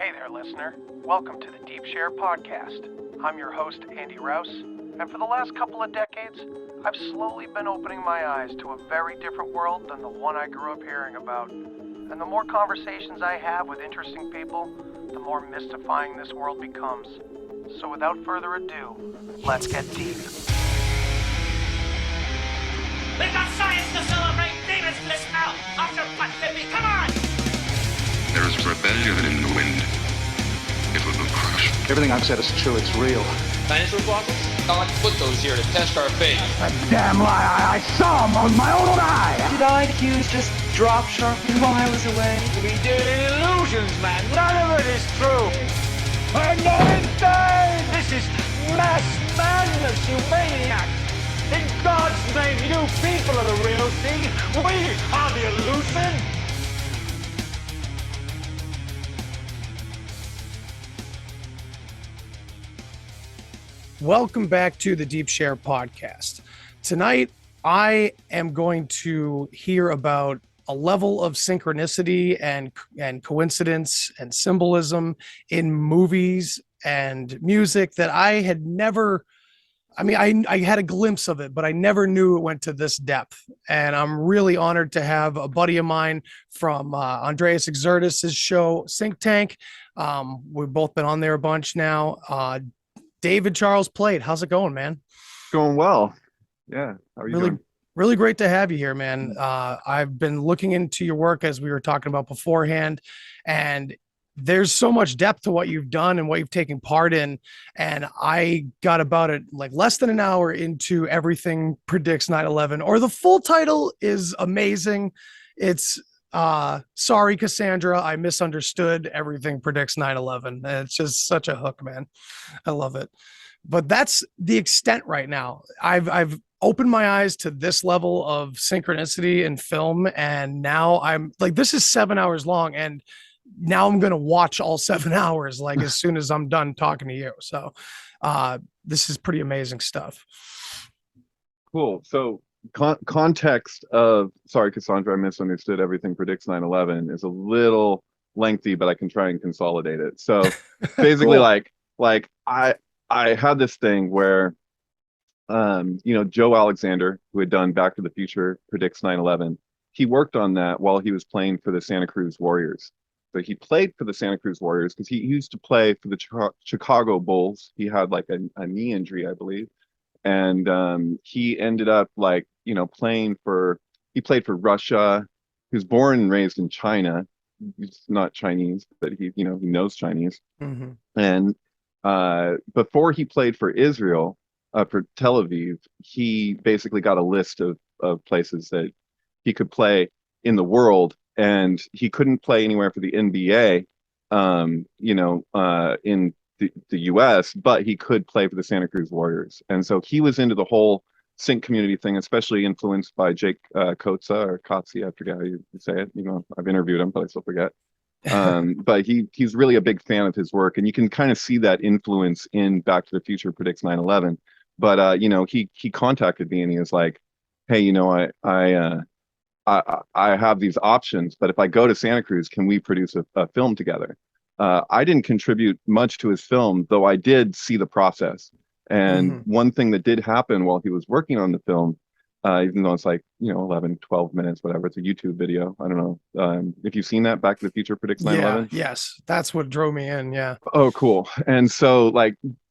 Hey there, listener. Welcome to the Deep Share Podcast. I'm your host, Andy Rouse, and for the last couple of decades, I've slowly been opening my eyes to a very different world than the one I grew up hearing about. And the more conversations I have with interesting people, the more mystifying this world becomes. So without further ado, let's get deep. We've got science to celebrate! Demons bliss now! After what, baby? Come on! There is rebellion in the wind. It will crush. Everything I've said is true, it's real. Dinosaur fossils? God put those here to test our faith. A damn lie, I saw them with my own eye! Did IQs just drop sharply while I was away? We did illusions, man! None of it is true! I'm not insane! This is mass madness, you maniacs! In God's name, you people are the real thing! We are the illusion! Welcome back to the Deep Share Podcast. Tonight, I am going to hear about a level of synchronicity and coincidence and symbolism in movies and music that I had never, I had a glimpse of it, but I never knew it went to this depth. And I'm really honored to have a buddy of mine from Andreas Xirtus' show, Synctank. We've both been on there a bunch now. David Charles Plate, how's it going, man? Going well. Yeah. How are you doing? Really great to have you here, man. I've been looking into your work as we were talking about beforehand, and there's so much depth to what you've done and what you've taken part in. And I got about it like less than an hour into Everything Predicts 9/11, or the full title is amazing. It's Sorry, Cassandra, I misunderstood. Everything Predicts 9/11. It's just such a hook, man. I love it. But that's the extent right now. I've opened my eyes to this level of synchronicity in film, and now I'm like, this is 7 hours long, and now I'm gonna watch all 7 hours like as soon as I'm done talking to you. So this is pretty amazing stuff. Cool. So context of Sorry, Cassandra, I misunderstood. Everything Predicts 9/11 is a little lengthy, but I can try and consolidate it. So basically, cool. like I had this thing where Joe Alexander, who had done Back to the Future Predicts 9/11, he worked on that while he was playing for the Santa Cruz Warriors. So he played for the Santa Cruz Warriors because he used to play for the Chicago Bulls. He had like a knee injury, I believe. And he ended up playing for Russia. He was born and raised in China. He's not Chinese, but he knows Chinese. Mm-hmm. And before he played for Israel, for Tel Aviv, he basically got a list of places that he could play in the world, and he couldn't play anywhere for the NBA, in the US, but he could play for the Santa Cruz Warriors. And so he was into the whole sync community thing, especially influenced by Jake Kotza, or Kotze, I forget how you say it. I've interviewed him, but I still forget. But he's really a big fan of his work, and you can kind of see that influence in Back to the Future Predicts 9/11. But he contacted me, and he was like, hey, I have these options, but if I go to Santa Cruz, can we produce a film together? I didn't contribute much to his film, though I did see the process. And one thing that did happen while he was working on the film, even though it's like, 11, 12 minutes, whatever, it's a YouTube video. I don't know if you've seen that, Back to the Future Predicts 9/11. Yeah, yes, that's what drove me in. Yeah. Oh, cool. And so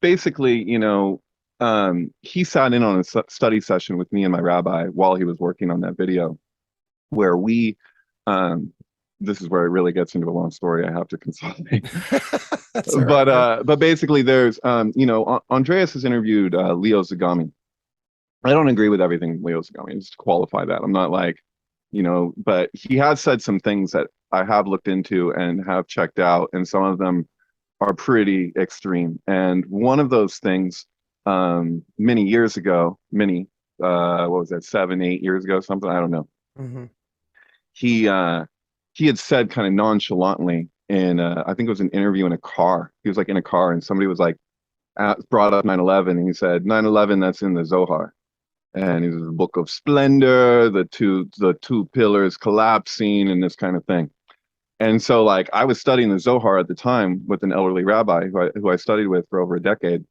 basically, he sat in on a study session with me and my rabbi while he was working on that video, where we, this is where it really gets into a long story. I have to consolidate. But basically, there's Andreas has interviewed Leo Zagami. I don't agree with everything Leo Zagami, just to qualify that. I'm not but he has said some things that I have looked into and have checked out, and some of them are pretty extreme. And one of those things, many years ago, what was that, 7, 8 years ago, something, I don't know. Mm-hmm. He had said kind of nonchalantly in I think it was an interview in a car. He was in a car, and somebody was brought up 9/11, and he said 9/11, that's in the Zohar. And it was the Book of Splendor, the two pillars collapsing, and this kind of thing. And so like I was studying the Zohar at the time with an elderly rabbi who I studied with for over a decade.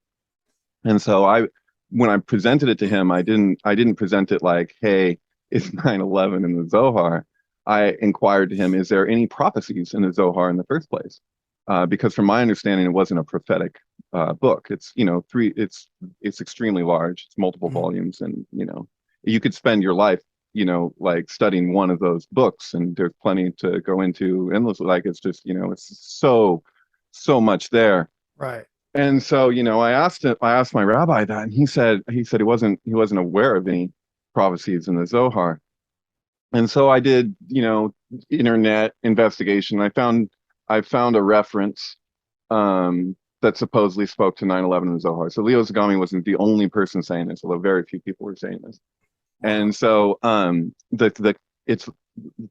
And so when I presented it to him, I didn't present it like, hey, it's 9/11 in the Zohar. I inquired to him, is there any prophecies in the Zohar in the first place? Because from my understanding, it wasn't a prophetic book. It's, it's extremely large. It's multiple volumes, and, you could spend your life, like studying one of those books, and there's plenty to go into endlessly. Like, it's just, it's so much there. Right. And so, I asked my rabbi that, and he said he wasn't aware of any prophecies in the Zohar. And so I did, internet investigation. I found a reference that supposedly spoke to 9/11 in the Zohar. So Leo Zagami wasn't the only person saying this, although very few people were saying this. And so the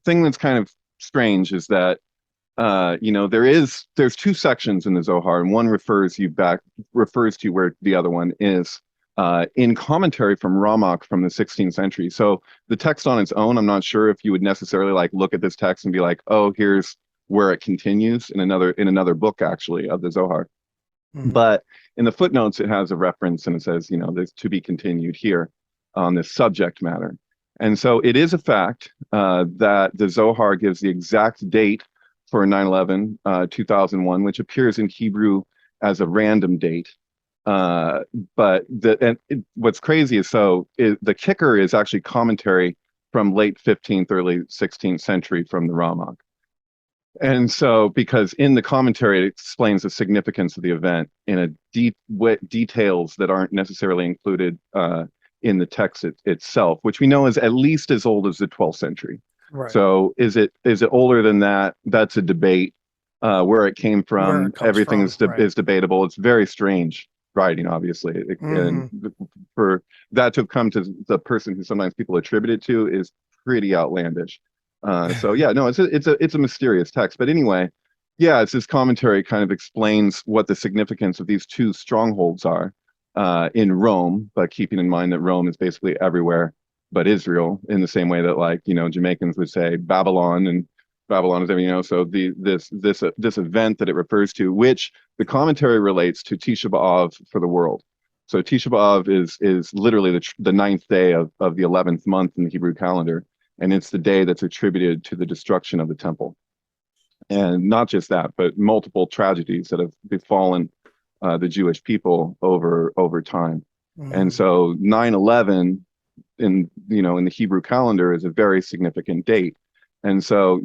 thing that's kind of strange is that there's two sections in the Zohar, and one refers to where the other one is in commentary from Ramak from the 16th century. So the text on its own, I'm not sure if you would necessarily like look at this text and be like, oh, here's where it continues in another book actually of the Zohar. But in the footnotes, it has a reference, and it says, there's to be continued here on this subject matter. And so it is a fact that the Zohar gives the exact date for 9/11, 2001, which appears in Hebrew as a random date. But what's crazy is the kicker is actually commentary from late 15th, early 16th century from the Ramak. And so, because in the commentary, it explains the significance of the event in a details that aren't necessarily included in the text itself, which we know is at least as old as the 12th century. Right. So is it older than that? That's a debate. Where it came from, everything is debatable. It's very strange writing, obviously. And for that to have come to the person who sometimes people attribute it to is pretty outlandish. So yeah, no, it's a mysterious text. But anyway, yeah, it's this commentary kind of explains what the significance of these two strongholds are in Rome, but keeping in mind that Rome is basically everywhere but Israel, in the same way that, like, Jamaicans would say Babylon, and Babylon is everything, so this event that it refers to, which the commentary relates to Tisha B'Av for the world. So Tisha B'Av is literally the ninth day of the 11th month in the Hebrew calendar, and it's the day that's attributed to the destruction of the temple. And not just that, but multiple tragedies that have befallen the Jewish people over time. And so 9/11 in the Hebrew calendar is a very significant date. And so,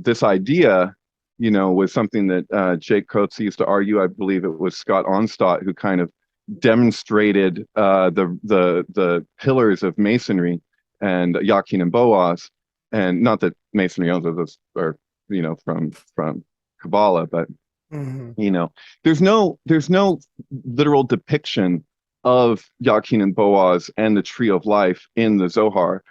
this idea, was something that Jake Coates used to argue. I believe it was Scott Onstott who kind of demonstrated the pillars of Masonry and Yakin and Boaz, and not that Masonry owns those are from Kabbalah, but there's no literal depiction of Yakin and Boaz and the tree of life in the Zohar.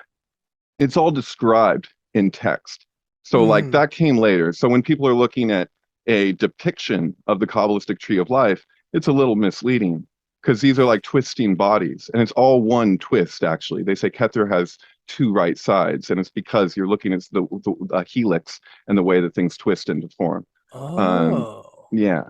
It's all described in text. So like that came later. So when people are looking at a depiction of the Kabbalistic tree of life, it's a little misleading, because these are like twisting bodies, and it's all one twist. Actually, they say Kether has two right sides, and it's because you're looking at the helix and the way that things twist into form. Yeah.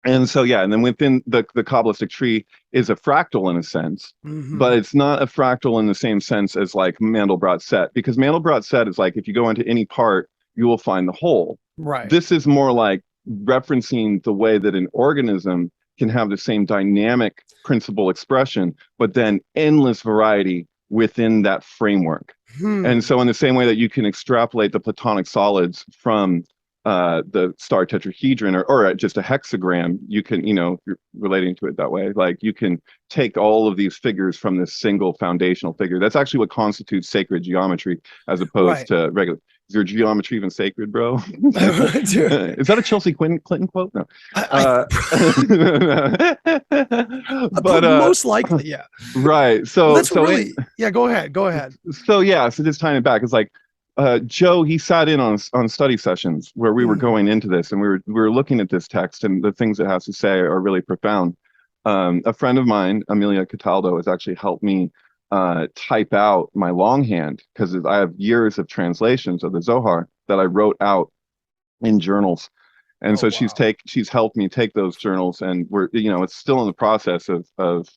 And so, yeah, and then within the Kabbalistic tree is a fractal in a sense, but it's not a fractal in the same sense as like Mandelbrot set, because Mandelbrot set is like, if you go into any part, you will find the whole. Right. This is more like referencing the way that an organism can have the same dynamic principle expression, but then endless variety within that framework. And so in the same way that you can extrapolate the Platonic solids from the star tetrahedron or just a hexagram, you can, you're relating to it that way, like you can take all of these figures from this single foundational figure. That's actually what constitutes sacred geometry, as opposed to regular. Is your geometry even sacred, bro? Is that a Chelsea Clinton quote? No. But most likely, yeah. Right. So well, that's really, yeah. Go ahead. So yeah. So just tying it back, it's like Joe, he sat in on study sessions where we were going into this, and we were looking at this text, and the things it has to say are really profound. A friend of mine, Amelia Cataldo, has actually helped me type out my longhand, because I have years of translations of the Zohar that I wrote out in journals. And so wow. she's helped me take those journals, and we're, it's still in the process of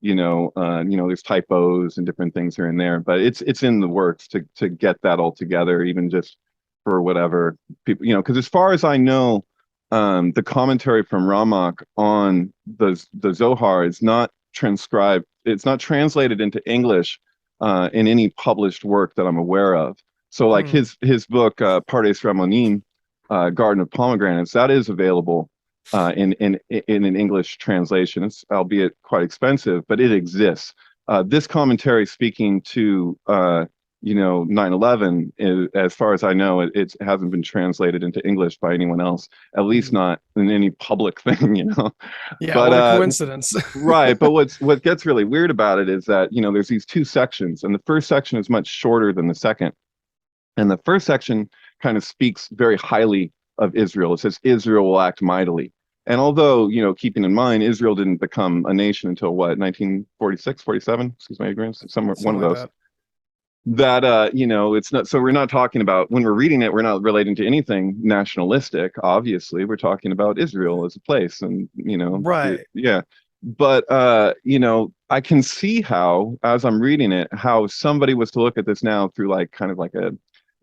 there's typos and different things here and there, but it's in the works to get that all together, even just for whatever people, because as far as I know, the commentary from Ramak on the Zohar is not transcribed, it's not translated into English in any published work that I'm aware of. So like his book, Pardes Ramonim, Garden of Pomegranates, that is available in an English translation. It's albeit quite expensive, but it exists. This commentary speaking to 9/11, as far as I know, it hasn't been translated into English by anyone else, at least not in any public thing, Yeah, But what a coincidence. right. But what gets really weird about it is that there's these two sections, and the first section is much shorter than the second. And the first section kind of speaks very highly of Israel. It says Israel will act mightily. And although, keeping in mind, Israel didn't become a nation until what, 1946, 47? Excuse my ignorance, somewhere, one of those. That it's not, so we're not talking about, when we're reading it, we're not relating to anything nationalistic. Obviously, we're talking about Israel as a place, and Right. yeah. But I can see how, as I'm reading it, how somebody was to look at this now through like kind of like a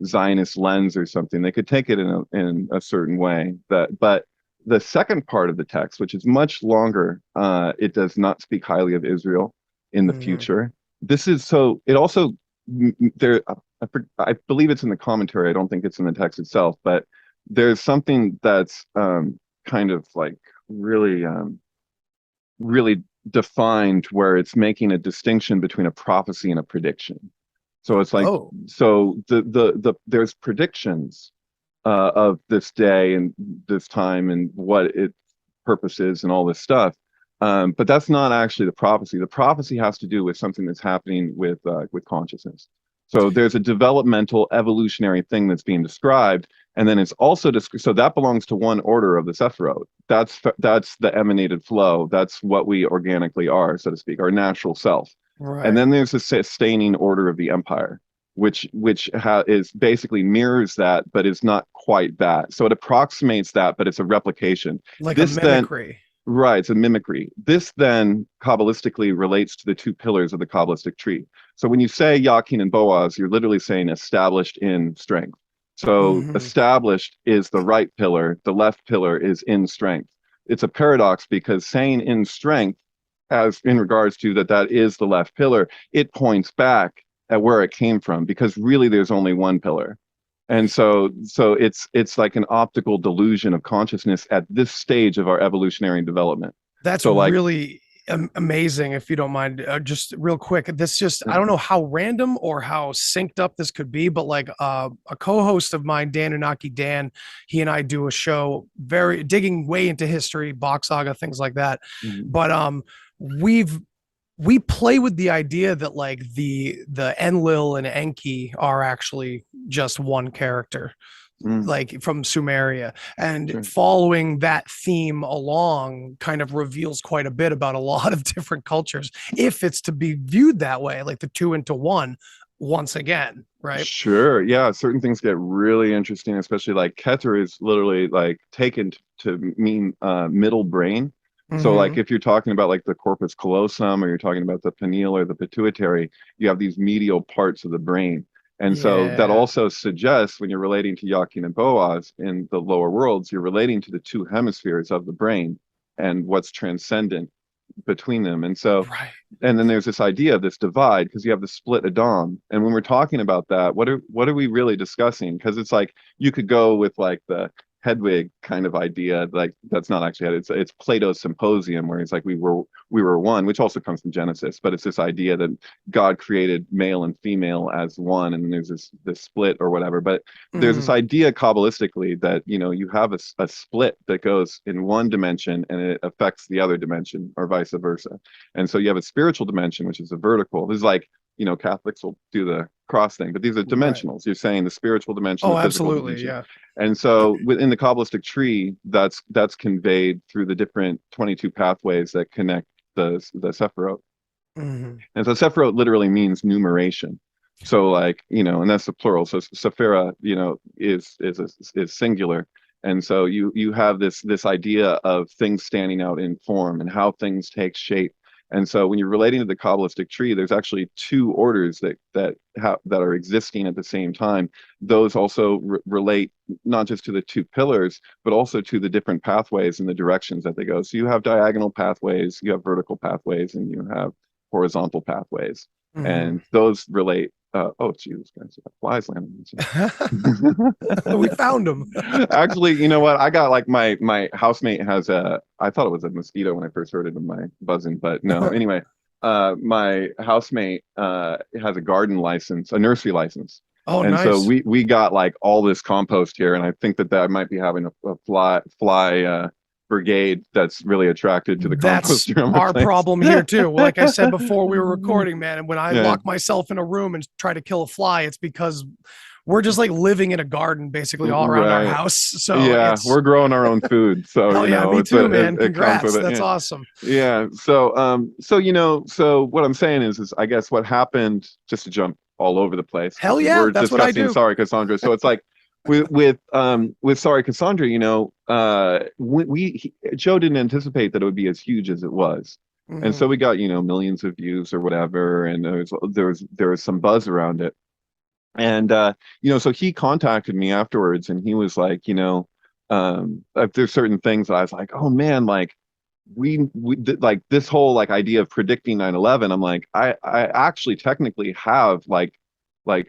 Zionist lens or something. They could take it in a certain way. But the second part of the text, which is much longer, it does not speak highly of Israel in the future. This is so. It also there. I believe it's in the commentary. I don't think it's in the text itself. But there's something that's kind of like really defined, where it's making a distinction between a prophecy and a prediction. So it's like, so there's predictions of this day and this time and what its purpose is and all this stuff. But that's not actually the prophecy. The prophecy has to do with something that's happening with consciousness. So there's a developmental evolutionary thing that's being described, and then it's also so that belongs to one order of the Sephiroth. That's the emanated flow. That's what we organically are, so to speak, our natural self. Right. And then there's a sustaining order of the empire, which is basically mirrors that, but is not quite that. So it approximates that, but it's a replication. Like this a mimicry. Then, right, it's a mimicry. This then Kabbalistically relates to the two pillars of the Kabbalistic tree. So when you say Yakin and Boaz, you're literally saying established in strength. So established is the right pillar, the left pillar is in strength. It's a paradox, because saying in strength, as in regards to that is the left pillar, it points back at where it came from, because really there's only one pillar. And so it's like an optical delusion of consciousness at this stage of our evolutionary development. That's so like, really amazing. If you don't mind, just real quick, this just, I don't know how random or how synced up this could be, but like a co-host of mine, Dan Unaki Dan, he and I do a show very digging way into history, Bach saga, things like that. But we play with the idea that like the Enlil and Enki are actually just one character, like from Sumeria, and following that theme along kind of reveals quite a bit about a lot of different cultures, if it's to be viewed that way, like the two into one once again, right? Sure. Yeah. Certain things get really interesting, especially like Keter is literally like taken to mean middle brain. So like if you're talking about like the corpus callosum, or you're talking about the pineal or the pituitary, you have these medial parts of the brain. And so that also suggests, when you're relating to Yakin and Boaz in the lower worlds, you're relating to the two hemispheres of the brain and what's transcendent between them. And so, and then there's this idea of this divide, because you have the split Adam. And when we're talking about that, what are we really discussing? Because it's like, you could go with like the Hedwig kind of idea, like that's not actually it's Plato's Symposium, where it's like we were one, which also comes from Genesis, but it's this idea that God created male and female as one, and then there's this split or whatever. But there's this idea Kabbalistically that you have a split that goes in one dimension and it affects the other dimension, or vice versa. And so you have a spiritual dimension, which is a vertical. This is like, Catholics will do the cross thing, but these are dimensionals. You're saying the spiritual dimension, the physical dimension. Yeah. And so within the Kabbalistic tree, that's conveyed through the different 22 pathways that connect the Sephiroth. And so Sephiroth literally means numeration. So like, and that's the plural. So Sephira, is singular. And so you have this idea of things standing out in form and how things take shape. And so when you're relating to the Kabbalistic tree, there's actually two orders that are existing at the same time. Those also relate not just to the two pillars, but also to the different pathways and the directions that they go. So you have diagonal pathways, you have vertical pathways, and you have horizontal pathways. Mhm. And those relate. Oh, Jesus Christ, flies landing. We found them. Actually, you know what? I got like my housemate has I thought it was a mosquito when I first heard it in my buzzing, but no. Anyway, my housemate has a garden license, a nursery license. Oh, and nice. so we got like all this compost here, and I think that might be having a fly brigade that's really attracted to the That's composter on my our place. problem here too. Like I said before we were recording, man, and when I Yeah. lock myself in a room and try to kill a fly, it's because we're just like living in a garden basically all around our Right. house. So yeah, it's, we're growing our own food, so hell you yeah, know, me it's too, a- man. it comes Congrats. with it. That's Yeah. awesome. Yeah. So you know, so what I'm saying is I guess what happened, just to jump all over the place. Hell 'cause yeah, we're that's what I discussing do. Sorry Cassandra. So it's like with Sorry Cassandra, you know, Joe didn't anticipate that it would be as huge as it was. And Mhm. so we got, you know, millions of views or whatever, and there was some buzz around it. And you know, so he contacted me afterwards and he was like, you know, there's certain things that I was like, oh man, like like this whole like idea of predicting 9/11, I'm like, I actually technically have like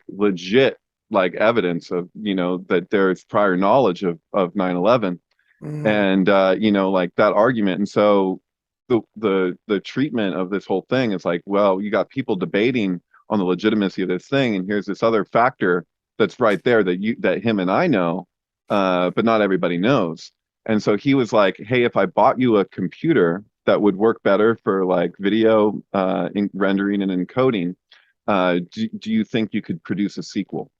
legit like evidence of, you know, that there's prior knowledge of 9/11 Mhm. and you know, like that argument. And so the treatment of this whole thing is like, well, you got people debating on the legitimacy of this thing, and here's this other factor that's right there that him and I know, but not everybody knows. And so he was like, hey, if I bought you a computer that would work better for like video rendering and encoding, do you think you could produce a sequel?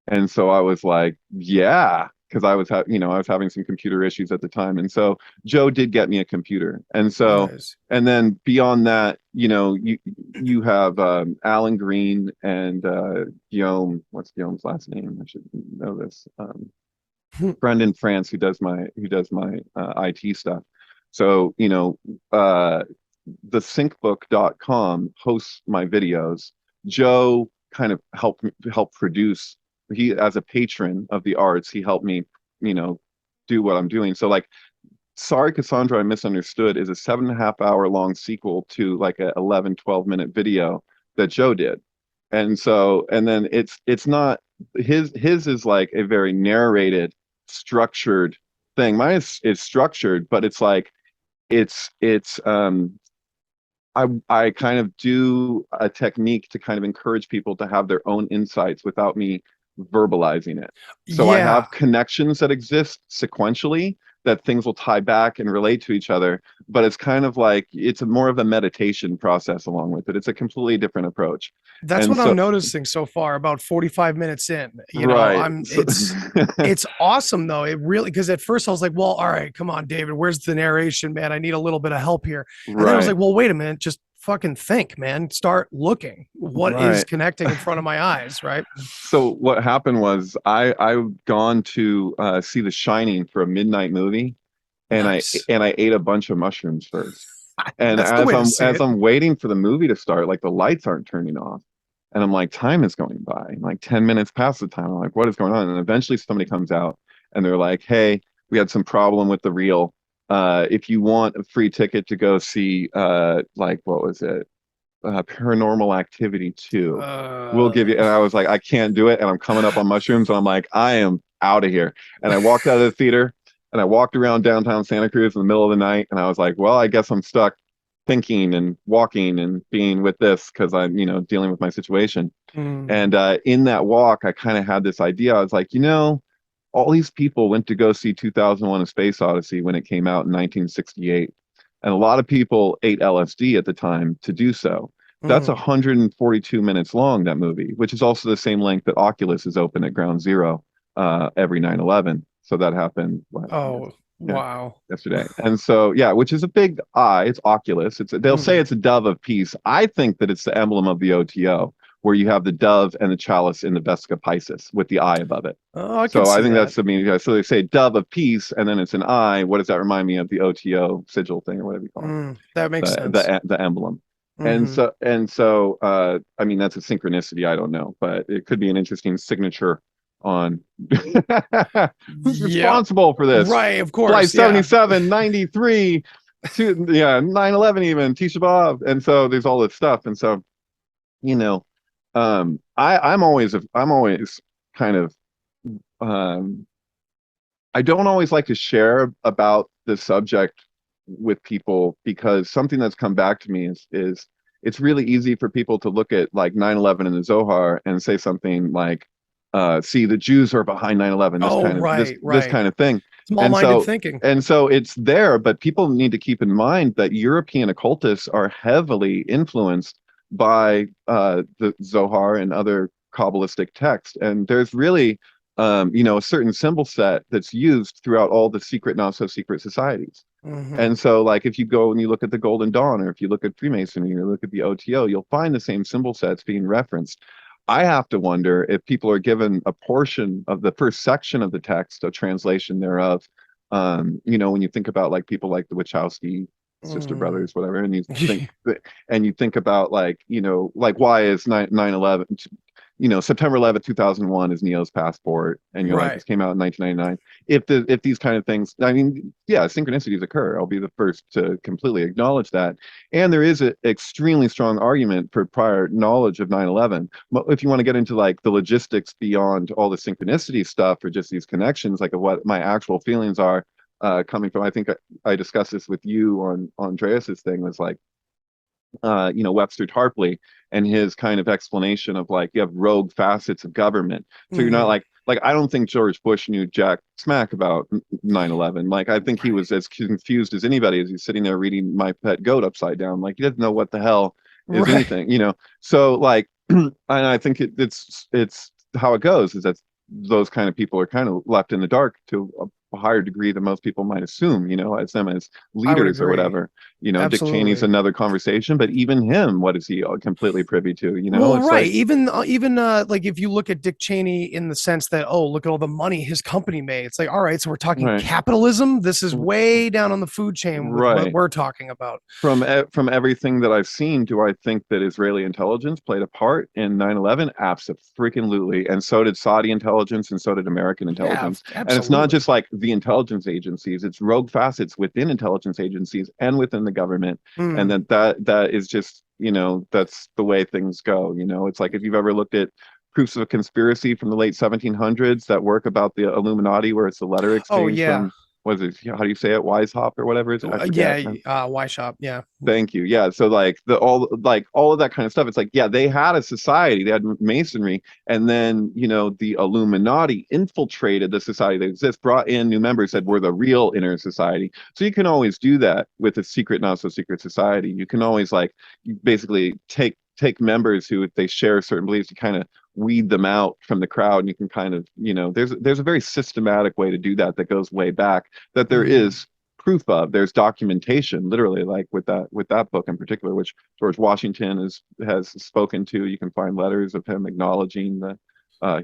And so I was like, yeah, because I was you know, I was having some computer issues at the time. And so Joe did get me a computer. And so Nice. and then beyond that, you know, you have Alan Green and Guillaume, what's Guillaume's last name? I should know this. Friend in France who does my IT stuff. So, you know, the syncbook.com hosts my videos. Joe kind of help produce. He, as a patron of the arts, he helped me, you know, do what I'm doing. So like, Sorry Cassandra, I Misunderstood is a 7.5 hour long sequel to like a 12 minute video that Joe did. And so, and then it's not his is like a very narrated, structured thing. Mine is structured, but it's like it's I kind of do a technique to kind of encourage people to have their own insights without me verbalizing it. So I Yeah. have connections that exist sequentially that things will tie back and relate to each other, but it's kind of like it's more of a meditation process along with it. It's a completely different approach. That's And what so, I'm noticing so far, about 45 minutes in. You know, right. it's awesome though. It really, because at first I was like, well, all right, come on, David, where's the narration, man? I need a little bit of help here. And then I was Right. like, well, wait a minute, just fucking think, man. Start looking. What is Right. connecting in front of my eyes, right? So what happened was I've gone to see The Shining for a midnight movie, and Nice. I ate a bunch of mushrooms first. And That's the way to say as it. I'm waiting for the movie to start, like the lights aren't turning off. And I'm like, time is going by. And like 10 minutes past the time. I'm like, what is going on? And eventually somebody comes out and they're like, hey, we had some problem with the reel. If you want a free ticket to go see like what was it? Paranormal Activity 2. We'll give you. And I was like, I can't do it. And I'm coming up on mushrooms. And I'm like, I am out of here. And I walked out of the theater and I walked around downtown Santa Cruz in the middle of the night. And I was like, well, I guess I'm stuck thinking and walking and being with this because I'm, you know, dealing with my situation. Mm. And in that walk, I kind of had this idea. I was like, you know, all these people went to go see 2001: A Space Odyssey when it came out in 1968. And a lot of people ate LSD at the time to do so. That's 142 minutes long, that movie, which is also the same length that Oculus is open at Ground Zero every 9/11. So that happened Wow. yesterday. And so, yeah, which is a big eye. It's Oculus. They'll say it's a dove of peace. I think that it's the emblem of the OTO, where you have the dove and the chalice in the Vesica Piscis with the eye above it. Oh, I can So see I think that. that's the meaning. So they say dove of peace, and then it's an eye. What does that remind me of? The OTO sigil thing, or whatever you call it. That makes sense. The emblem. Mhm. And so I mean, that's a synchronicity. I don't know, but it could be an interesting signature on who's Yeah, responsible for this. right, of course. Flight Yeah. 77, 93, to 9/11 even, Tisha B'Av. And so there's all this stuff. And so, you know, I'm always kind of I don't always like to share about the subject with people, because something that's come back to me is it's really easy for people to look at like 9/11 in the Zohar and say something like, see, the Jews are behind 9/11, this Oh, kind of right, this kind of thing. Small-minded thinking. And so it's there, but people need to keep in mind that European occultists are heavily influenced by the Zohar and other Kabbalistic texts. And there's really a certain symbol set that's used throughout all the secret, not so secret societies. And so, like, if you go and you look at the Golden Dawn, or if you look at Freemasonry, or look at the OTO, you'll find the same symbol sets being referenced. I have to wonder if people are given a portion of the first section of the text, a translation thereof. When you think about like people like the Wachowski sister brothers, whatever, and you think about like why is 9/11, September 11th, 2001 is Neo's passport, and you're like, this came out in 1999. If these kind of things, I mean, yeah, synchronicities occur. I'll be the first to completely acknowledge that. And there is an extremely strong argument for prior knowledge of 9/11. If you want to get into like the logistics beyond all the synchronicity stuff, or just these connections, like of what my actual feelings are coming from, I think I discussed this with you on Andreas's thing, was like, Webster Tarpley and his kind of explanation of like, you have rogue facets of government. So you're not like I don't think George Bush knew jack smack about 9/11. Like, I think he was as confused as anybody as he's sitting there reading My Pet Goat upside down. Like, he doesn't know what the hell is anything, So like, and I think it's how it goes, is that those kind of people are kind of left in the dark to a higher degree than most people might assume, as them as leaders or whatever. Absolutely. Dick Cheney's another conversation, but even him, what is he completely privy to? Well, it's right. like, even like, if you look at Dick Cheney in the sense that, oh, look at all the money his company made. It's like, all right, so we're talking capitalism. This is way down on the food chain with what we're talking about. From everything that I've seen, do I think that Israeli intelligence played a part in 9/11? Absolutely. And so did Saudi intelligence, and so did American intelligence. And it's not just like the intelligence agencies, it's rogue facets within intelligence agencies and within the government. And that is just, that's the way things go. It's like, if you've ever looked at proofs of a conspiracy from the late 1700s, that work about the Illuminati, where it's the letter exchange from, what is it? How do you say it? Weishaupt or whatever is it? Weishaupt. Yeah. Thank you. Yeah. So like all of that kind of stuff. It's like, yeah, they had a society, they had masonry, and then the Illuminati infiltrated the society that exists, brought in new members that were the real inner society. So you can always do that with a secret, not so secret society. You can always basically take members who, if they share certain beliefs, you kind of weed them out from the crowd, and you can kind of, there's a very systematic way to do that goes way back, that there is proof of. There's documentation, literally, like with that book in particular, which George Washington has spoken to. You can find letters of him acknowledging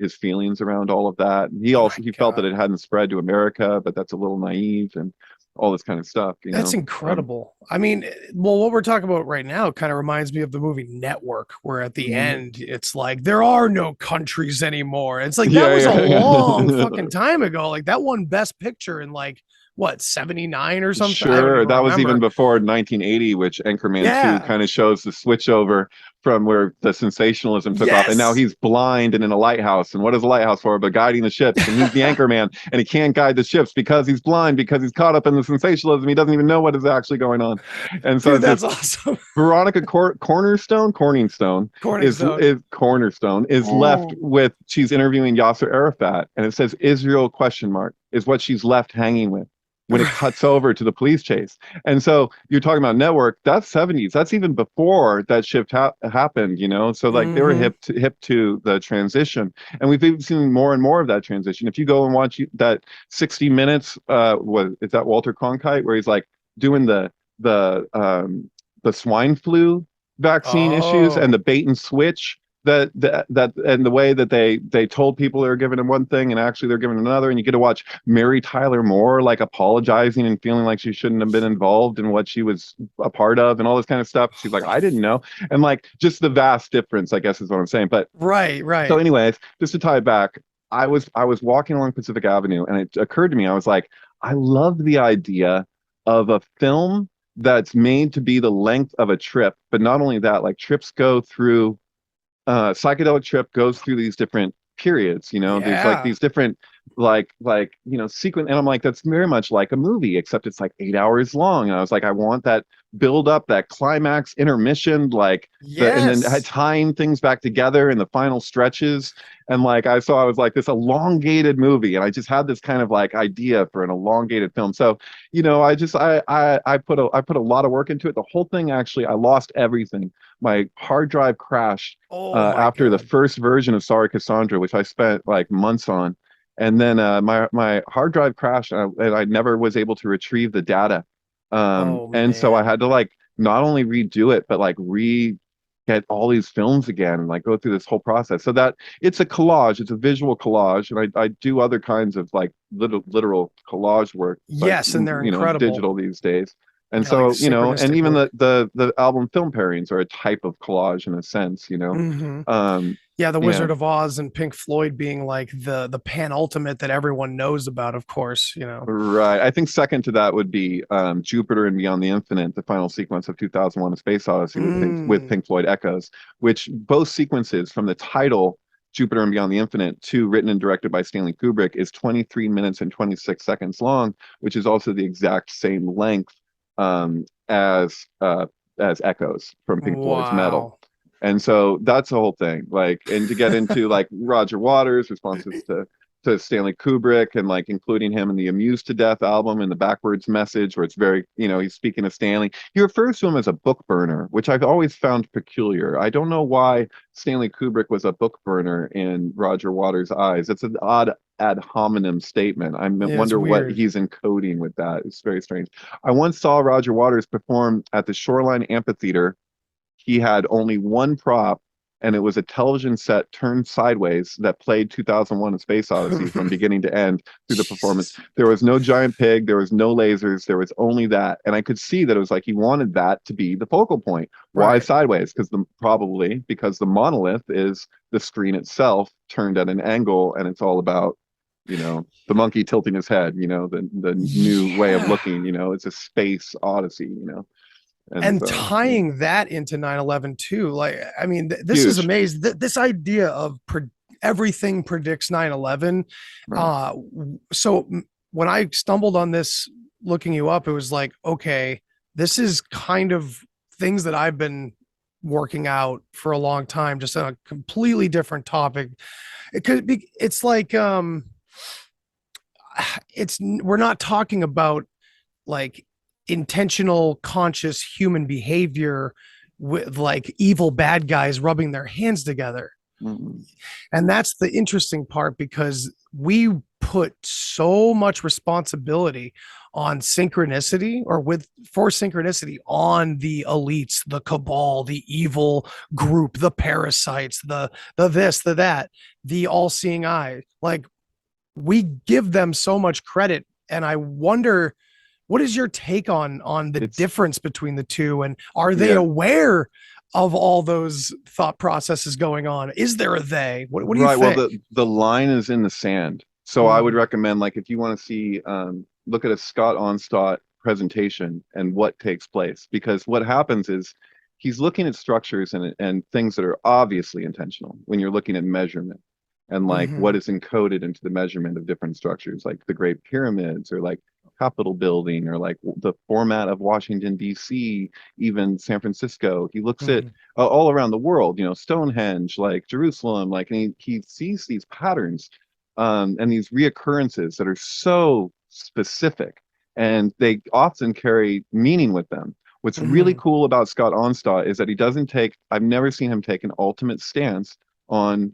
his feelings around all of that. He felt that it hadn't spread to America, but that's a little naive, and all this kind of stuff. That's incredible. I mean, well, what we're talking about right now kind of reminds me of the movie Network, where at the end it's like, there are no countries anymore. It's like, that was a long fucking time ago. Like, that won Best Picture in like, what, 79 or something? Sure, that was even before 1980, which Anchorman 2 kind of shows the switch over from where the sensationalism took off, and now he's blind and in a lighthouse. And what is a lighthouse for? But guiding the ships, and he's the anchorman, and he can't guide the ships because he's blind, because he's caught up in the sensationalism. He doesn't even know what is actually going on. And so, dude, that's awesome. Veronica Cornerstone is left with, she's interviewing Yasser Arafat, and it says Israel ? Is what she's left hanging with when it cuts over to the police chase. And so you're talking about Network, that's 70s. That's even before that shift happened, So like, they were hip to the transition. And we've even seen more and more of that transition. If you go and watch that 60 Minutes, is that Walter Cronkite, where he's like doing the swine flu vaccine issues and the bait and switch that and the way that they told people they were giving him one thing and actually they're giving another, and you get to watch Mary Tyler Moore like apologizing and feeling like she shouldn't have been involved in what she was a part of and all this kind of stuff. She's like, I didn't know. And like just the vast difference, I guess is what I'm saying. But Right, right. so anyways, just to tie it back, I was walking along Pacific Avenue and it occurred to me, I was like, I love the idea of a film that's made to be the length of a trip, but not only that, like trips go through psychedelic trip goes through these different periods, there's like Yeah. these different sequence, and I'm like, that's very much like a movie, except it's like 8 hours long. And I was like, I want that build up, that climax, intermission, and then Yes. tying things back together in the final stretches. And like I was like this elongated movie, and I just had this kind of like idea for an elongated film. So I put a lot of work into it. The whole thing, actually, I lost everything. My hard drive crashed Oh my after the God. first version of Sorry Cassandra, which I spent like months on. And then my hard drive crashed, and I never was able to retrieve the data. Oh And so I man. had to like not only redo it, but like get all these films again and like go through this whole process. So that it's a collage, it's a visual collage, and I do other kinds of like literal collage work, like Yes, and they're incredible. digital these days. And Yeah, like so, and synchronistic even work. the album film pairings are a type of collage in a sense, Hmm. Um, Yeah, the yeah. Wizard of Oz and Pink Floyd being like the penultimate that everyone knows about, of course, Right. I think second to that would be Jupiter and Beyond the Infinite, the final sequence of 2001: A Space Odyssey with Mm, Pink Floyd Echoes, which both sequences from the title Jupiter and Beyond the Infinite to written and directed by Stanley Kubrick is 23 minutes and 26 seconds long, which is also the exact same length as Echoes from Pink Floyd's Metal. wow. And so that's the whole thing. Like, and to get into like Roger Waters' responses to Stanley Kubrick, and like including him in the Amused to Death album and the Backwards Message, where it's very, he's speaking of Stanley. He refers to him as a book burner, which I've always found peculiar. I don't know why Stanley Kubrick was a book burner in Roger Waters' eyes. It's an odd ad hominem statement. I Yeah, it's wonder what weird. he's encoding with that. It's very strange. I once saw Roger Waters perform at the Shoreline Amphitheater. He had only one prop, and it was a television set turned sideways that played 2001: A Space Odyssey from beginning to end through the performance. Jeez. There was no giant pig, there was no lasers, there was only that. And I could see that it was like he wanted that to be the focal point. Why Right. sideways? Probably because the monolith is the screen itself turned at an angle, and it's all about the monkey tilting his head, the new way of Yeah. looking, it's a space odyssey. And And so tying that into 9/11 too, like I mean, this is huge. amazing. This idea of everything predicts 9/11. Right. So when I stumbled on this, looking you up, it was like, okay, this is kind of things that I've been working out for a long time, just on a completely different topic. It could be, it's like, we're not talking about like intentional conscious human behavior with like evil bad guys rubbing their hands together. Mhm. And that's the interesting part, because we put so much responsibility on synchronicity, or for synchronicity, on the elites, the cabal, the evil group, the parasites, the this, the that, the all-seeing eye. Like, we give them so much credit, and I wonder, what is your take on the It's difference between the two, and are they yeah, aware of all those thought processes going on? Is there a they? What do you right. Well, think? the line is in the sand. So I would Mm, recommend, like, if you want to see, look at a Scott Onstott presentation and what takes place, because what happens is he's looking at structures and things that are obviously intentional when you're looking at measurement and like what mhm, is encoded into the measurement of different structures, like the Great Pyramids or like Capitol building or like the format of Washington, D.C., even San Francisco. He looks at mhm, all around the world, Stonehenge, like Jerusalem, like, and he sees these patterns and these reoccurrences that are so specific, and they often carry meaning with them. What's really mhm. cool about Scott Onstott is that he doesn't take, I've never seen him take an ultimate stance on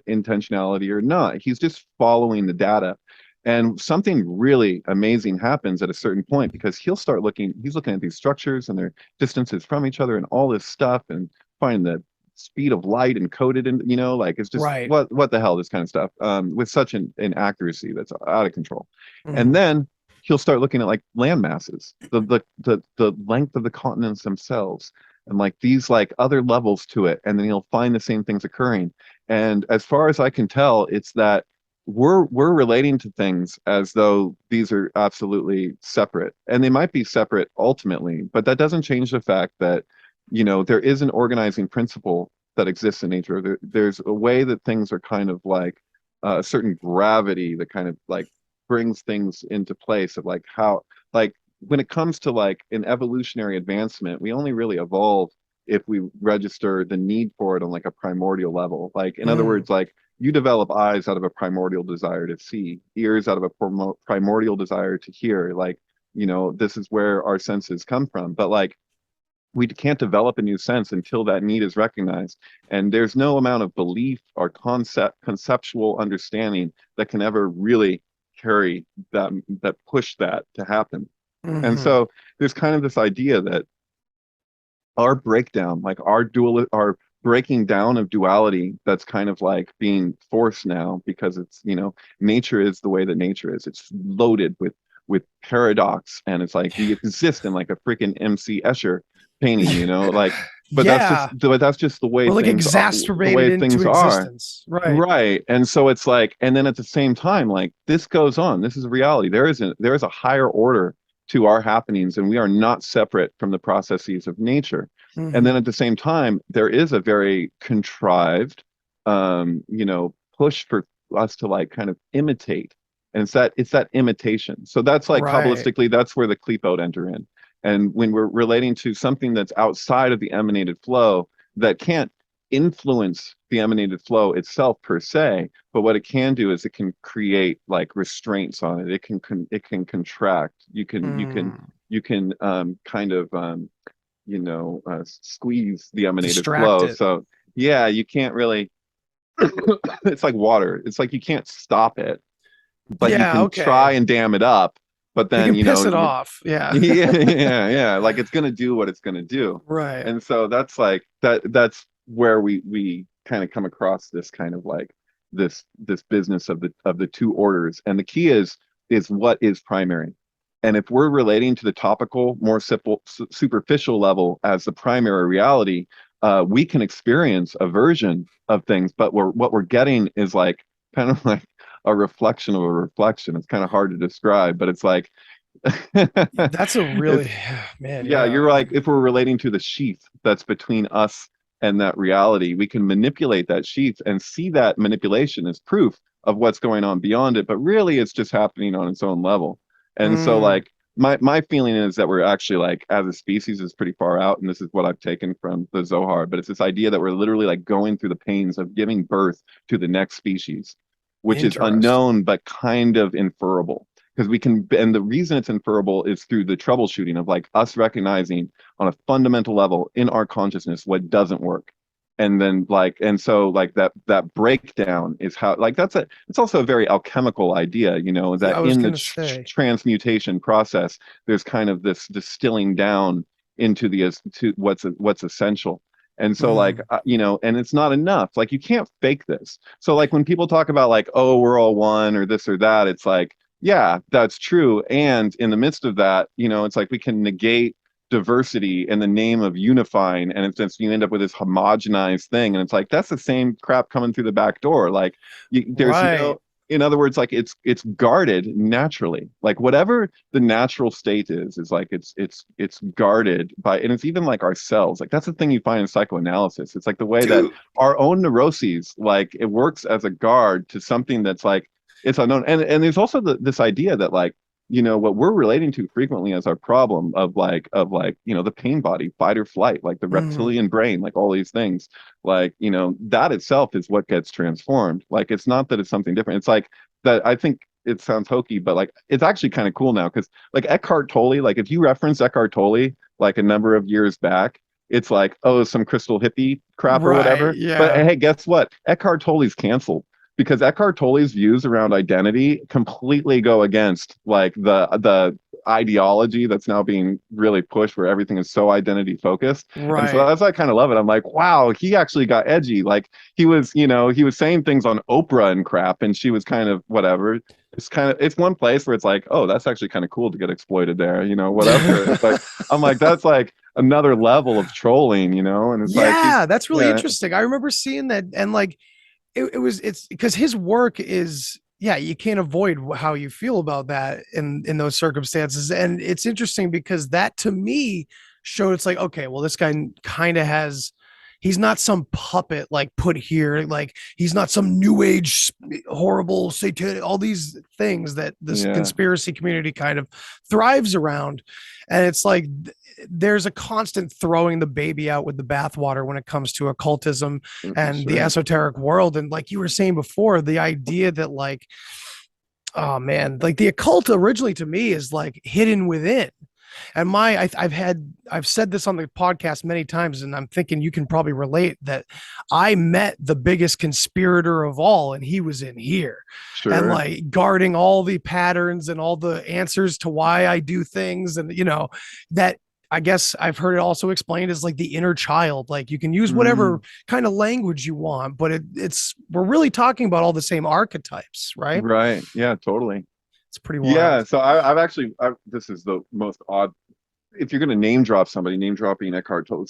intentionality or not. He's just following the data. And something really amazing happens at a certain point, because he's looking at these structures and their distances from each other and all this stuff, and finding the speed of light encoded in, like it's just Right. what the hell, this kind of stuff, with such an accuracy that's out of control. And Mhm. then he'll start looking at like land masses, the length of the continents themselves, and like these like other levels to it, and then he'll find the same things occurring. And as far as I can tell, it's that we're relating to things as though these are absolutely separate, and they might be separate ultimately, but that doesn't change the fact that there is an organizing principle that exists in nature. There's a way that things are kind of like a certain gravity that kind of like brings things into place of like how, like when it comes to like an evolutionary advancement, we only really evolve if we register the need for it on like a primordial level. Like in other words, like you develop eyes out of a primordial desire to see, ears out of a primordial desire to hear. Like, this is where our senses come from. But like, we can't develop a new sense until that need is recognized. And there's no amount of belief or conceptual understanding that can ever really carry that push that to happen. And Mhm. so there's kind of this idea that our breakdown, like our breaking down of duality, that's kind of like being forced now because it's, nature is the way that nature is. It's loaded with paradox, and it's like we exist in like a freaking MC Escher painting, like, but Yeah. that's just the way We're like things are, the exacerbated way into things are. existence. Right. Right. And so it's like, and then at the same time, like this goes on. This is a reality. There is a higher order to our happenings, and we are not separate from the processes of nature. And then Mhm. at the same time, there is a very contrived, push for us to like kind of imitate. And it's that imitation. So that's like Right. Kabbalistically, that's where the klipot enter in. And when we're relating to something that's outside of the emanated flow, that can't influence the emanated flow itself per se, but what it can do is it can create like restraints on it. It can contract. Mm. You can kind of squeeze the emanated Distract flow. it. So yeah, you can't really. It's like water. It's like you can't stop it, but you Yeah. can try Okay. and dam it up. But You then can piss it off. Yeah. yeah, like it's gonna do what it's gonna do. Right. And so that's like that's where we kind of come across this kind of like this business of the two orders. And the key is what is primary. And if we're relating to the topical, more simple, superficial level as the primary reality, we can experience a version of things, but what we're getting is like kind of like a reflection of a reflection. It's kind of hard to describe, but it's like That's a it's really, man. yeah, Yeah. you're like, if we're relating to the sheath that's between us and that reality, we can manipulate that sheath and see that manipulation as proof of what's going on beyond it, but really it's just happening on its own level. And so Mm. like my feeling is that we're actually like as a species is pretty far out, and this is what I've taken from the Zohar, but it's this idea that we're literally like going through the pains of giving birth to the next species, which is Interesting. unknown but kind of inferable. Because we can, and the reason it's inferable is through the troubleshooting of like us recognizing on a fundamental level in our consciousness what doesn't work. And then like, and so like that breakdown is how, like it's also a very alchemical idea, Yeah, that I was in the gonna say. transmutation process, there's kind of this distilling down into to what's essential. And so like, Mm. and it's not enough. Like you can't fake this. So like when people talk about like, oh, we're all one or this or that, it's like, yeah, that's true. And in the midst of that, it's like we can negate diversity in the name of unifying, and it's just you end up with this homogenized thing, and it's like that's the same crap coming through the back door. Like there's Right. no, in other words, like it's guarded naturally. Like whatever the natural state is like it's guarded by, and it's even like our cells. Like that's the thing you find in psychoanalysis. It's like the way that Dude. our own neuroses, like it works as a guard to something that's like it's unknown. And there's also this idea that like what we're relating to frequently as our problem of the pain body, fight or flight, like the Mm. reptilian brain, like all these things, like that itself is what gets transformed. Like it's not that it's something different. It's like that. I think it sounds hokey, but like it's actually kind of cool now because like Eckhart Tolle, like if you reference Eckhart Tolle like a number of years back, it's like, oh, some crystal hippie crap or Right. whatever. But Yeah. hey, guess what? Eckhart Tolle's canceled because Eckhart Tolle's views around identity completely go against like the ideology that's now being really pushed, where everything is so identity focused. Right. And so that's why I kind of love it. I'm like, wow, he actually got edgy. Like he was, you know, he was saying things on Oprah and crap, and she was kind of whatever. It's one place where it's like, oh, that's actually kind of cool to get exploited there, you know, whatever. It's like, I'm like, that's like another level of trolling, you know. And it's yeah, like, that's really yeah. interesting. I remember seeing that, and like it's because his work is, yeah, you can't avoid how you feel about that in those circumstances. And it's interesting because that to me showed, it's like, okay, well, this guy kind of has, he's not some puppet like put here, like he's not some new age horrible satanic, all these things that this Yeah. conspiracy community kind of thrives around. And it's like there's a constant throwing the baby out with the bathwater when it comes to occultism and the Sure. esoteric world. And like you were saying before, the idea that like, oh man, like the occult originally to me is like hidden within. And I've said this on the podcast many times, and I'm thinking you can probably relate that I met the biggest conspirator of all, and he was in here. Sure. And like guarding all the patterns and all the answers to why I do things. And, you know, that I guess I've heard it also explained as like the inner child. Like you can use whatever kind of language you want, but we're really talking about all the same archetypes, right? Right. Yeah, totally. It's pretty wild. Yeah, so this is the most odd. If you're going to name drop somebody, name dropping Eckhart Tolle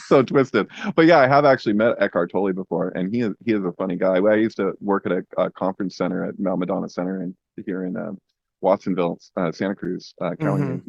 so twisted. But yeah, I have actually met Eckhart Tolle before, and he is a funny guy. I used to work at a conference center at Mount Madonna Center here in Watsonville, Santa Cruz County.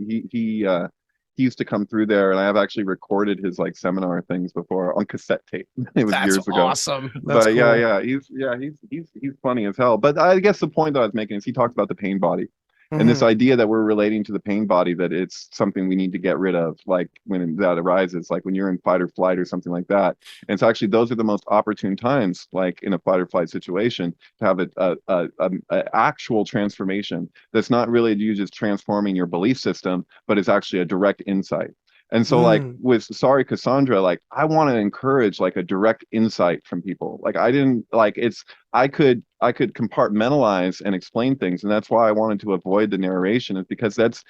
He used to come through there, and I have actually recorded his like seminar things before on cassette tape. It was years ago. Awesome. That's But cool. he's funny as hell. But I guess the point that I was making is he talked about the pain body. And this idea that we're relating to the pain body, that it's something we need to get rid of, like when that arises, like when you're in fight or flight or something like that. And it's actually, those are the most opportune times, like in a fight or flight situation, to have a actual transformation that's not really you just transforming your belief system, but it's actually a direct insight. And so like with Sorry Cassandra, like I want to encourage like a direct insight from people. Like I didn't like I could compartmentalize and explain things, and that's why I wanted to avoid the narration, is because there's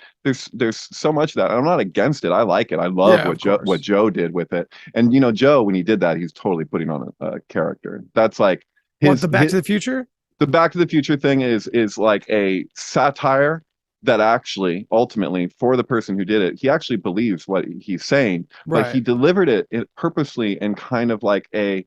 so much of that. I'm not against it. I like it. I love what Joe did with it. And you know, Joe, when he did that, he's totally putting on a character. That's like the Back to the Future? The Back to the Future thing is like a satire that actually ultimately, for the person who did it, he actually believes what he's saying, but he delivered it purposely in kind of like a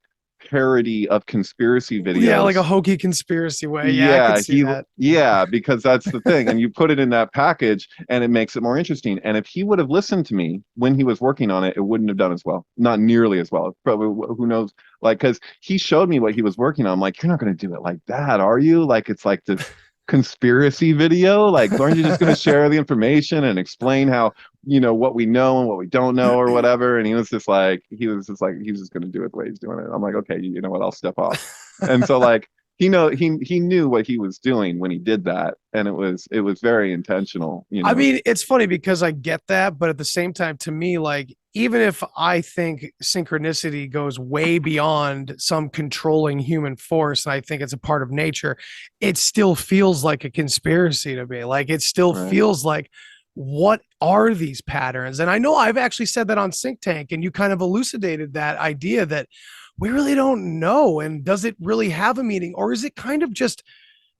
parody of conspiracy videos. Yeah, like a hokey conspiracy way. Yeah, I could see that. Yeah, because that's the thing. And you put it in that package and it makes it more interesting. And if he would have listened to me when he was working on it, it wouldn't have done as well. Not nearly as well. Probably, who knows? Like, because he showed me what he was working on. I'm like, you're not going to do it like that, are you? Like, it's like this conspiracy video. Like, aren't you just going to share the information and explain how, you know, what we know and what we don't know or whatever? And he was just he's just going to do it the way he's doing it. I'm like, okay, you know what, I'll step off. And so like he knew what he was doing when he did that, and it was very intentional, you know. I mean, it's funny because I get that, but at the same time, to me, like, even if I think synchronicity goes way beyond some controlling human force, and I think it's a part of nature, it still feels like a conspiracy to me. Like, it still feels like, what are these patterns? And I know I've actually said that on Synctank, and you kind of elucidated that idea that we really don't know. And does it really have a meaning? Or is it kind of just,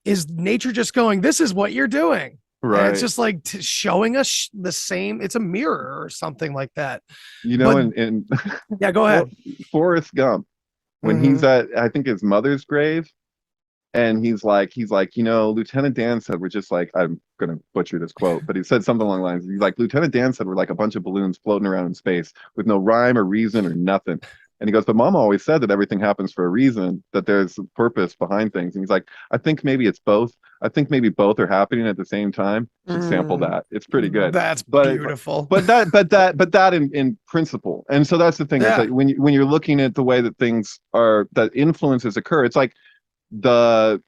is nature just going, this is what you're doing? Right. And it's just like showing us the same, it's a mirror or something like that. You know, in yeah, go ahead. Forrest Gump, when he's at, I think, his mother's grave, and he's like, you know, Lieutenant Dan said we're just like, I'm gonna butcher this quote, but he said something along the lines. He's like, Lieutenant Dan said we're like a bunch of balloons floating around in space with no rhyme or reason or nothing. And he goes, but Mama always said that everything happens for a reason, that there's a purpose behind things. And he's like, I think maybe it's both. I think maybe both are happening at the same time. You should sample that. It's pretty good. That's beautiful. But that in principle. And so that's the thing, is that when you're looking at the way that things are, that influences occur, it's like a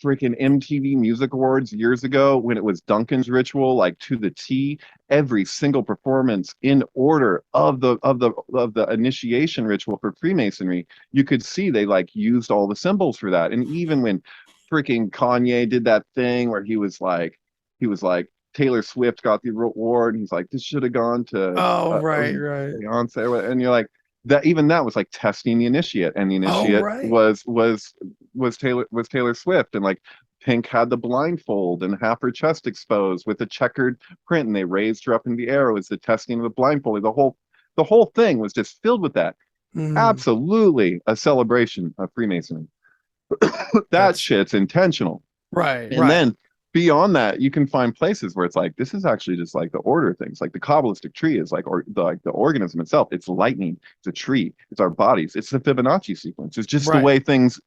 freaking MTV Music Awards years ago, when it was Duncan's Ritual, like to the T, every single performance in order of the initiation ritual for Freemasonry, you could see they like used all the symbols for that. And even when freaking Kanye did that thing where he was like Taylor Swift got the award, and he's like, this should have gone to right. Beyonce, and you're like, that even that was like testing the initiate, and the initiate Right. was Taylor Swift, and like Pink had the blindfold and half her chest exposed with a checkered print, and they raised her up in the air. It was the testing of the blindfold. The whole thing was just filled with that. Absolutely a celebration of Freemasonry. That shit's intentional. Right. And then beyond that, you can find places where it's like, this is actually just like the order of things. Like the Kabbalistic tree is like, or the organism itself. It's lightning. It's a tree. It's our bodies. It's the Fibonacci sequence. It's just the way things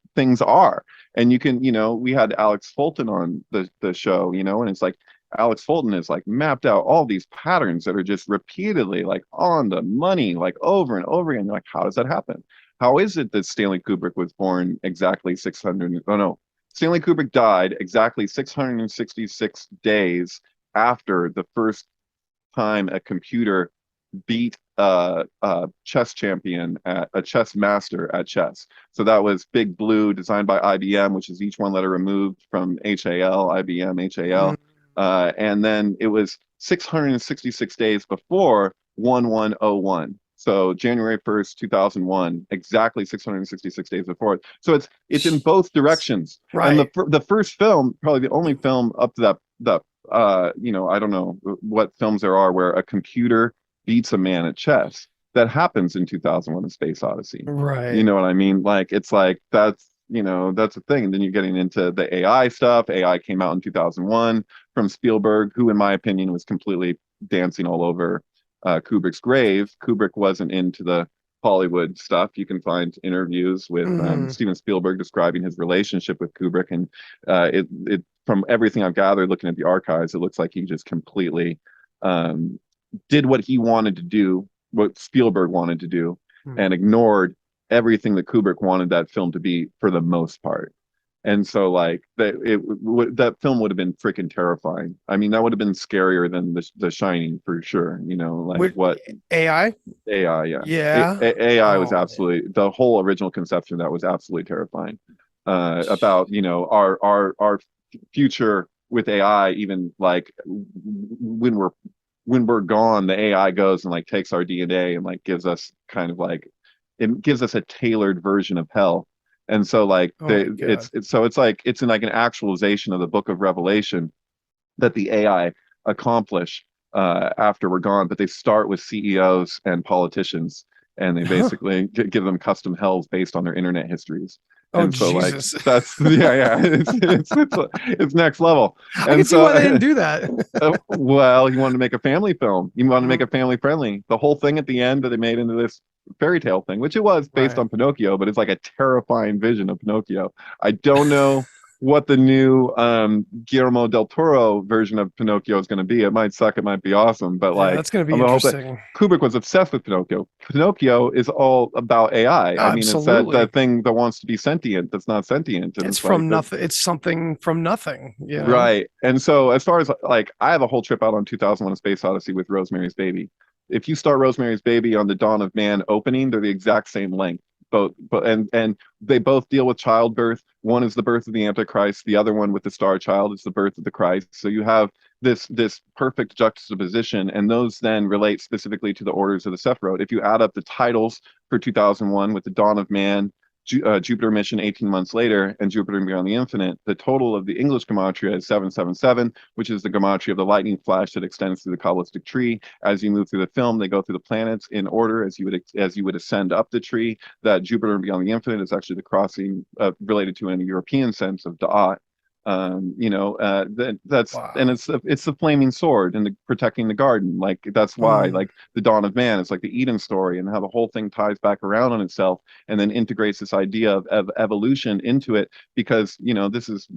are. And you can, we had Alex Fulton on the show, and it's like Alex Fulton has like mapped out all these patterns that are just repeatedly like on the money, like over and over again. You're like, how does that happen? How is it that Stanley Kubrick was born exactly 600? Oh no, Stanley Kubrick died exactly 666 days after the first time a computer beat a chess champion, a chess master at chess. So that was Big Blue, designed by IBM, which is each one letter removed from HAL, IBM, HAL. And then it was 666 days before 1101. So January 1st, 2001, exactly 666 days before it. So it's in both directions. Right. And the first film, probably the only film up to that I don't know what films there are where a computer beats a man at chess. That happens in 2001: A Space Odyssey. Right. You know what I mean? Like it's like that's a thing. And then you're getting into the AI stuff. AI came out in 2001 from Spielberg, who in my opinion was completely dancing all over Kubrick's grave. Kubrick wasn't into the Hollywood stuff. You can find interviews with Steven Spielberg describing his relationship with Kubrick, and it from everything I've gathered looking at the archives, it looks like he just completely did what he wanted to do, what Spielberg wanted to do, and ignored everything that Kubrick wanted that film to be for the most part. And so like that film would have been freaking terrifying. I mean, that would have been scarier than the Shining for sure. What AI? AI, yeah. Yeah. AI was absolutely, the whole original conception of that was absolutely terrifying. About our future with AI, even like when we're gone, the AI goes and like takes our DNA and like gives us kind of like, it gives us a tailored version of hell. And so like it's in like an actualization of the book of Revelation that the AI accomplish after we're gone, but they start with CEOs and politicians, and they basically give them custom hells based on their internet histories. And so Jesus. like that's it's next level. I can see why they didn't do that. Well, he wanted to make a family film. He wanted to make it family friendly. The whole thing at the end that they made into this fairy tale thing, which it was based on Pinocchio, but it's like a terrifying vision of Pinocchio. I don't know what the new Guillermo del Toro version of Pinocchio is going to be. It might suck, it might be awesome, but like that's going to be interesting. Kubrick was obsessed with Pinocchio. Pinocchio is all about AI. I mean, it's that thing that wants to be sentient that's not sentient. And it's from nothing. It's something from nothing. Right. And so as far as like, I have a whole trip out on 2001: A Space Odyssey with Rosemary's Baby. If you start Rosemary's Baby on the Dawn of Man opening, they're the exact same length. And they both deal with childbirth. One is the birth of the Antichrist. The other one with the Star Child is the birth of the Christ. So you have this perfect juxtaposition, and those then relate specifically to the orders of the Sephiroth. If you add up the titles for 2001 with the Dawn of Man, Jupiter Mission 18 months later, and Jupiter Beyond the Infinite, the total of the English gematria is 777, which is the gematria of the lightning flash that extends through the Kabbalistic tree. As you move through the film, they go through the planets in order as you would ascend up the tree. That Jupiter Beyond the Infinite is actually the crossing related to in a European sense of Da'at. That's wow. And it's the flaming sword and the protecting the garden. Like that's why like the Dawn of Man is like the Eden story, and how the whole thing ties back around on itself and then integrates this idea of evolution into it, because this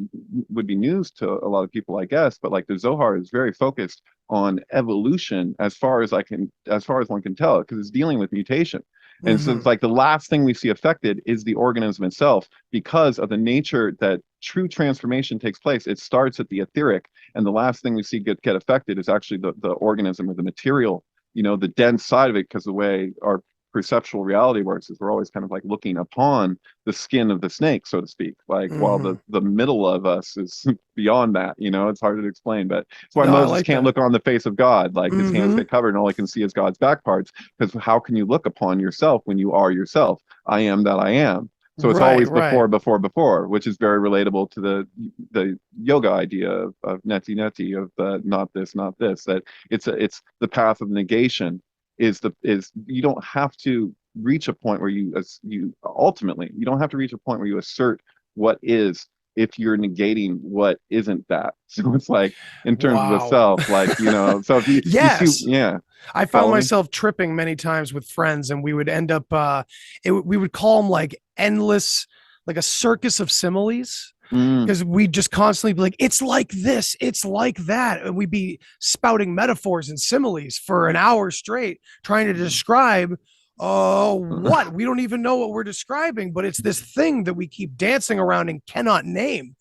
would be news to a lot of people, I guess, but like the Zohar is very focused on evolution as far as one can tell, because it's dealing with mutation. And so it's like the last thing we see affected is the organism itself, because of the nature that true transformation takes place. It starts at the etheric, and the last thing we see get affected is actually the organism or the material, the dense side of it, because the way our perceptual reality works is we're always kind of like looking upon the skin of the snake, so to speak, like while the middle of us is beyond that. It's hard to explain, but it's why No, I Moses like can't that. look on the face of God, like his hands get covered and all he can see is God's back parts, because how can you look upon yourself when you are yourself? I am that I am. So it's always before, which is very relatable to the yoga idea of neti neti, of not this, not this. That it's the path of negation is you don't have to reach a point where you ultimately you don't have to reach a point where you assert what is, if you're negating what isn't that. So it's like in terms of the Wow. self, like so if you Yes. see, yeah. I found myself tripping many times with friends, and we would end up we would call them like endless, like a circus of similes, because we just constantly be like, it's like this, it's like that, and we'd be spouting metaphors and similes for an hour straight trying to describe what we don't even know what we're describing, but it's this thing that we keep dancing around and cannot name.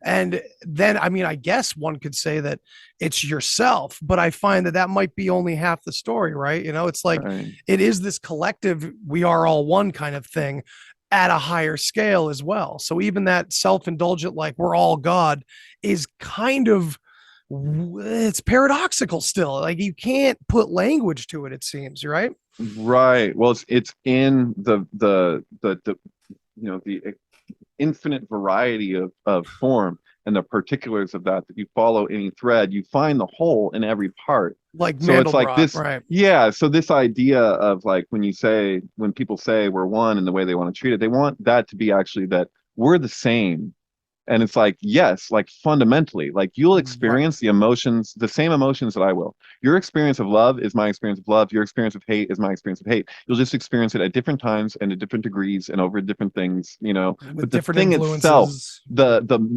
And then, I mean, I guess one could say that it's yourself, but I find that might be only half the story, right? It's like it is this collective, we are all one kind of thing at a higher scale as well. So even that self-indulgent, like we're all God, is kind of, it's paradoxical still. Like you can't put language to it, it seems, right? Right. Well, it's in the infinite variety of form and the particulars of that you follow any thread, you find the whole in every part. Like so it's like this, right? Yeah. So this idea of like when people say we're one and the way they want to treat it, they want that to be actually that we're the same. And it's like, yes, like fundamentally, like you'll experience the emotions, the same emotions that I will. Your experience of love is my experience of love. Your experience of hate is my experience of hate. You'll just experience it at different times and at different degrees and over different things, With but the different thing itself, influences.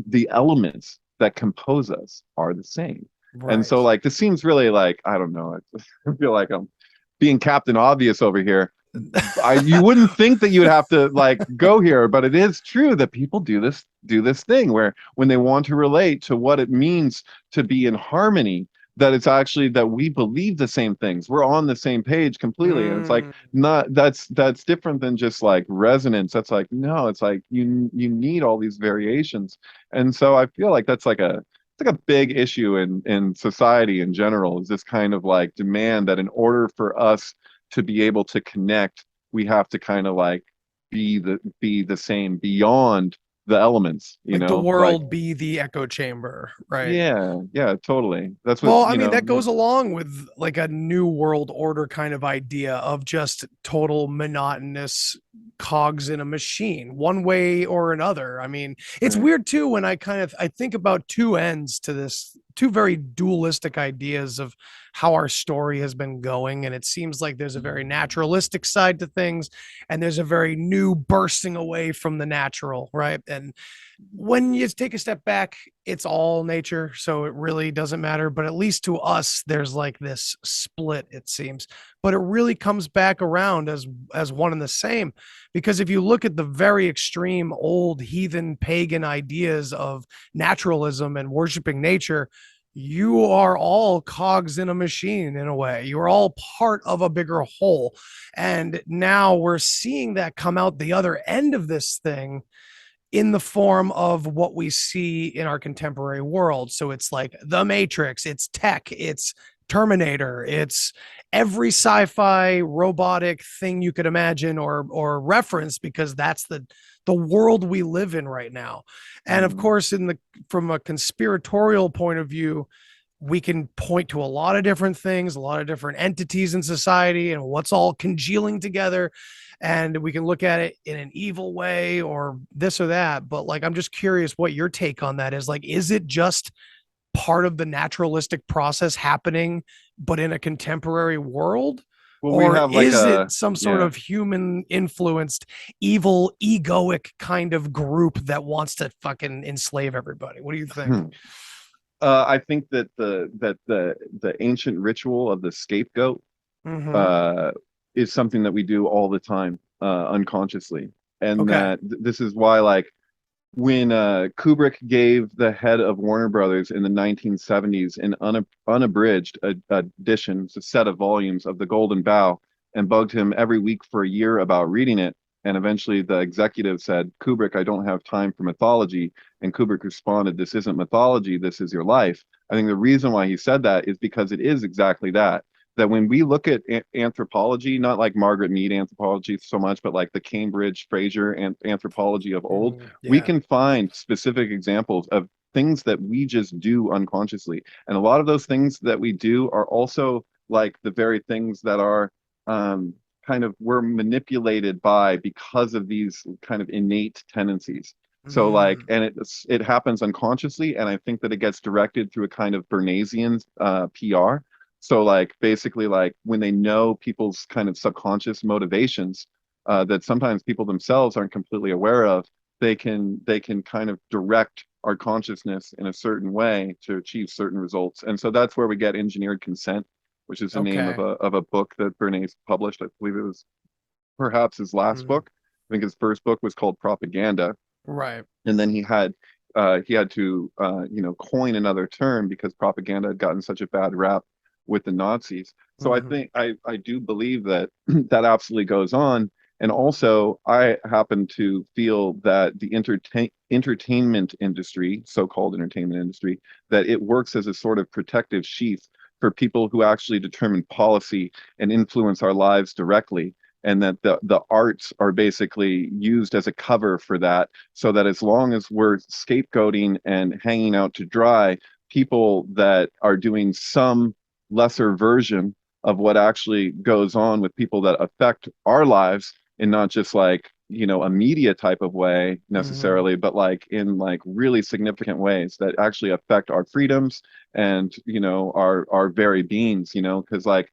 the elements that compose us are the same. And so like, this seems really like, I don't know, I feel like I'm being Captain Obvious over here. You wouldn't think that you would have to like go here, but it is true that people do this thing where when they want to relate to what it means to be in harmony, that it's actually that we believe the same things, we're on the same page completely. And it's like, not that's different than just like resonance. That's like, no, it's like you need all these variations. And so I feel like that's like a big issue in society in general, is this kind of like demand that in order for us to be able to connect, we have to kind of like be the same beyond the elements, like the world be the echo chamber, right? Yeah, totally. That's what, well, I mean, that goes along with like a new world order kind of idea of just total monotonous cogs in a machine, one way or another. I mean, it's weird too when I think about two ends to this, two very dualistic ideas of how our story has been going. And it seems like there's a very naturalistic side to things, and there's a very new bursting away from the natural, right? And when you take a step back, it's all nature, so it really doesn't matter. But at least to us, there's like this split, it seems. But it really comes back around as one and the same, because if you look at the very extreme old heathen pagan ideas of naturalism and worshiping nature, you are all cogs in a machine in a way. You're all part of a bigger whole. And now we're seeing that come out the other end of this thing in the form of what we see in our contemporary world. So it's like the Matrix, it's tech, it's Terminator, it's every sci-fi robotic thing you could imagine or reference, because that's the world we live in right now. And of course, from a conspiratorial point of view, we can point to a lot of different things, a lot of different entities in society, and what's all congealing together. And we can look at it in an evil way or this or that. But like, I'm just curious what your take on that is. Like, is it just part of the naturalistic process happening, but in a contemporary world? Well, or is it some sort of human influenced, evil, egoic kind of group that wants to fucking enslave everybody? What do you think? I think that the ancient ritual of the scapegoat is something that we do all the time, unconsciously. And that this is why, like, when Kubrick gave the head of Warner Brothers in the 1970s an unabridged edition, it's a set of volumes of The Golden Bough, and bugged him every week for a year about reading it. And eventually the executive said, Kubrick, I don't have time for mythology. And Kubrick responded, this isn't mythology, this is your life. I think the reason why he said that is because it is exactly that. That when we look at anthropology, not like Margaret Mead anthropology so much, but like the Cambridge, Fraser and anthropology of old, we can find specific examples of things that we just do unconsciously. And a lot of those things that we do are also like the very things that are kind of we're manipulated by because of these kind of innate tendencies. So like, and it happens unconsciously, and I think that it gets directed through a kind of Bernaysian PR. So like basically like when they know people's kind of subconscious motivations that sometimes people themselves aren't completely aware of, they can kind of direct our consciousness in a certain way to achieve certain results. And so that's where we get engineered consent, which is the name of a book that Bernays published. I believe it was perhaps his last book. I think his first book was called Propaganda. Right. And then he had to coin another term because propaganda had gotten such a bad rap with the Nazis. So I think I do believe that that absolutely goes on. And also I happen to feel that the entertainment industry, so-called entertainment industry, that it works as a sort of protective sheath for people who actually determine policy and influence our lives directly. And that the arts are basically used as a cover for that, so that as long as we're scapegoating and hanging out to dry, people that are doing some lesser version of what actually goes on with people that affect our lives in not just like, a media type of way necessarily, but like in like really significant ways that actually affect our freedoms and, our very beings, because like,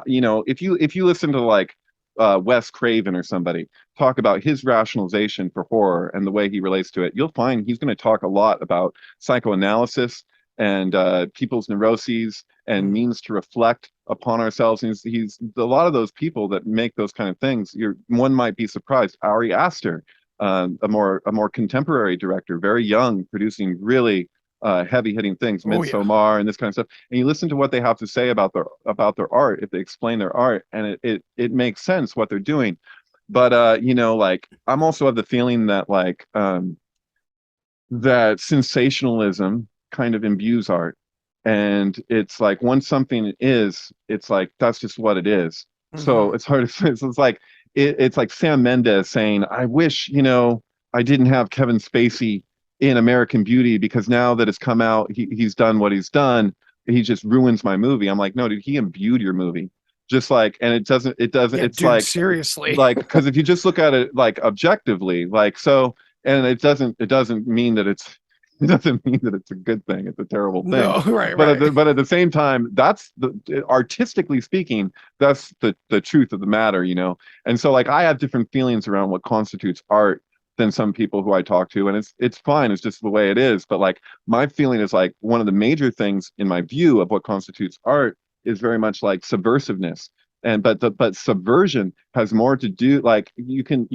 if you listen to like, Wes Craven or somebody talk about his rationalization for horror and the way he relates to it, you'll find he's going to talk a lot about psychoanalysis and people's neuroses and means to reflect upon ourselves. And he's a lot of those people that make those kind of things. One might be surprised. Ari Aster, a more contemporary director, very young, producing really heavy hitting things, Midsommar and this kind of stuff. And you listen to what they have to say about their art, if they explain their art, and it makes sense what they're doing. But like I'm also of the feeling that like that sensationalism kind of imbues art. And it's like once something is, it's like that's just what it is. So it's hard to say. So it's like it's like Sam Mendes saying, I wish, I didn't have Kevin Spacey in American Beauty because now that it's come out, he's done what he's done. He just ruins my movie. I'm like, no, dude, he imbued your movie. Just like, and it doesn't, Yeah, it's dude, like, seriously. like, because if you just look at it like objectively, like, so, and it doesn't mean that it's a good thing. It's a terrible thing. No, right, But right. at the same time, that's artistically speaking, that's the truth of the matter, And so like I have different feelings around what constitutes art than some people who I talk to, and it's fine. It's just the way it is. But like my feeling is like one of the major things in my view of what constitutes art is very much like subversiveness. And but subversion has more to do, like you can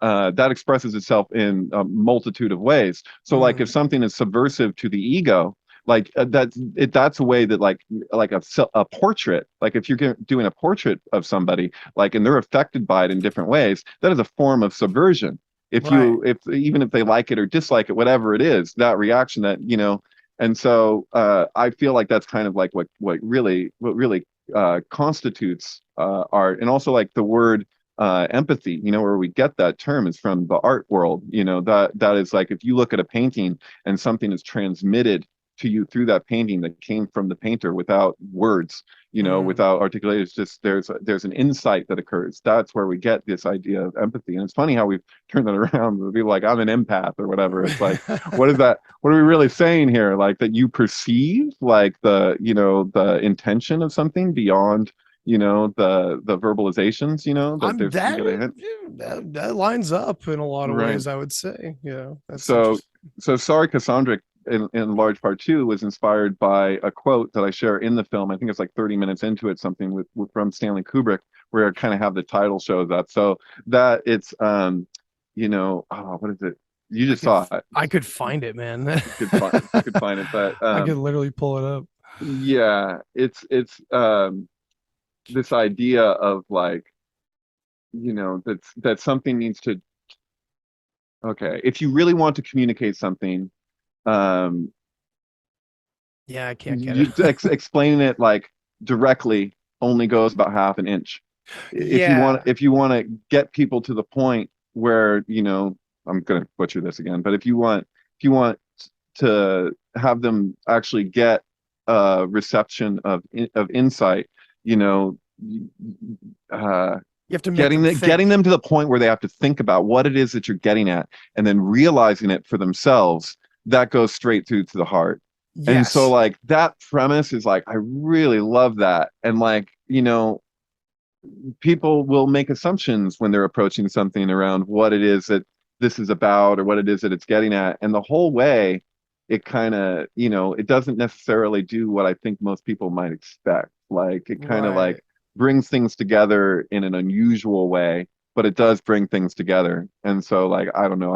that expresses itself in a multitude of ways. So like if something is subversive to the ego, like that's a way that like a portrait, like if you're doing a portrait of somebody, like, and they're affected by it in different ways, that is a form of subversion. If even if they like it or dislike it, whatever it is, that reaction that, and so I feel like that's kind of like what really constitutes art. And also like the word empathy, where we get that term is from the art world. That is like if you look at a painting and something is transmitted to you through that painting that came from the painter without words, without articulation, it's just there's an insight that occurs. That's where we get this idea of empathy. And it's funny how we've turned that around with people like, I'm an empath or whatever. It's like, what is that? What are we really saying here? Like that you perceive like the intention of something beyond the verbalizations, that lines up in a lot of Right. ways, I would say. That's so sorry, Cassandra, in large part too, was inspired by a quote that I share in the film. I think it's like 30 minutes into it, something from Stanley Kubrick, where I kind of have the title shows up. So that it's what is it? You just saw it. I could find it, man. You could find it, but I could literally pull it up. yeah, it's this idea of like, that something needs to, okay, if you really want to communicate something, um Yeah, I can't get it. explaining it like directly only goes about half an inch. Yeah. If you want to get people to the point where, I'm gonna butcher this again, but if you want to have them actually get a reception of insight, you know, uh, You have to make them think. getting them to the point where they have to think about what it is that you're getting at, and then realizing it for themselves. That goes straight through to the heart. And so Yes. like that premise is like, I really love that. And like, people will make assumptions when they're approaching something around what it is that this is about or what it is that it's getting at. And the whole way, it kind of, it doesn't necessarily do what I think most people might expect. Like it kind of Right. like brings things together in an unusual way, but it does bring things together. And so like, I don't know,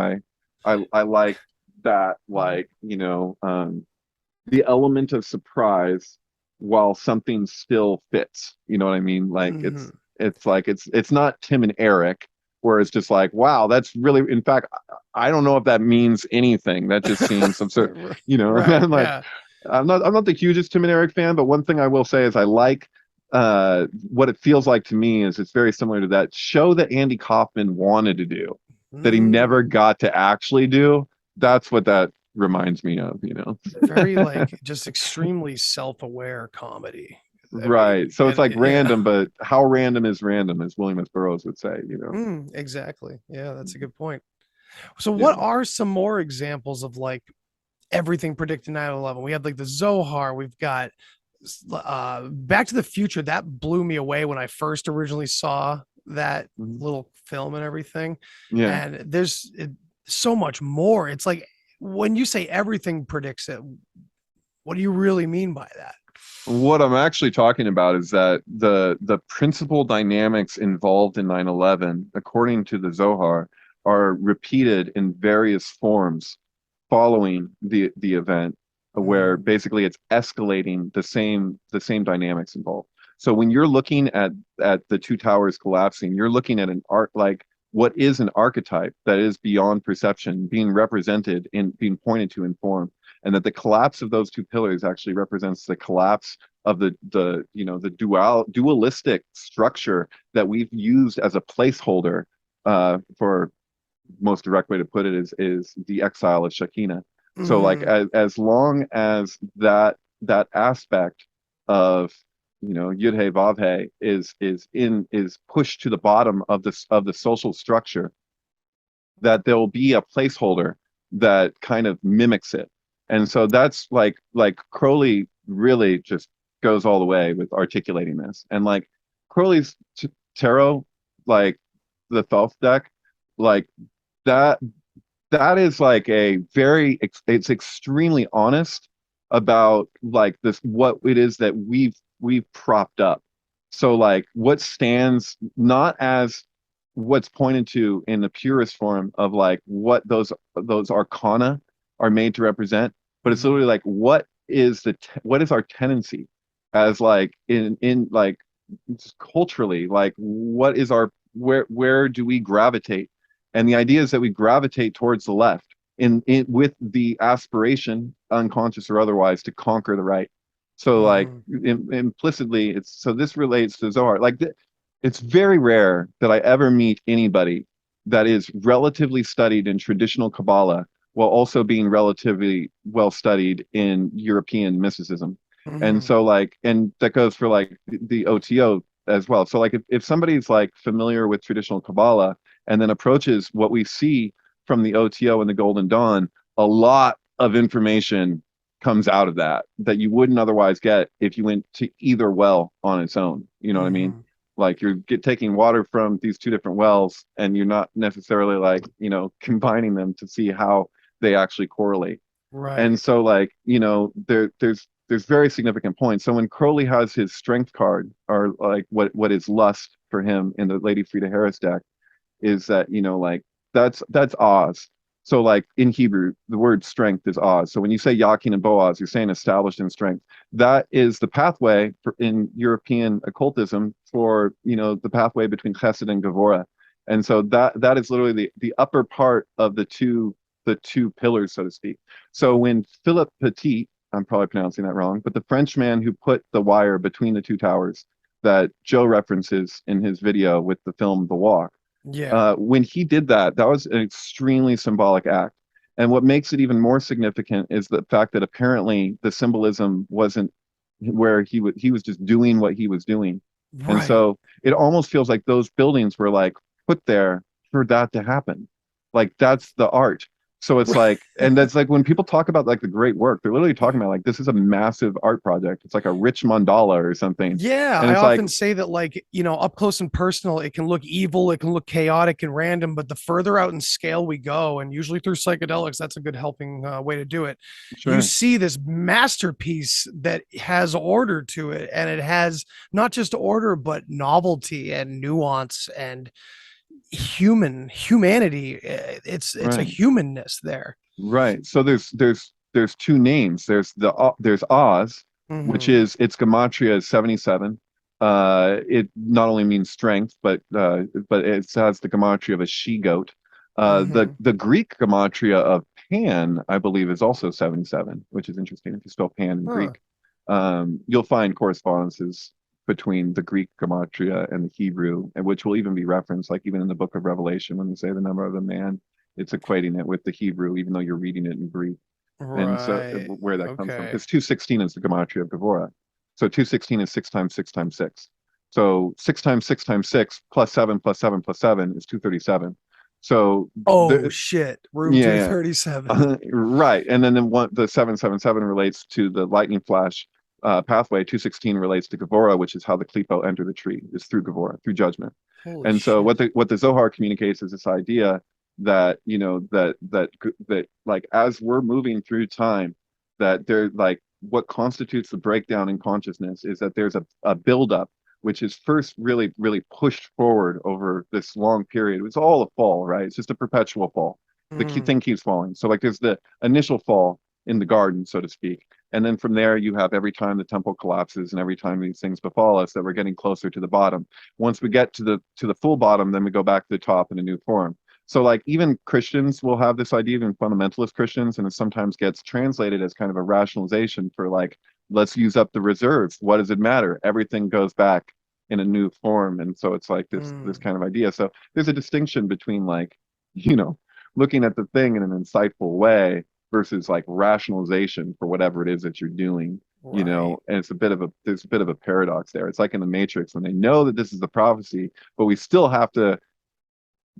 I like that, like, the element of surprise while something still fits. You know what I mean? Like Mhm. it's like it's not Tim and Eric where it's just like, wow, that's really, in fact, I don't know if that means anything. That just seems absurd, and Right. I'm like, Yeah. I'm not the hugest Tim and Eric fan, but one thing I will say is I like what it feels like to me is it's very similar to that show that Andy Kaufman wanted to do that he never Mm. got to actually do. That's what that reminds me of, Very like just extremely self-aware comedy. I Right. mean, So it's and like yeah. random, but how random, as William S. Burroughs would say. Exactly. Yeah, that's a good point. So what Yeah. are some more examples of like everything predicting 9/11? We have like the Zohar, we've got Back to the Future. That blew me away when I first originally saw that Mhm. little film and everything. Yeah. And there's so much more. It's like when you say everything predicts it, what do you really mean by that? What I'm actually talking about is that the principal dynamics involved in 9/11, according to the Zohar, are repeated in various forms following the event, where Mhm. basically it's escalating the same dynamics involved. So when you're looking at the two towers collapsing, you're looking at an art like what is an archetype that is beyond perception being represented in being pointed to in form, and that the collapse of those two pillars actually represents the collapse of the dualistic structure that we've used as a placeholder for most direct way to put it is the exile of Shekinah. So like Mhm. as long as that aspect of Yud Hey Vav Hey is pushed to the bottom of the social structure, that there will be a placeholder that kind of mimics it. And so that's like Crowley really just goes all the way with articulating this. And like Crowley's tarot, like the Thoth deck, like that that is like a very it's extremely honest about like this what it is that we've propped up. So like what stands not as what's pointed to in the purest form of like what those arcana are made to represent, but it's Mhm. literally like what is our tendency as like in like culturally, like what is our where do we gravitate? And the idea is that we gravitate towards the left in with the aspiration, unconscious or otherwise, to conquer the right. So like Mhm. implicitly, it's so this relates to Zohar. Like it's very rare that I ever meet anybody that is relatively studied in traditional Kabbalah while also being relatively well studied in European mysticism. And Mhm. so like, and that goes for like the OTO as well. So like if somebody's like familiar with traditional Kabbalah and then approaches what we see from the OTO and the Golden Dawn, a lot of information comes out of that you wouldn't otherwise get if you went to either well on its own. You know what I mean? Mhm. Like you're taking water from these two different wells and you're not necessarily like, combining them to see how they actually correlate. And Right. so like, there's very significant points. So when Crowley has his strength card, or like what is lust for him in the Lady Frida Harris deck, is that, like that's Oz. So like in Hebrew, the word strength is Oz. So when you say Yakin and Boaz, you're saying established in strength. That is the pathway in European occultism for, the pathway between Chesed and Gevurah. And so that is literally the upper part of the two pillars, so to speak. So when Philip Petit, I'm probably pronouncing that wrong, but the Frenchman who put the wire between the two towers that Joe references in his video with the film The Walk, Yeah. when he did that, that was an extremely symbolic act. And what makes it even more significant is the fact that apparently the symbolism wasn't where he was just doing what he was doing. And Right. so it almost feels like those buildings were like put there for that to happen. Like that's the art. So it's like, and that's like when people talk about like the great work, they're literally talking about like this is a massive art project. It's like a rich mandala or something. Yeah, And I it's often like, say that, like, up close and personal, it can look evil, it can look chaotic and random, but the further out in scale we go, and usually through psychedelics, that's a good helping way to do it. You sure, see this masterpiece that has order to it, and it has not just order, but novelty and nuance and humanity. It's a right. humanness there. Right. So there's two names. There's Oz, which Mhm. is its gematria is 77. It not only means strength, but it has the gematria of a she goat. The Mhm. the Greek gematria of Pan, I believe, is also 77, which is interesting. If you spell Pan in Huh. Greek, you'll find correspondences between the Greek gematria and the Hebrew, and which will even be referenced, like even in the Book of Revelation, when they say the number of the man, it's equating it with the Hebrew, even though you're reading it in Greek. And so Right. where that comes from, Okay. because 216 is the gematria of Gevurah. So 216 is 6 times 6 times 6. So 6 times 6 times 6 plus 7 plus 7 plus 7 is 237. So Oh shit. Room yeah, 237. right. And then the 777 relates to the lightning flash pathway. 216 relates to Gevurah, which is how the Klippo enter the tree, is through Gevurah, through judgment. Holy And so shit. what the Zohar communicates is this idea that that like as we're moving through time, that there like what constitutes the breakdown in consciousness is that there's a buildup which is first really really pushed forward over this long period. It's all a fall, right? It's just a perpetual fall. The Mm, thing keeps falling. So like there's the initial fall in the garden, so to speak. And then from there, you have every time the temple collapses and every time these things befall us, that we're getting closer to the bottom. Once we get to the full bottom, then we go back to the top in a new form. So like even Christians will have this idea, even fundamentalist Christians, and it sometimes gets translated as kind of a rationalization for like, let's use up the reserves. What does it matter? Everything goes back in a new form. And so it's like this mm, kind of idea. So there's a distinction between like, you know, looking at the thing in an insightful way versus like rationalization for whatever it is that you're doing, right. and there's a bit of a paradox there. It's like in the Matrix when they know that this is the prophecy, but we still have to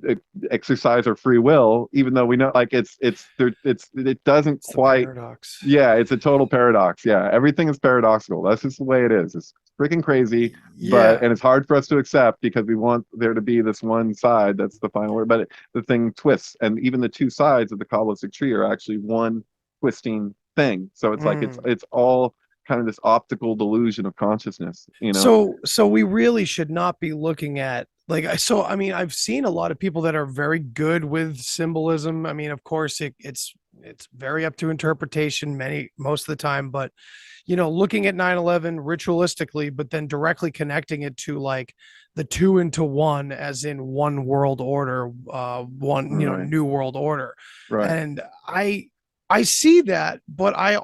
e- exercise our free will, even though we know like it's there, it doesn't It's the quite. paradox. Yeah, it's a total paradox. Yeah, everything is paradoxical. That's just the way it is. It's freaking crazy, but Yeah. and it's hard for us to accept because we want there to be this one side that's the final word. But the thing twists, and even the two sides of the Kabbalistic tree are actually one twisting thing. So it's like Mm. it's all kind of this optical delusion of consciousness. So we really should not be looking at, like, I mean, I've seen a lot of people that are very good with symbolism. I mean, of course it's very up to interpretation most of the time, but looking at 9/11 ritualistically, but then directly connecting it to like the two into one, as in one world order, one, Right, new world order. right. And I see that, but I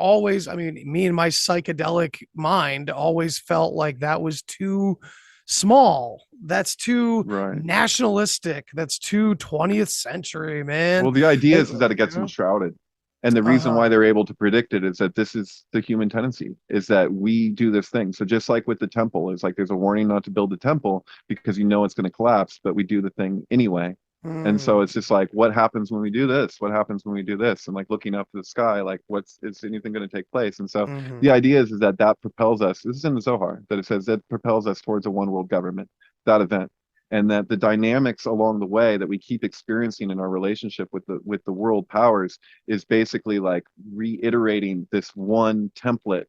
mean, me and my psychedelic mind always felt like that was too small. That's too Right. nationalistic. That's too 20th century, man. Well, the idea It- is that it you gets know? enshrouded. And the reason Uh-huh. why they're able to predict it is that this is the human tendency, is that we do this thing. So just like with the temple, it's like there's a warning not to build the temple because you know it's going to collapse, but we do the thing anyway. And so Mm, it's just like, what happens when we do this? What happens when we do this? And like looking up to the sky, like is anything going to take place? And so the mhm. idea is that propels us. This is in the Zohar that it says that propels us towards a one world government, that event, and that the dynamics along the way that we keep experiencing in our relationship with the world powers is basically like reiterating this one template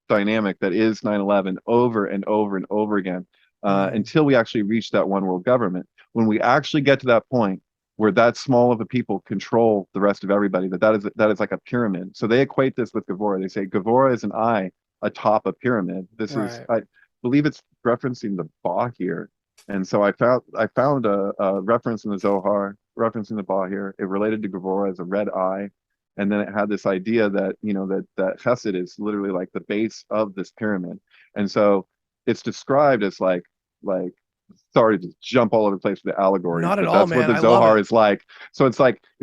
dynamic that is 9/11 over and over and over again Mhm. until we actually reach that one world government. When we actually get to that point, where that small of a people control the rest of everybody, that is like a pyramid. So they equate this with Gevora. They say Gevora is an eye atop a pyramid. This is, Right. I believe it's referencing the Ba here. And so I found a reference in the Zohar referencing the Ba here. It related to Gevora as a red eye. And then it had this idea that, that Chesed is literally like the base of this pyramid. And so it's described as like sorry to jump all over the place with the allegories, Not at but all, that's man. what the I love Zohar it. is like. So it's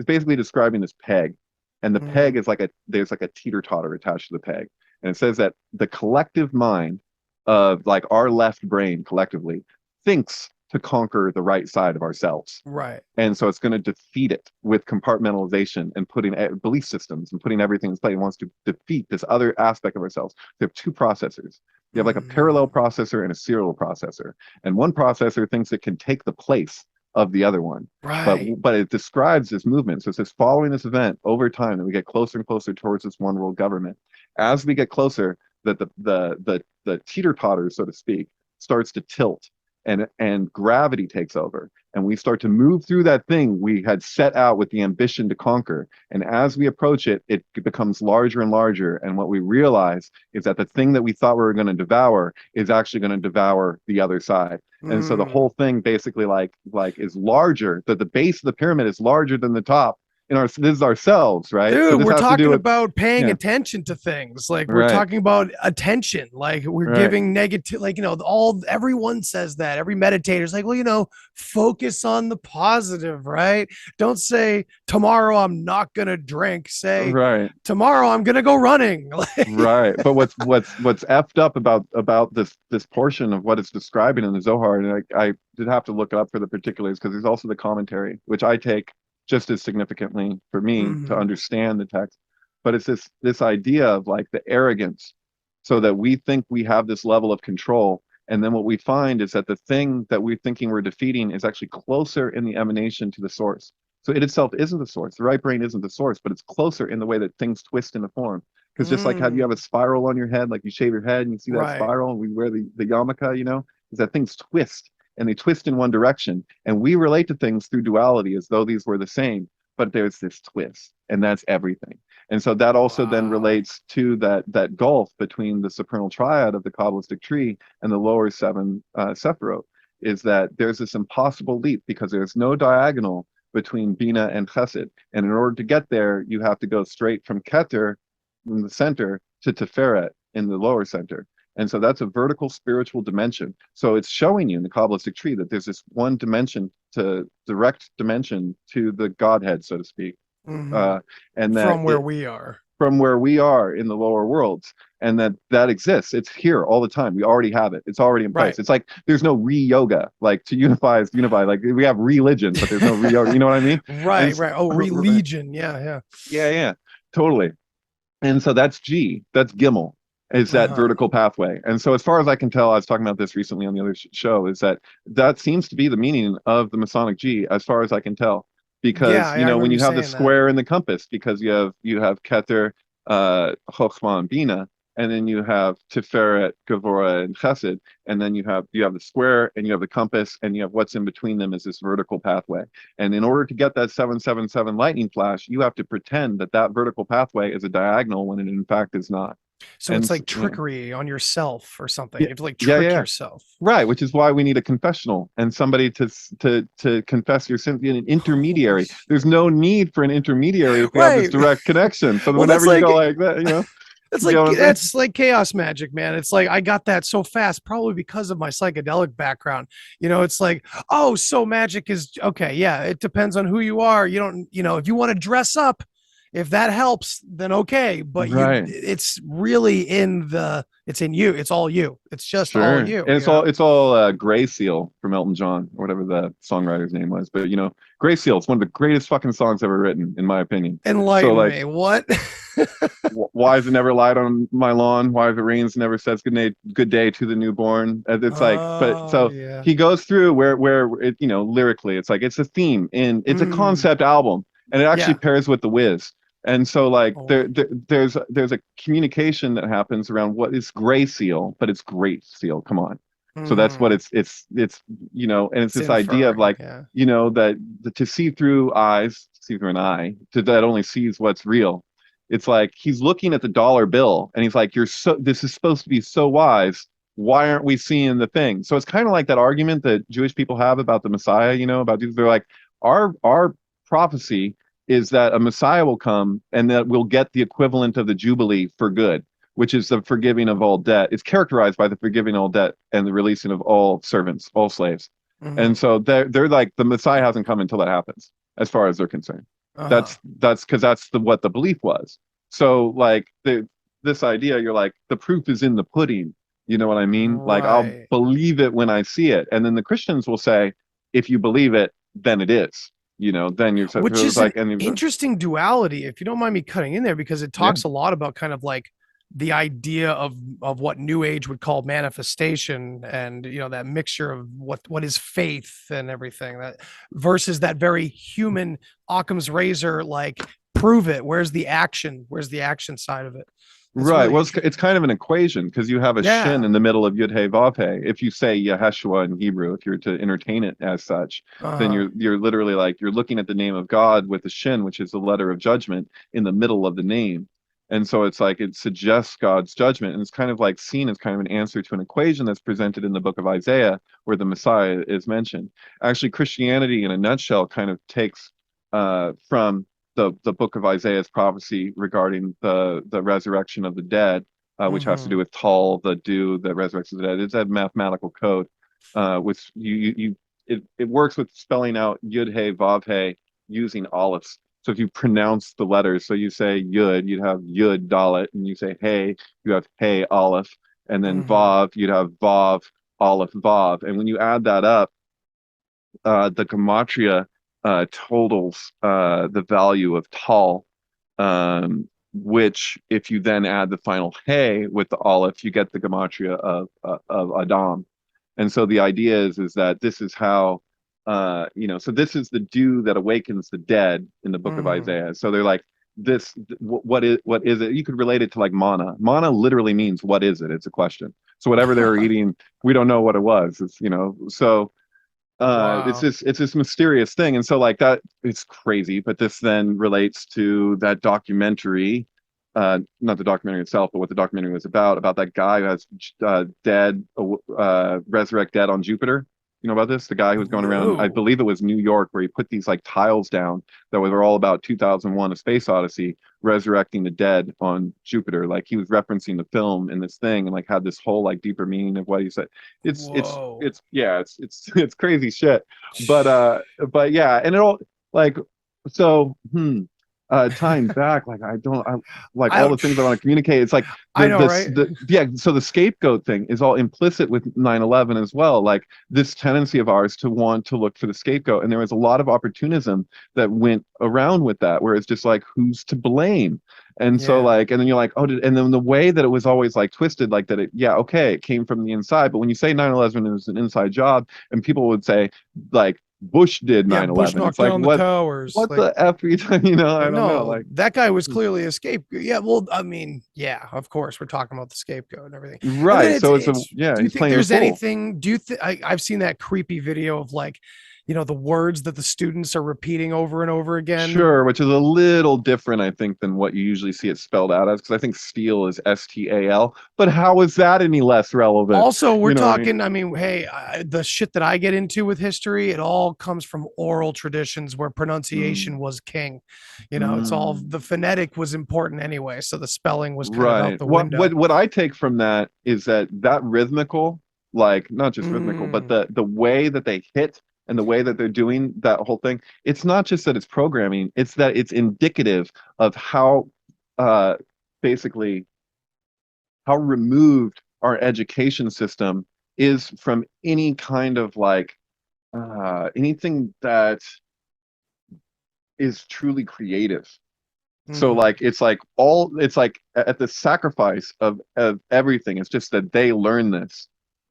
basically describing this peg, and the Mm. peg is there's like a teeter-totter attached to the peg. And it says that the collective mind of like our left brain collectively thinks to conquer the right side of ourselves. Right. And so it's going to defeat it with compartmentalization and putting belief systems and putting everything in place. It wants to defeat this other aspect of ourselves. We have two processors. You have like a parallel processor and a serial processor. And one processor thinks it can take the place of the other one. Right. But it describes this movement. So it says following this event over time, that we get closer and closer towards this one world government. As we get closer, that the teeter-totter, so to speak, starts to tilt. And gravity takes over, and we start to move through that thing we had set out with the ambition to conquer. And as we approach it, it becomes larger and larger. And what we realize is that the thing that we thought we were going to devour is actually going to devour the other side. And so the whole thing basically like is larger. That the base of the pyramid is larger than the top. This is ourselves, right? Dude, so this we're has to talking do with, about paying yeah. attention to things. Like we're Right. talking about attention. Like we're Right. giving negative, like, everyone says that. Every meditator's like, well, focus on the positive, right? Don't say tomorrow I'm not gonna drink. Say right. tomorrow I'm gonna go running. Right. But what's effed up about this portion of what it's describing in the Zohar, and I did have to look it up for the particulars, because there's also the commentary, which I take just as significantly for me to understand the text. But it's this idea of like the arrogance, so that we think we have this level of control, and then what we find is that the thing that we're thinking we're defeating is actually closer in the emanation to the source. So it itself isn't the source. The right brain isn't the source, but it's closer in the way that things twist into form. Because just like how you have a spiral on your head, like you shave your head and you see that Right. spiral, and we wear the yarmulke, is that things twist, and they twist in one direction. And we relate to things through duality as though these were the same, but there's this twist, and that's everything. And so that also then relates to that gulf between the supernal triad of the Kabbalistic tree and the lower seven Sephiroth, is that there's this impossible leap, because there's no diagonal between Bina and Chesed. And in order to get there, you have to go straight from Keter in the center to Tiferet in the lower center. And so that's a vertical spiritual dimension. So it's showing you in the Kabbalistic tree that there's this one dimension, to direct dimension to the Godhead, so to speak. And that from where we are. From where we are in the lower worlds, and that exists. It's here all the time. We already have it. It's already in place. Right. It's like there's no re-yoga. Like to unify is unify. Like we have religion, but there's no re-yoga. You know what I mean? Right. Oh, religion. Yeah. Yeah, totally. And so that's G. That's Gimel. Is that vertical pathway. And so as far as I can tell, I was talking about this recently on the other show, is that seems to be the meaning of the Masonic G, as far as I can tell. Because when you have the square in the compass, because you have Keter, Chochmah, and Bina, and then you have Tiferet, Gevora, and Chesed, and then you have the square, and you have the compass, and you have what's in between them is this vertical pathway. And in order to get that 777 lightning flash, you have to pretend that vertical pathway is a diagonal when it in fact is not. So it's like trickery on yourself or something. You have to like trick yourself. Right, which is why we need a confessional and somebody to confess your sin, an intermediary. There's no need for an intermediary if we have this direct connection. So whenever you go like that, that's like chaos magic, man. It's like I got that so fast, probably because of my psychedelic background. It's like, so magic is okay. Yeah, it depends on who you are. You don't, if you want to dress up, if that helps, then okay. But it's really it's in you. It's all you. It's just all you. And it's all Gray Seal from Elton John, or whatever the songwriter's name was. But Gray Seal, it's one of the greatest fucking songs ever written, in my opinion. Enlighten me. What? Why is it never light on my lawn? Why if it rains never says good day to the newborn? It's like, but so he goes through where it, lyrically, it's like it's a theme and it's a concept album, and it actually pairs with The Wiz. And so like there's a communication that happens around what is Gray Seal, but it's Great Seal. Come on. So that's what Mhm. it's you know, and it's It's this idea of inferring. like, Yeah. you know, that to see through eyes, see through an eye, that only sees what's real. It's like he's looking at the dollar bill and he's like, you're so, this is supposed to be so wise. Why aren't we seeing the thing? So it's kind of like that argument that Jewish people have about the Messiah, you know, about these, they're like, our prophecy is that a Messiah will come and that we'll get the equivalent of the Jubilee for good, which is the forgiving of all debt. It's characterized by the forgiving all debt and the releasing of all servants, all slaves. And Mhm. so they're like, the Messiah hasn't come until that happens, as far as they're concerned. Uh-huh. That's because that's the what the belief was. So like this idea, you're like, the proof is in the pudding. You know what I mean? Like I'll Right. believe it when I see it. And then the Christians will say, if you believe it, then it is. You know, then you're so it Which was is an like, and interesting duality, if you don't mind me cutting in there, because it yeah, talks a lot about kind of like the idea of what New Age would call manifestation, and you know, that mixture of what is faith and everything, that versus that very human Occam's razor, like prove it. Where's the action? Where's the action side of it? That's right. really Well, it's interesting. kind of an equation because you have a shin Yeah. in the middle of Yud Hey Vav Hey. If you say Yeshua in Hebrew, if you're to entertain it as such, then Uh-huh. you're literally like you're looking at the name of God with the shin, which is the letter of judgment, in the middle of the name. And so it's like it suggests God's judgment, and it's kind of like seen as kind of an answer to an equation that's presented in the book of Isaiah, where the Messiah is mentioned. Actually, Christianity, in a nutshell, kind of takes from the book of Isaiah's prophecy regarding the resurrection of the dead, which has to do Mm-hmm. with Tal, the dew that resurrects the dead. It's a mathematical code, which it works with spelling out Yud Hey Vav Hey using aleph. So if you pronounce the letters, so you say Yud, you'd have Yud Dalet, and you say Hey, you have Hey Aleph, and then Mm-hmm. Vav, you'd have Vav Aleph Vav, and when you add that up, the gematria totals the value of Tal, which if you then add the final hey with the aleph, you get the gematria of Adam. And so the idea is that this is how you know, so this is the dew that awakens the dead in the book of Mm-hmm. Isaiah. So they're like this what is it? You could relate it to like manna. Manna literally means what is it? It's a question. So whatever they were eating, we don't know what it was. It's you know, so Wow. it's this mysterious thing, and so like that it's crazy, but this then relates to that documentary, not the documentary itself, but what the documentary was about that guy who has dead resurrect dead on Jupiter. You know about this? The guy who was going around, I No. believe it was New York, where he put these like tiles down that were all about 2001 A Space Odyssey, resurrecting the dead on Jupiter. Like he was referencing the film in this thing and like had this whole like deeper meaning of what he said. Whoa. It's yeah, it's crazy shit. But yeah, and it all like so tying back, like I like I all don't. the things I want to communicate. It's like I know, right? the yeah, so the scapegoat thing is all implicit with 9/11 as well. Like this tendency of ours to want to look for the scapegoat. And there was a lot of opportunism that went around with that, where it's just like who's to blame? And so Yeah. like, and then you're like, oh, and then the way that it was always like twisted, like that, yeah, okay, it came from the inside. But when you say 9/11 is an inside job, and people would say like Bush did Yeah. Bush 9/11, it's knocked like down the towers. what the F are you talking, you know, I Like, don't know. no, Like that guy was clearly a scapegoat. Yeah. Well, I mean, yeah, of course, we're talking about the scapegoat and everything. And then right. So it's a yeah, do you he's think playing the there's fool. anything, do you think, I've seen that creepy video of like, you know, the words that the students are repeating over and over again. Sure, which is a little different, I think, than what you usually see it spelled out as, because I think steel is STAL. But how is that any less relevant? Also, we're You know what I mean? talking, I mean, hey, the shit that I get into with history, it all comes from oral traditions where pronunciation Mm, was king. You know, it's all, mm. the phonetic was important anyway. So the spelling was kind of out Right. the window. What I take from that is that rhythmical, like not just rhythmical, but Mm, the way that they hit and the way that they're doing that whole thing, it's not just that it's programming, it's that it's indicative of how uh basically how removed our education system is from any kind of like anything that is truly creative. So mhm. like it's like at the sacrifice of everything. It's just that they learn this.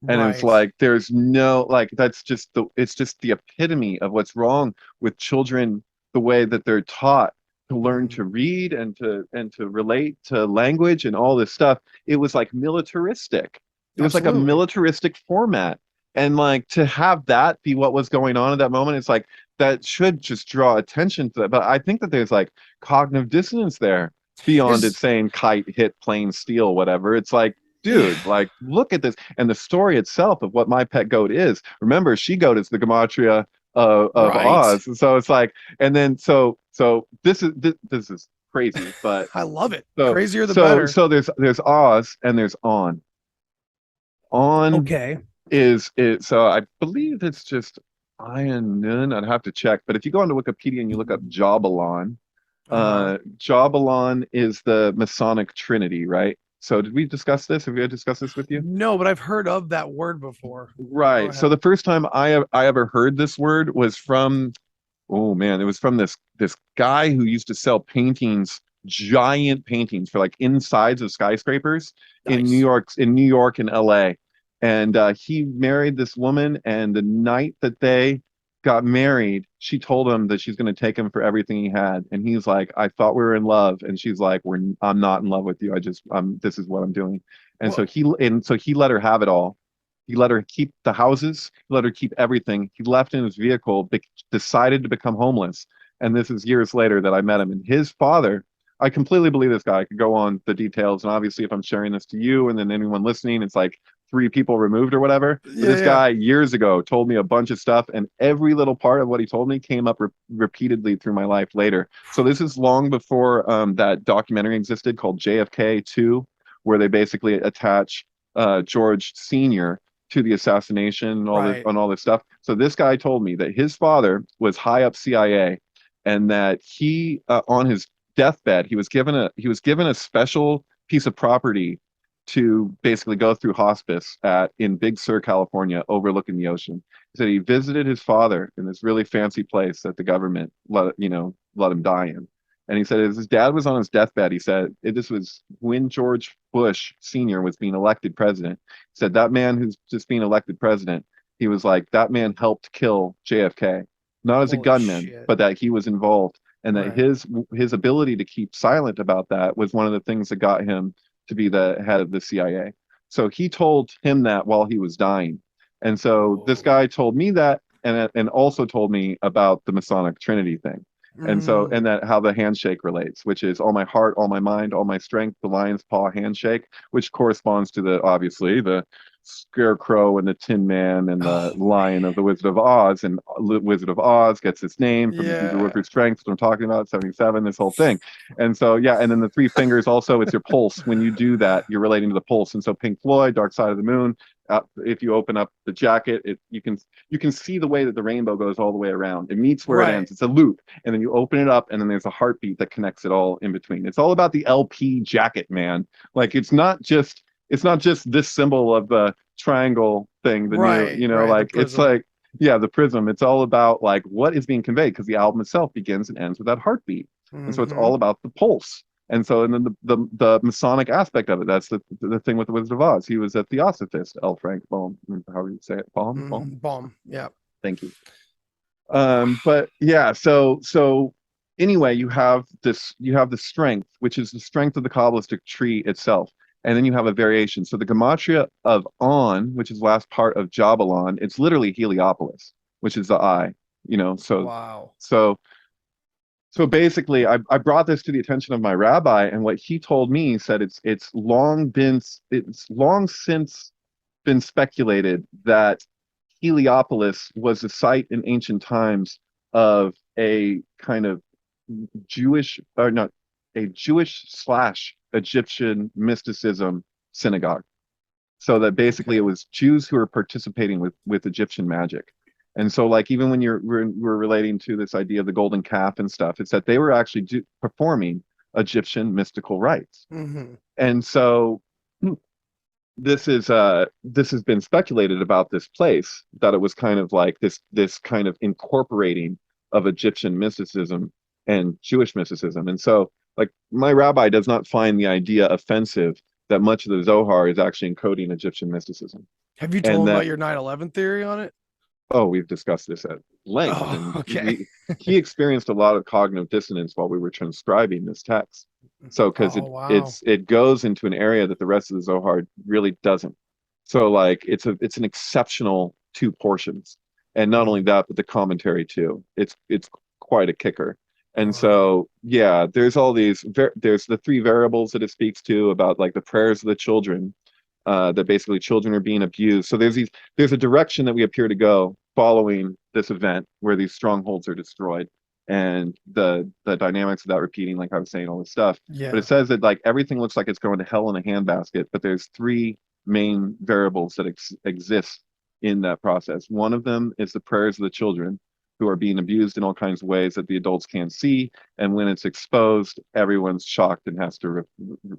And it's Right. like there's no like that's just the it's just the epitome of what's wrong with children, the way that they're taught to learn Mhm. to read and to relate to language and all this stuff. It was like militaristic. It was like a Absolutely. militaristic format. And like to have that be what was going on at that moment, it's like that should just draw attention to that. But I think that there's like cognitive dissonance there beyond it Is saying kite hit plane steel, whatever. It's like, yeah, dude, like look at this. And the story itself of what my pet goat is. Remember, she goat is the gematria of right. Oz. So it's like, and then so this is crazy, but I love it. so Crazier the so better. so there's Oz and there's on. On Okay. is so I believe it's just Iron Nun. I'd have to check, but if you go onto Wikipedia and you look up Jobalon, Uh-huh. Jobalon is the Masonic Trinity, right? So did we discuss this? Have we discussed this with you? No, but I've heard of that word before. But go Right. So ahead. the first time I ever heard this word was from, oh man, it was from this guy who used to sell paintings, giant paintings for like insides of skyscrapers Nice. In New York and LA. And he married this woman, and the night that they got married, she told him that she's going to take him for everything he had. And he's like, I thought we were in love. And she's like, I'm not in love with you. This is what I'm doing. And Well, so he let her have it all. He let her keep the houses, he let her keep everything. He left in his vehicle, decided to become homeless. And this is years later that I met him. And his father, I completely believe this guy. I could go on the details. And obviously, if I'm sharing this to you and then anyone listening, it's like three people removed or whatever. But yeah, this yeah. guy years ago told me a bunch of stuff, and every little part of what he told me came up repeatedly through my life later. So this is long before that documentary existed called JFK 2, where they basically attach George Sr. to the assassination Right. and all this stuff. So this guy told me that his father was high up CIA, and that he on his deathbed he was given a special piece of property to basically go through hospice at in Big Sur, California, overlooking the ocean. He said he visited his father in this really fancy place that the government let him die in. And he said as his dad was on his deathbed, he said this was when George Bush Sr. was being elected president. He said that man who's just being elected president, he was like, that man helped kill JFK, not as a Holy gunman, shit. but that he was involved. And that Right. his ability to keep silent about that was one of the things that got him to be the head of the CIA. So he told him that while he was dying. And so this Whoa. guy told me that, and also told me about the Masonic Trinity thing. Mm, And that how the handshake relates, which is all my heart, all my mind, all my strength, the lion's paw handshake, which corresponds to the obviously the Scarecrow and the Tin Man and the oh Lion of the Wizard of Oz, and Wizard of Oz gets its name from the Hebrew word yeah. for strength, what I'm talking about, 77, this whole thing. And so yeah, and then the three fingers also, it's your pulse. When you do that, you're relating to the pulse. And so Pink Floyd, Dark Side of the Moon, if you open up the jacket, you can see the way that the rainbow goes all the way around. It meets where it Right. ends. It's a loop, and then you open it up, and then there's a heartbeat that connects it all in between. It's all about the LP jacket, man. Like it's not just this symbol of the triangle thing, the new, Right. Right. The like it's prism. like yeah, the prism. It's all about like what is being conveyed, because the album itself begins and ends with that heartbeat, and so it's Mm-hmm. all about the pulse. And so, and then the Masonic aspect of it, that's the thing with the Wizard of Oz. He was a theosophist, L. Frank Baum, however you say it, Baum. Mm-hmm. Bomb. Yeah. Thank you. But yeah, so anyway, you have the strength, which is the strength of the Kabbalistic tree itself. And then you have a variation. So the gematria of On, which is last part of Jabalon, it's literally Heliopolis, which is the eye, Wow. so so basically I brought this to the attention of my rabbi, and what he told me, he said it's long since been speculated that Heliopolis was a site in ancient times of a kind of Jewish, or not, a Jewish slash Egyptian mysticism synagogue. So that basically it Okay. was Jews who were participating with Egyptian magic. And so like even when we're relating to this idea of the golden calf and stuff, it's that they were actually performing Egyptian mystical rites. Mm-hmm. And so this has been speculated about this place, that it was kind of like this kind of incorporating of Egyptian mysticism and Jewish mysticism. And so like my rabbi does not find the idea offensive that much of the Zohar is actually encoding Egyptian mysticism. Have you told And him about that, your 9/11 theory on it? oh, we've discussed this at length, Oh, and okay. he experienced a lot of cognitive dissonance while we were transcribing this text. So because Oh, wow. it goes into an area that the rest of the Zohar really doesn't. So like it's an exceptional 2 portions. And not only that, but the commentary too. It's quite a kicker. And so yeah, there's all these there's the 3 variables that it speaks to about like the prayers of the children, that basically children are being abused. So there's a direction that we appear to go following this event where these strongholds are destroyed, and the dynamics of that repeating, like I was saying, all this stuff. Yeah. But it says that like everything looks like it's going to hell in a handbasket, but there's 3 main variables that exist in that process. One of them is the prayers of the children who are being abused in all kinds of ways that the adults can't see, and when it's exposed, everyone's shocked and has to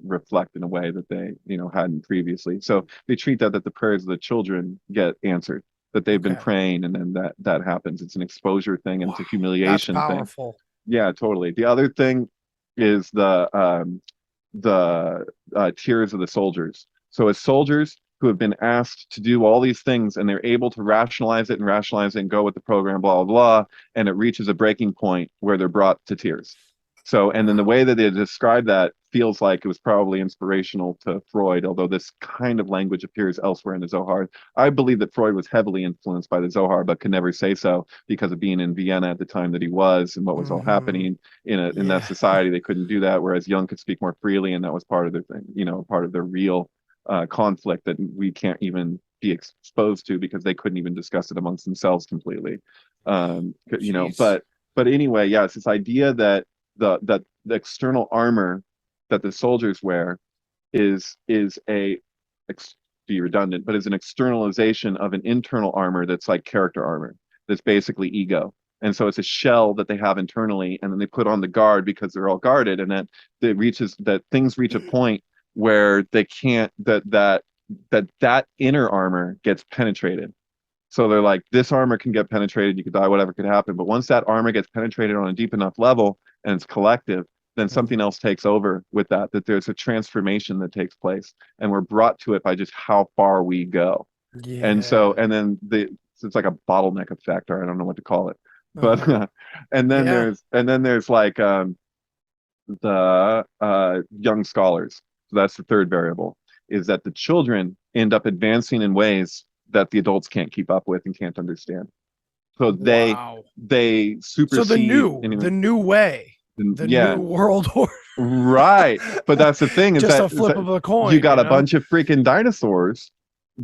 reflect in a way that they hadn't previously. So they treat that the prayers of the children get answered, that they've been praying, and then that happens. It's an exposure thing, and it's a humiliation That's thing. powerful. Yeah, totally. The other thing is the tears of the soldiers. So as soldiers who have been asked to do all these things, and they're able to rationalize it and go with the program, blah, blah, blah, and it reaches a breaking point where they're brought to tears. So, and then the way that they describe that feels like it was probably inspirational to Freud, although this kind of language appears elsewhere in the Zohar. I believe that Freud was heavily influenced by the Zohar, but could never say so because of being in Vienna at the time that he was and what was all happening in that society. They couldn't do that, whereas Jung could speak more freely, and that was part of their thing, part of their real conflict that we can't even be exposed to because they couldn't even discuss it amongst themselves completely. But anyway, yes, this idea that the external armor that the soldiers wear is a be redundant, but is an externalization of an internal armor that's like character armor, that's basically ego. And so it's a shell that they have internally, and then they put on the guard because they're all guarded, and that things reach a point where they can't, that inner armor gets penetrated. So they're like, this armor can get penetrated, you could die, whatever could happen. But once that armor gets penetrated on a deep enough level and it's collective, then something else takes over with that there's a transformation that takes place, and we're brought to it by just how far we go. Yeah. And so, and then it's like a bottleneck effect, or I don't know what to call it. But and then there's like the young scholars. So that's the 3rd variable, is that the children end up advancing in ways that the adults can't keep up with and can't understand. So they supersede. So the new way, the new world order. Right. But that's the thing, is just that a flip of a coin. You got a bunch of freaking dinosaurs.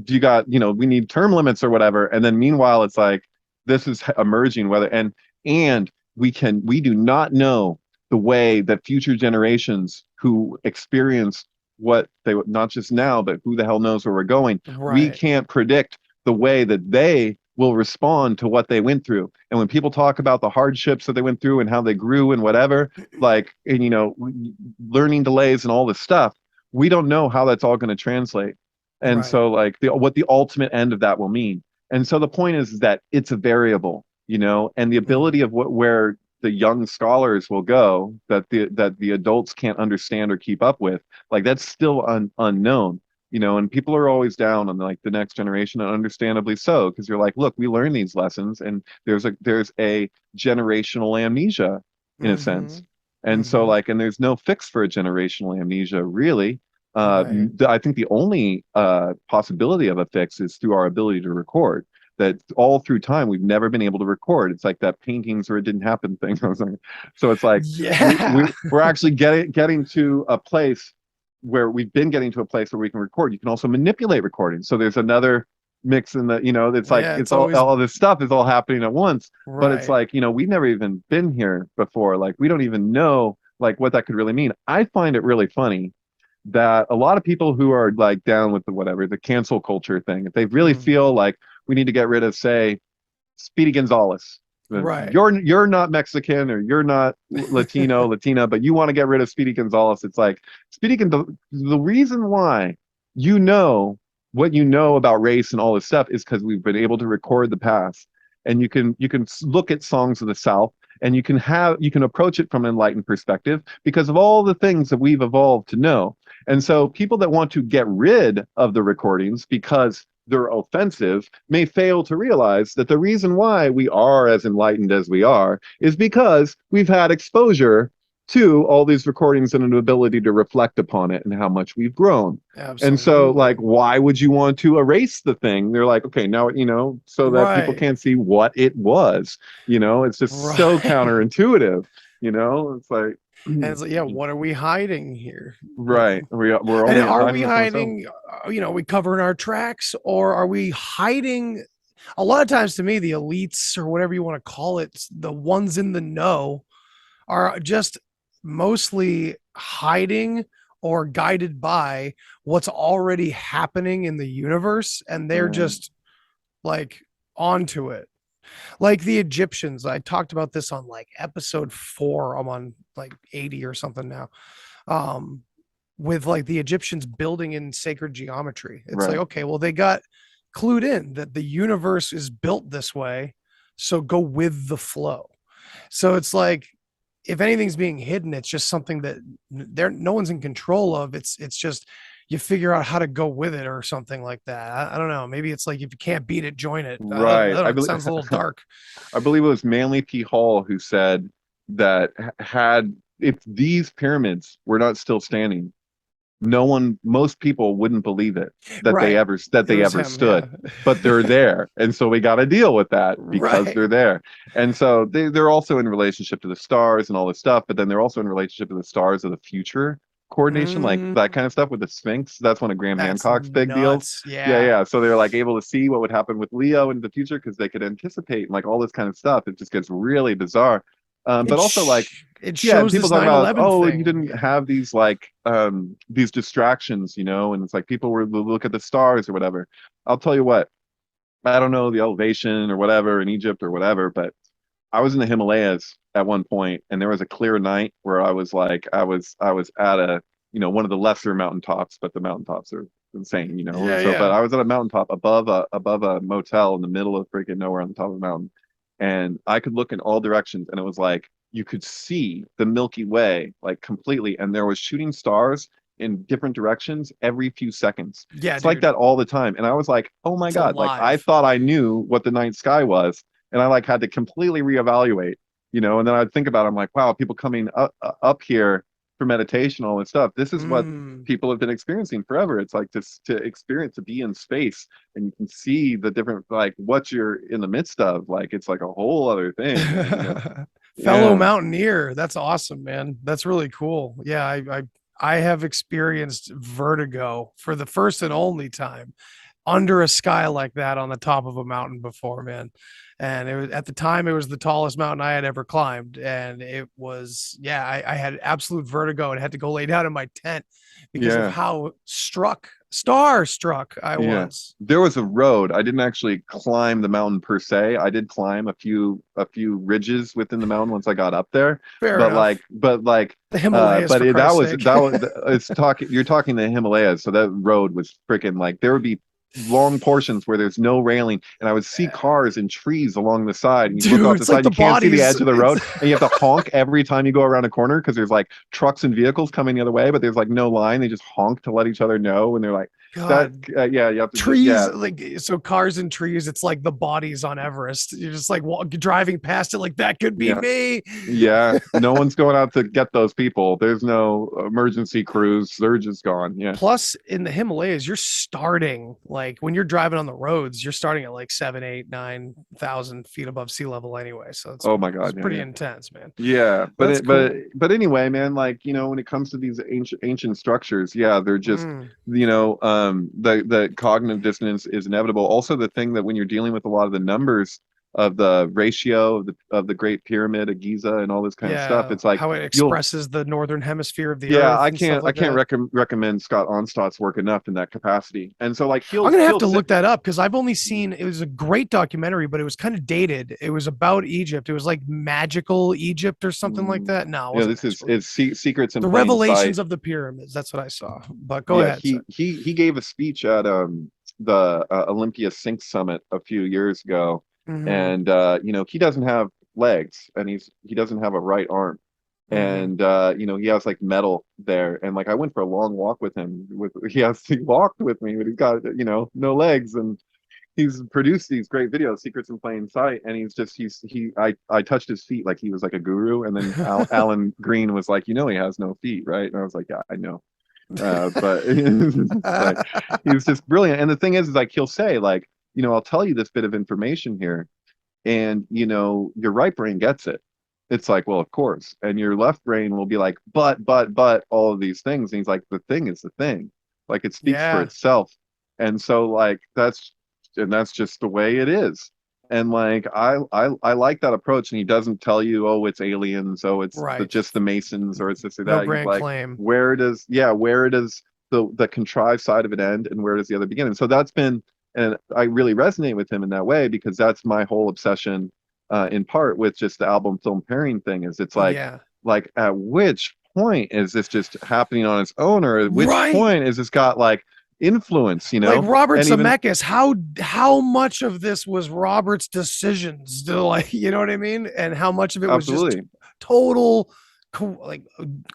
You got, we need term limits or whatever. And then meanwhile, it's like, this is emerging, and we do not know the way that future generations who experience what they, not just now, but who the hell knows where we're going. Right. We can't predict the way that they will respond to what they went through. And when people talk about the hardships that they went through and how they grew and whatever, like, and learning delays and all this stuff, we don't know how that's all going to translate. And so like what the ultimate end of that will mean. And so the point is that it's a variable, and the ability of where the young scholars will go that the adults can't understand or keep up with, like that's still unknown, and people are always down on like the next generation, and understandably so, because you're like, look, we learn these lessons, and there's a generational amnesia in a sense. And so like, and there's no fix for a generational amnesia really. I think the only possibility of a fix is through our ability to record. That all through time we've never been able to record. It's like that paintings or it didn't happen thing. So it's like we're actually getting to a place where we can record. You can also manipulate recording. So there's another mix in the, it's like it's all this stuff is all happening at once. Right. But it's like, we've never even been here before. Like we don't even know like what that could really mean. I find it really funny that a lot of people who are like down with the cancel culture thing, if they really feel like we need to get rid of, say, Speedy Gonzalez. Right. You're not Mexican, or you're not Latina, but you want to get rid of Speedy Gonzalez. It's like the reason why what you know about race and all this stuff is because we've been able to record the past, and you can look at songs of the South, and you can approach it from an enlightened perspective because of all the things that we've evolved to know. And so people that want to get rid of the recordings because they're offensive may fail to realize that the reason why we are as enlightened as we are is because we've had exposure Two, all these recordings and an ability to reflect upon it and how much we've grown. And so, Absolutely. like, why would you want to erase the thing? They're like, okay, now, so that people Right. can't see what it was. It's just so Right. counterintuitive. It's like, And it's like, yeah, what are we hiding here? right. We're And only are we hiding from ourselves. hiding, we covering our tracks, or are we hiding? A lot of times to me, the elites or whatever you want to call it, the ones in the know are just mostly hiding or guided by what's already happening in the universe. And they're Right. just like onto it. Like the Egyptians, I talked about this on like episode 4. I'm on like 80 or something now. With like the Egyptians building in sacred geometry. It's like, Right. okay, well, they got clued in that the universe is built this way. So go with the flow. So it's like, if anything's being hidden, it's just something that no one's in control of. It's just you figure out how to go with it or something like that. I don't know. Maybe it's like if you can't beat it, join it. I don't Right. know. I It believe sounds a little dark. I believe it was Manly P. Hall who said that had if these pyramids were not still standing, most people wouldn't believe it that they Right. It was ever him. stood. Yeah. But they're there, and so we got to deal with that because Right. they're there. And so they're also in relationship to the stars and all this stuff, but then they're also in relationship to the stars of the future coordination, like that kind of stuff with the Sphinx. That's one of Graham That's Hancock's big deals. nuts. Yeah, Yeah. yeah. So they're like able to see what would happen with Leo in the future because they could anticipate and like all this kind of stuff. It just gets really bizarre. But also like, It yeah, shows people this talk about, 9/11 oh, you thing. didn't have these like these distractions, and it's like people were look at the stars or whatever. I'll tell you what, I don't know the elevation or whatever in Egypt or whatever, but I was in the Himalayas at one point, and there was a clear night where I was like, I was at a, one of the lesser mountaintops, but the mountaintops are insane. Yeah, And so, but yeah. I was at a mountaintop above a motel in the middle of freaking nowhere on the top of a mountain, and I could look in all directions, and it was like you could see the Milky Way like completely, and there was shooting stars in different directions every few seconds. Yeah, It's like dude. that all the time, and I was like, oh my It's God, like I alive. thought I knew what the night sky was, and I like had to completely reevaluate, and then I'd think about it, I'm like, wow, people coming up here for meditation, all this stuff. This is what Mm. people have been experiencing forever. It's like to experience to be in space and you can see the different like what you're in the midst of. Like it's like a whole other thing, man. Fellow Yeah. mountaineer. That's awesome, man. That's really cool. Yeah, I have experienced vertigo for the first and only time under a sky like that on the top of a mountain before, man. And it was at the time it was the tallest mountain I had ever climbed. And it was, yeah, I had absolute vertigo and had to go lay down in my tent because of Yeah. how starstruck I Yeah. was. There was a road. I didn't actually climb the mountain per se. I did climb a few ridges within the mountain once I got up there. Fair But enough. like The Himalayas, for that Christ's was sake. it's talking you're talking the Himalayas, so that road was freaking like there would be long portions where there's no railing and I would see cars and trees along the side and you look Dude, off the it's like side, the you can't see the bodies. edge of the road and you have to honk every time you go around a corner because there's like trucks and vehicles coming the other way, but there's like no line. They just honk to let each other know and they're like that. God, Yeah, you have to trees, yeah. like, so cars and trees, it's like the bodies on Everest. You're just like driving past it like that could be Yeah. me. Yeah, no one's going out to get those people. There's no emergency crews. They're just gone. Yeah. Plus in the Himalayas, you're starting like when you're driving on the roads, you're starting at like 7, 8, 9,000 feet above sea level anyway. So Oh my it's God. Yeah, pretty yeah. intense, man. Yeah, but That's it, but cool. but anyway, man, like when it comes to these ancient structures, yeah, they're just Mm. the cognitive dissonance is inevitable. Also, the thing that when you're dealing with a lot of the numbers of the ratio of the Great Pyramid of Giza and all this kind of stuff, Yeah, it's like how it you'll expresses the northern hemisphere of the yeah, earth and stuff I like can't that. recommend Scott Onstott's work enough in that capacity. And so like I'm gonna have he'll to sit look that up because I've only seen it was a great documentary, but it was kind of dated. It was about Egypt. It was like magical Egypt or something like that. No, it yeah, wasn't this is magical. it's secrets in The plain sight. revelations of the pyramids. That's what I saw. But go Yeah, ahead, sir. he gave a speech at the Olympia Sync Summit a few years ago, Hmm. and he doesn't have legs, and he doesn't have a right arm, Hmm. and he has like metal there, and like I went for a long walk with him. He walked with me, but he's got no legs, and he's produced these great videos, Secrets in Plain Sight, and I touched his feet like he was like a guru, and then Alan Green was like, he has no feet, right? And I was like, yeah, I know. But like, he's just brilliant. And the thing is like he'll say like, I'll tell you this bit of information here, and your right brain gets it. It's like, well, of course. And your left brain will be like, but all of these things. And he's like, the thing is the thing. Like it speaks for itself. And so like that's just the way it is. And like I like that approach. And he doesn't tell you, oh, it's aliens, oh, it's just the Masons, or it's this or that. No grand like, claim. where does the contrived side of it end, and where does the other begin? And so that's been, and I really resonate with him in that way, because that's my whole obsession, in part with just the album film pairing thing. Is it's like, like at which point is this just happening on its own, or at which point is this got like influence, like Robert Zemeckis, how much of this was Robert's decisions to, like, you know what I mean, and how much of it was just total like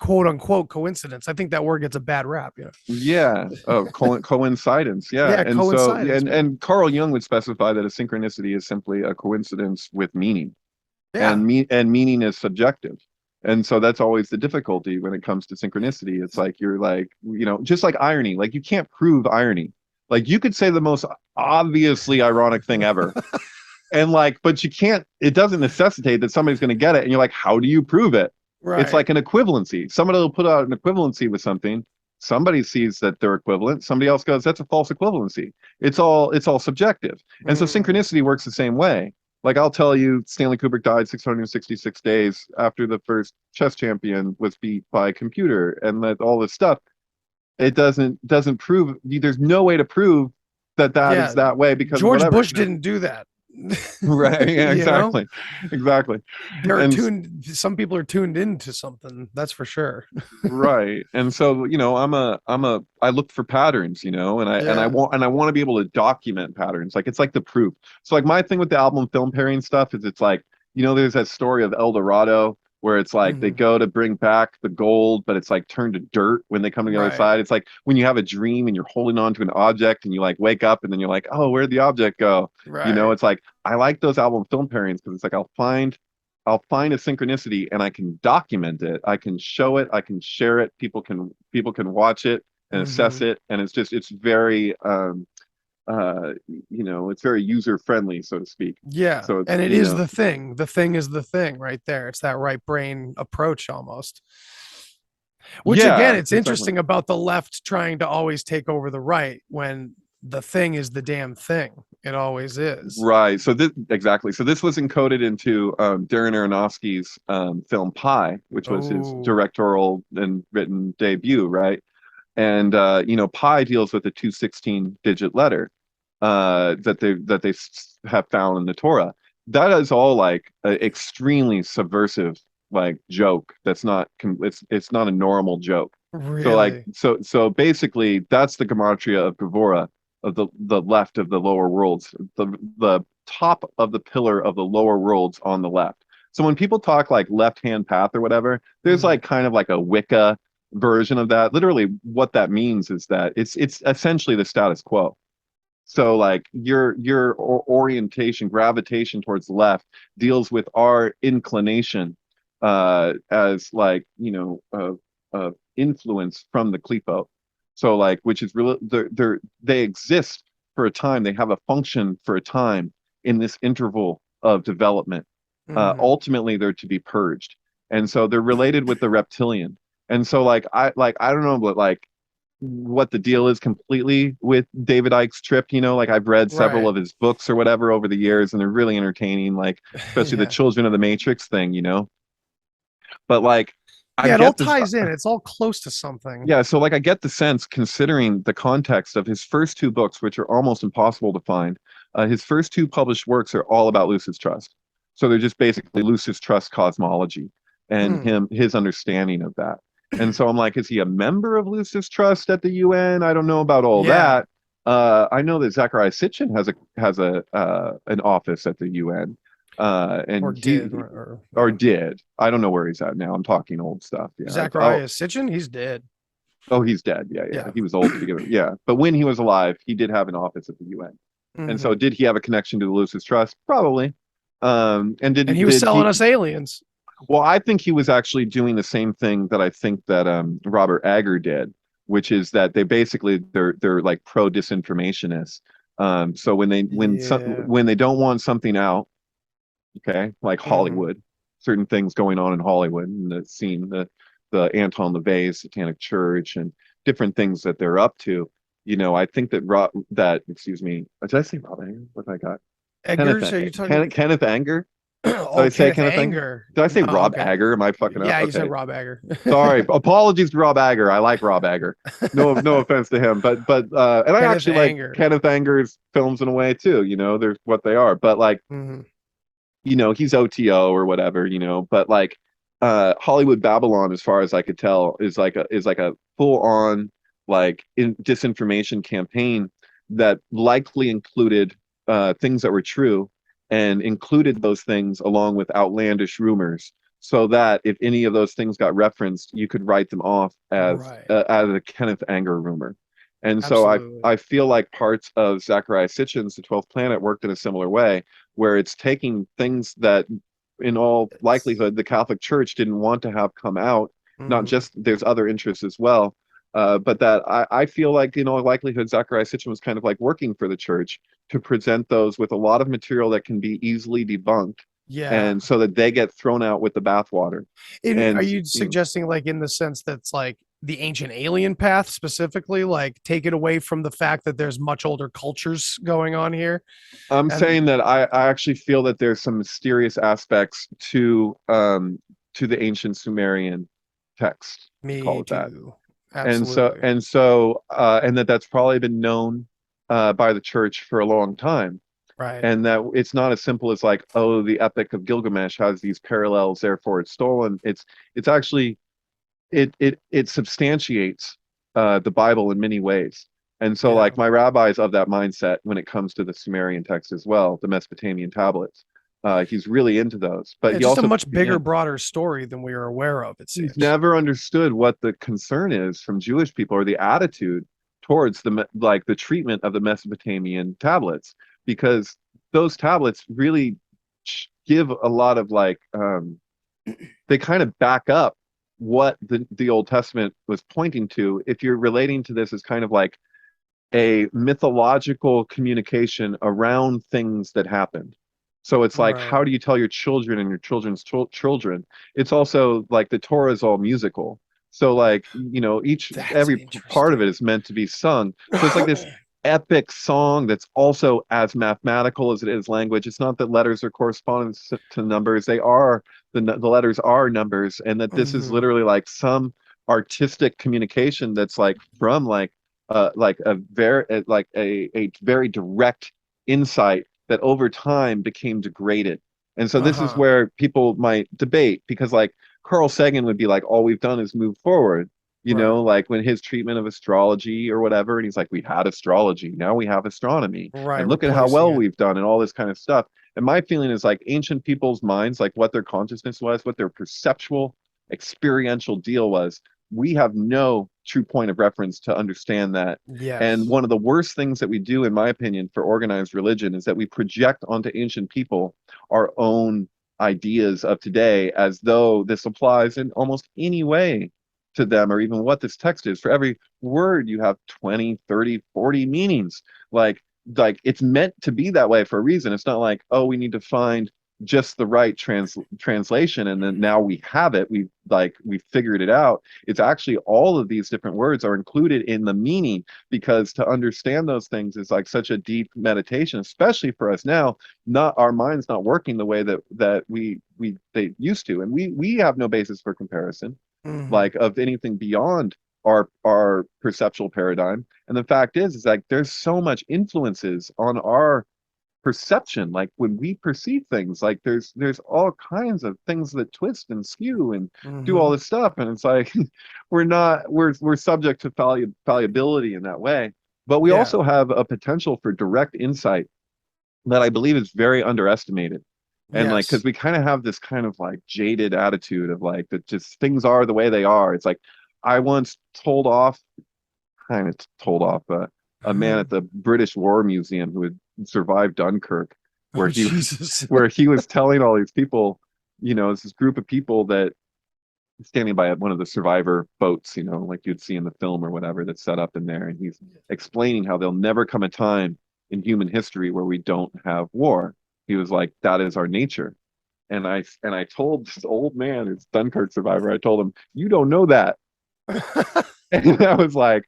quote unquote coincidence. I think that word gets a bad rap. Coincidence. And coincidence, so and Carl Jung would specify that a synchronicity is simply a coincidence with meaning. And meaning is subjective. And so that's always the difficulty when it comes to synchronicity. It's like, you're like, just like irony, like you can't prove irony. Like you could say the most obviously ironic thing ever. And like, but you can't, it doesn't necessitate that somebody's going to get it. And you're like, how do you prove it? Right. It's like an equivalency. Somebody will put out an equivalency with something. Somebody sees that they're equivalent. Somebody else goes, that's a false equivalency. It's all subjective. And so synchronicity works the same way. Like I'll tell you, Stanley Kubrick died 666 days after the first chess champion was beat by a computer, and that all this stuff. It doesn't prove. There's no way to prove that is that way, because George Bush didn't do that. Right. Yeah, exactly. Exactly. Some people are tuned into something, that's for sure. Right. And so, I look for patterns, and I want to be able to document patterns. Like it's like the proof. So like my thing with the album film pairing stuff is, it's like, there's that story of El Dorado, where it's like they go to bring back the gold, but it's like turned to dirt when they come to the other side. It's like when you have a dream and you're holding on to an object, and you like wake up and then you're like, oh, where'd the object go? Right. It's like, I like those album film pairings, because it's like I'll find a synchronicity and I can document it. I can show it. I can share it. People can watch it and assess it. And it's very it's very user friendly, so to speak. So and it is the thing is the thing right there. It's that right brain approach almost, which again, it's interesting about the left trying to always take over the right, when the thing is the damn thing. It always is. Right. So this was encoded into Darren Aronofsky's film Pi, which was his directorial and written debut, right? And Pi deals with a 216 digit letter that they have found in the Torah. That is all like an extremely subversive like joke. That's not it's not a normal joke. Really? So basically that's the gematria of Gevurah, of the left of the lower worlds, the top of the pillar of the lower worlds on the left. So when people talk like left hand path or whatever, there's like kind of like a Wicca version of that. Literally what that means is that it's essentially the status quo. So like your orientation, gravitation towards the left deals with our inclination as like, influence from the Klipo. So like, which is really, they exist for a time. They have a function for a time in this interval of development. Ultimately, they're to be purged. And so they're related with the reptilian. And so I don't know, but like, what the deal is completely with David Icke's trip, like I've read several of his books or whatever over the years, and they're really entertaining, like especially the Children of the Matrix thing, but like it all ties in, it's all close to something. So like I get the sense, considering the context of his first two books, which are almost impossible to find, his first two published works are all about Lucis Trust. So they're just basically Lucis Trust cosmology and his understanding of that. And so I'm like, is he a member of Lucis Trust at the UN? I don't know about all that. I know that Zecharia Sitchin has an office at the UN, and did. I don't know where he's at now. I'm talking old stuff. Zecharia Sitchin, he's dead. Oh, he's dead. Yeah. He was old to begin with. Yeah, but when he was alive, he did have an office at the UN. And so did he have a connection to the Lucis Trust? Probably. And he was did selling us aliens. well, I think he was actually doing the same thing that I think that Robert Agger did, which is that they basically they're like pro disinformationists. So when they don't want something out, okay, like Hollywood, certain things going on in Hollywood and the scene, the Anton LaVey Satanic Church and different things that they're up to. You know, I think that excuse me, did I say Rob Anger? What have I got? Eggers, are you talking? Kenneth Anger? Oh, I say Kenneth Kenneth Anger. Did I say No, Rob okay. Agger? Am I fucking up? Yeah, you Okay. said Rob Agger. Sorry. Apologies to Rob Agger. I like Rob Agger. No offense to him. But and I Kenneth actually Anger. like Kenneth Anger's films in a way too. You know, they're what they are. But like, you know, he's OTO or whatever, you know, but like Hollywood Babylon, as far as I could tell, is like a full on like disinformation campaign that likely included things that were true and included those things along with outlandish rumors, so that if any of those things got referenced, you could write them off as a Kenneth Anger rumor. And so I feel like parts of Zachariah Sitchin's The 12th Planet worked in a similar way, where it's taking things that in all likelihood the Catholic Church didn't want to have come out, not just there's other interests as well, but that I feel like in all likelihood Zachariah Sitchin was kind of like working for the church to present those with a lot of material that can be easily debunked. Yeah. And so that they get thrown out with the bathwater. Are you suggesting like in the sense that's like the ancient alien path specifically, like take it away from the fact that there's much older cultures going on here? I'm saying that I actually feel that there's some mysterious aspects to the ancient Sumerian text. Me call it too. That. Absolutely. And that's probably been known by the church for a long time. Right. And that it's not as simple as like, oh, the Epic of Gilgamesh has these parallels, therefore it's stolen. It's actually it substantiates the Bible in many ways. And so like my rabbi's of that mindset when it comes to the Sumerian text as well, the Mesopotamian tablets. He's really into those, but it's he just also a much bigger, broader story than we are aware of. It seems he's never understood what the concern is from Jewish people or the attitude towards the treatment of the Mesopotamian tablets, because those tablets really give a lot of like they kind of back up what the Old Testament was pointing to. If you're relating to this as kind of like a mythological communication around things that happened. So it's like, how do you tell your children and your children's children? It's also like the Torah is all musical. So like, you know, every part of it is meant to be sung. So it's like this epic song that's also as mathematical as it is language. It's not that letters are corresponding to numbers. They are, the letters are numbers, and that this is literally like some artistic communication that's like from like a very direct insight that over time became degraded. And so this is where people might debate, because like Carl Sagan would be like, all we've done is move forward, you know, like when his treatment of astrology or whatever, and he's like, we had astrology, now we have astronomy, and look at how well we've done and all this kind of stuff. And my feeling is like ancient people's minds, like what their consciousness was, what their perceptual experiential deal was, we have no true point of reference to understand that. Yes. And one of the worst things that we do, in my opinion, for organized religion is that we project onto ancient people our own ideas of today, as though this applies in almost any way to them, or even what this text is. For every word you have 20, 30, 40 meanings. Like it's meant to be that way for a reason. It's not like, oh, we need to find just the right translation and then now we have it, we figured it out. It's actually all of these different words are included in the meaning, because to understand those things is like such a deep meditation, especially for us now. Not our minds not working the way that they used to, and we have no basis for comparison like of anything beyond our perceptual paradigm. And the fact is like there's so much influences on our perception. Like when we perceive things, like there's all kinds of things that twist and skew and do all this stuff, and it's like we're subject to fallibility in that way. But we also have a potential for direct insight that I believe is very underestimated. And like, because we kind of have this kind of like jaded attitude of like that just things are the way they are. It's like I once told off a man at the British War Museum who had survived Dunkirk, where Oh, he was, Jesus. where he was telling all these people, it's this group of people that standing by one of the survivor boats, like you'd see in the film or whatever, that's set up in there, and he's explaining how there'll never come a time in human history where we don't have war. He was like, that is our nature. And I told this old man, it's Dunkirk survivor, I told him, you don't know that. And I was like,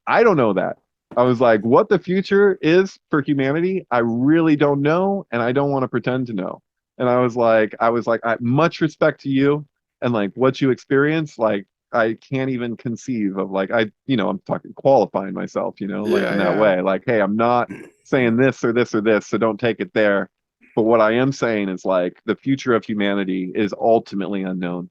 I don't know that. I was like, what the future is for humanity, I really don't know, and I don't want to pretend to know. And I was like, I much respect to you and like what you experience. Like, I can't even conceive of like, I'm talking qualifying myself, like in that way. Like, hey, I'm not saying this or this or this, so don't take it there. But what I am saying is like the future of humanity is ultimately unknown.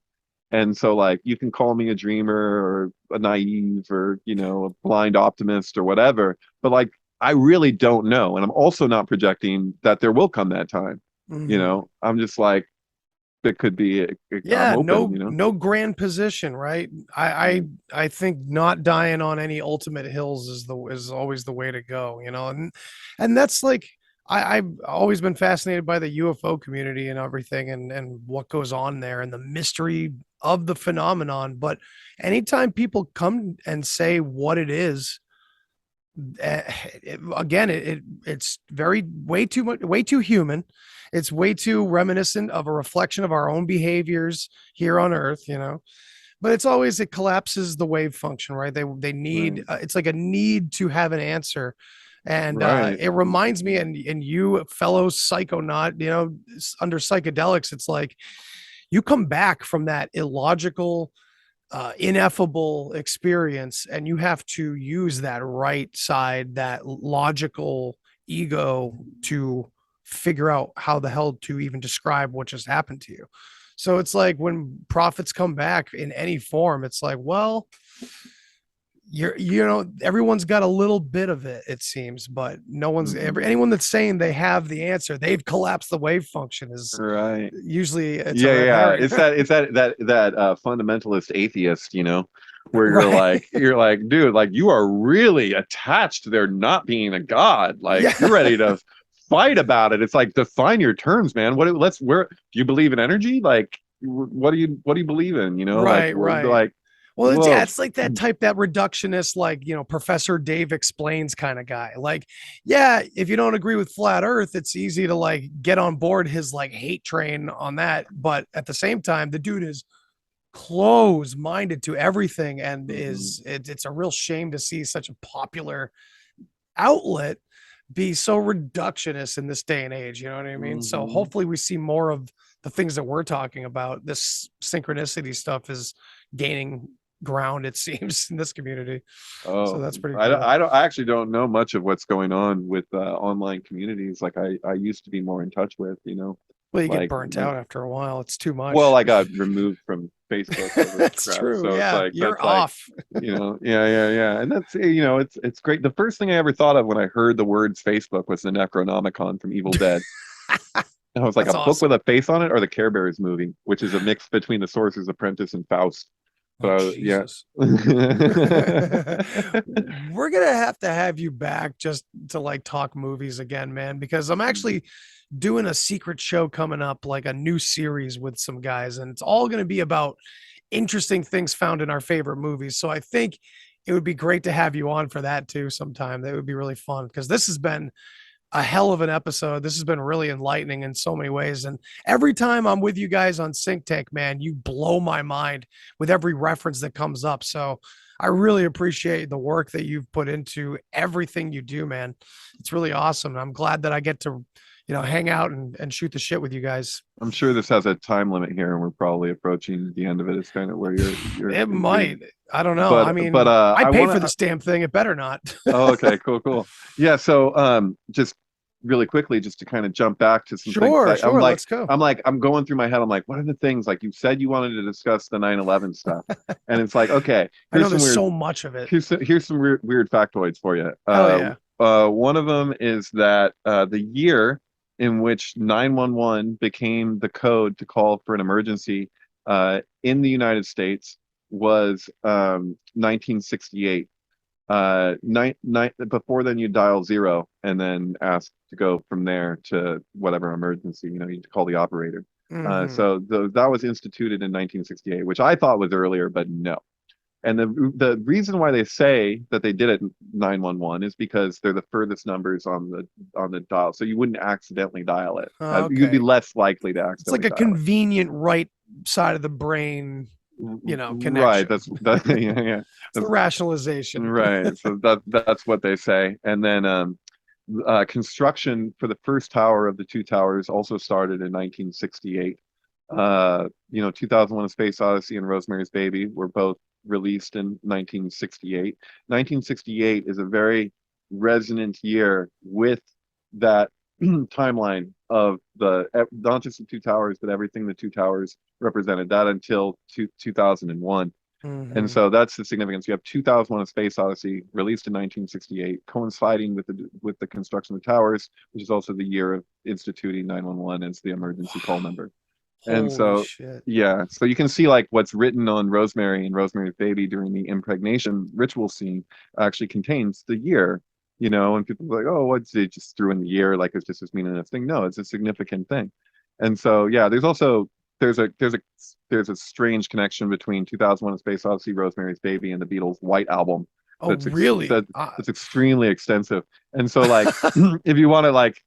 And so like you can call me a dreamer or a naive or, a blind optimist or whatever, but like I really don't know. And I'm also not projecting that there will come that time. I'm just like, it could be I'm open, no grand position, right? I think not dying on any ultimate hills is always the way to go, and that's like I've always been fascinated by the UFO community and everything and what goes on there and the mystery of the phenomenon. But anytime people come and say what it is, it's way too human. It's way too reminiscent of a reflection of our own behaviors here on Earth, but it collapses the wave function, right? They need it's like a need to have an answer. And it reminds me, and you fellow psychonaut, under psychedelics, it's like you come back from that illogical, ineffable experience, and you have to use that right side, that logical ego, to figure out how the hell to even describe what just happened to you. So it's like when prophets come back in any form, it's like, well, everyone's got a little bit of it, it seems, but no one's anyone that's saying they have the answer, they've collapsed the wave function, is right. Usually it's It's that fundamentalist atheist, where you're like, dude, like you are really attached to there not being a god. Like you're ready to fight about it. It's like, define your terms, man. Where do you believe in energy? Like, what do you believe in? Right. Like, well, it's like that reductionist, like, Professor Dave explains kind of guy. Like, if you don't agree with flat Earth, it's easy to like get on board his like hate train on that. But at the same time, the dude is close-minded to everything, and it's a real shame to see such a popular outlet be so reductionist in this day and age. You know what I mean? So hopefully we see more of the things that we're talking about. This synchronicity stuff is gaining ground, it seems, in this community. So that's pretty cool. I actually don't know much of what's going on with online communities like I used to be more in touch with. Well, you get burnt out after a while. It's too much. Well, I got removed from Facebook. That's true. So it's like, you're off. Yeah. And that's, it's great. The first thing I ever thought of when I heard the words Facebook was the Necronomicon from Evil Dead. And I was like, that's book with a face on it, or the Care Bears movie, which is a mix between The Sorcerer's Apprentice and Faust. We're gonna have you back just to like talk movies again, man, because I'm actually doing a secret show coming up, like a new series with some guys, and it's all going to be about interesting things found in our favorite movies. So I think it would be great to have you on for that too sometime. That would be really fun, because this has been a hell of an episode. This has been really enlightening in so many ways. And every time I'm with you guys on Synctank, man, you blow my mind with every reference that comes up. So I really appreciate the work that you've put into everything you do, man. It's really awesome. I'm glad that I get to, hang out and shoot the shit with you guys. I'm sure this has a time limit here, and we're probably approaching the end of it. It's kind of where you're it might. I don't know. I pay for this damn thing. It better not. Oh, okay, cool. Yeah. So, just really quickly, just to kind of jump back to some things. Let's go. I'm going through my head. I'm like, what are the things, like you said you wanted to discuss the 9/11 stuff, and it's like, okay, I know there's so much of it. Here's some weird factoids for you. One of them is that the year in which 911 became the code to call for an emergency in the United States was 1968. before then you dial 0 and then ask to go from there to whatever emergency, you need to call the operator. So that was instituted in 1968, which I thought was earlier, but no. And the reason why they say that they did it 911 is because they're the furthest numbers on the dial, so you wouldn't accidentally dial it. You'd be less likely to It's like accidentally a dial convenient right side of the brain, connection. Right. That's yeah. It's the rationalization. Right. So that's what they say. And then construction for the first tower of the two towers also started in 1968. 2001: A Space Odyssey and Rosemary's Baby were both released in 1968. 1968 is a very resonant year with that timeline of not just the two towers, but everything the two towers represented, that until 2001. And so that's the significance. You have 2001: A Space Odyssey, released in 1968, coinciding with the construction of the towers, which is also the year of instituting 911 as the emergency call number. And so, shit. yeah, so you can see like what's written on Rosemary and Rosemary's Baby during the impregnation ritual scene actually contains the year, and people are like, oh, what's it, just threw in the year, like it's just this meaningless thing. No, it's a significant thing. And so, yeah, there's a strange connection between 2001: A Space Odyssey, Rosemary's Baby, and the Beatles' White Album. Oh, really? It's extremely extensive. And so, like, if you want to like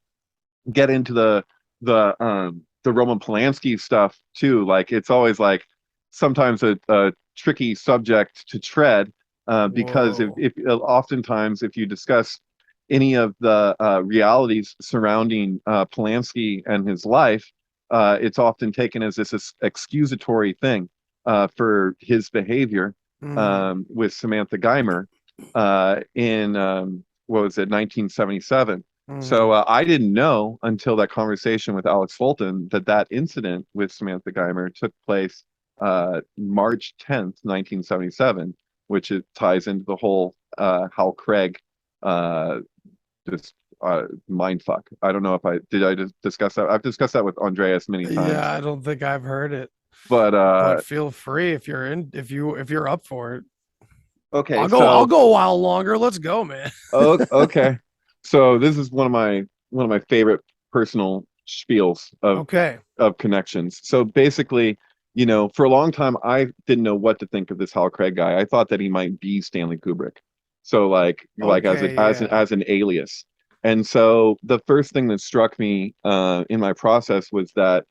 get into the Roman Polanski stuff too, like it's always like sometimes a tricky subject to tread, because if oftentimes if you discuss any of the realities surrounding Polanski and his life, it's often taken as this excusatory thing for his behavior with Samantha Geimer in what was it, 1977. So I didn't know until that conversation with Alex Fulton that incident with Samantha Geimer took place March 10th, 1977, which it ties into the whole Hal Craig just mindfuck. I don't know if I just discuss that. I've discussed that with Andreas many times. Yeah, I don't think I've heard it. But feel free if you're up for it. Okay, I'll go a while longer. Let's go, man. Okay. So this is one of my favorite personal spiels of connections. So basically, for a long time I didn't know what to think of this Hal Craig guy. I thought that he might be Stanley Kubrick. So like as an alias. And so the first thing that struck me in my process was that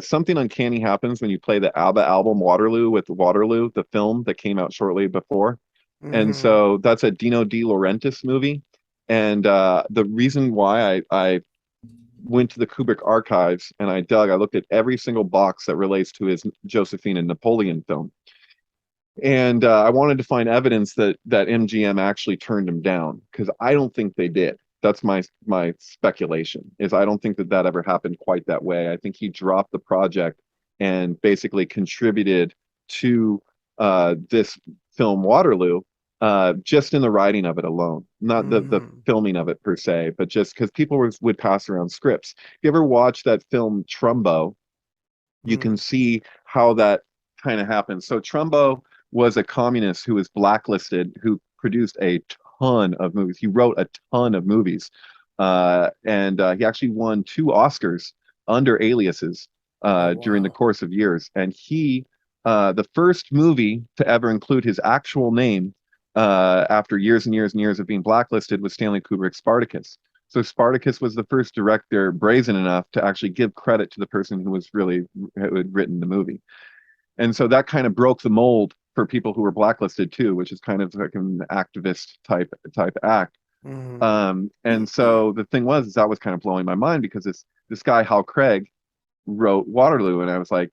something uncanny happens when you play the ABBA album Waterloo with Waterloo, the film that came out shortly before. And so that's a Dino De Laurentiis movie. And the reason why I went to the Kubrick archives and I looked at every single box that relates to his Josephine and Napoleon film. And I wanted to find evidence that MGM actually turned him down, because I don't think they did. That's my speculation, is I don't think that ever happened quite that way. I think he dropped the project and basically contributed to this film Waterloo, just in the writing of it alone, not the filming of it per se, but just because people would pass around scripts. If you ever watch that film Trumbo, you can see how that kind of happens. So Trumbo was a communist who was blacklisted, who produced a ton of movies. He wrote a ton of movies, and he actually won 2 Oscars under aliases during the course of years. And he, the first movie to ever include his actual name after years and years and years of being blacklisted was Stanley Kubrick's Spartacus. So Spartacus was the first director brazen enough to actually give credit to the person who had written the movie. And so that kind of broke the mold for people who were blacklisted too, which is kind of like an activist type act. And so the thing was, that was kind of blowing my mind, because this guy Hal Craig wrote Waterloo, and I was like,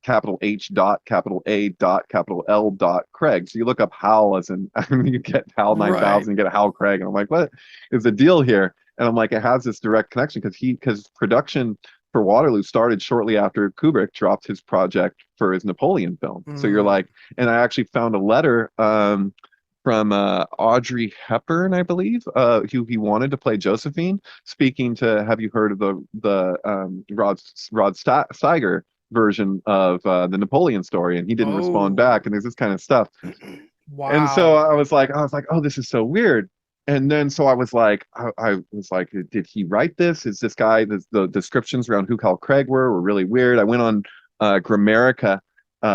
capital H dot, capital A dot, capital L dot Craig. So you look up Hal you get Hal 9000, you get Hal Craig, and I'm like, what is the deal here? And I'm like, it has this direct connection because production for Waterloo started shortly after Kubrick dropped his project for his Napoleon film. So you're like, and I actually found a letter from Audrey Hepburn, I believe, who he wanted to play Josephine, speaking to, have you heard of the Rod Steiger version of the Napoleon story? And he didn't respond back, and there's this kind of stuff. Wow. And so I was like, oh, this is so weird. And then so I was like, did he write this? Is this guy, the descriptions around who Hal Craig were really weird. I went on Grammarica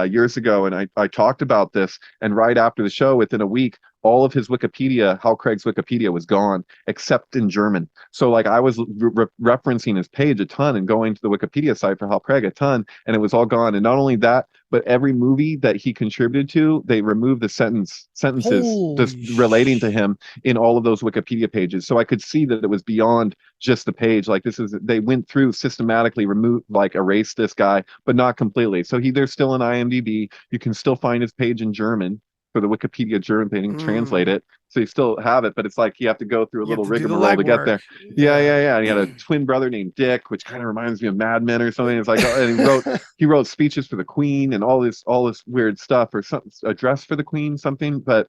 years ago and I talked about this. And right after the show, within a week, all of his Wikipedia, Hal Craig's Wikipedia was gone, except in German. So like I was referencing his page a ton and going to the Wikipedia site for Hal Craig a ton, and it was all gone. And not only that, but every movie that he contributed to, they removed the sentences just relating to him in all of those Wikipedia pages. So I could see that it was beyond just the page. Like they went through systematically, removed, like erased this guy, but not completely. So there's still an IMDb. You can still find his page in German for the Wikipedia German page and translate it. So you still have it, but it's like you have to go through a little rigmarole to get there. Yeah. And he had a twin brother named Dick, which kind of reminds me of Mad Men or something. It's like, and he wrote speeches for the Queen and all this weird stuff, or something, address for the Queen, something, but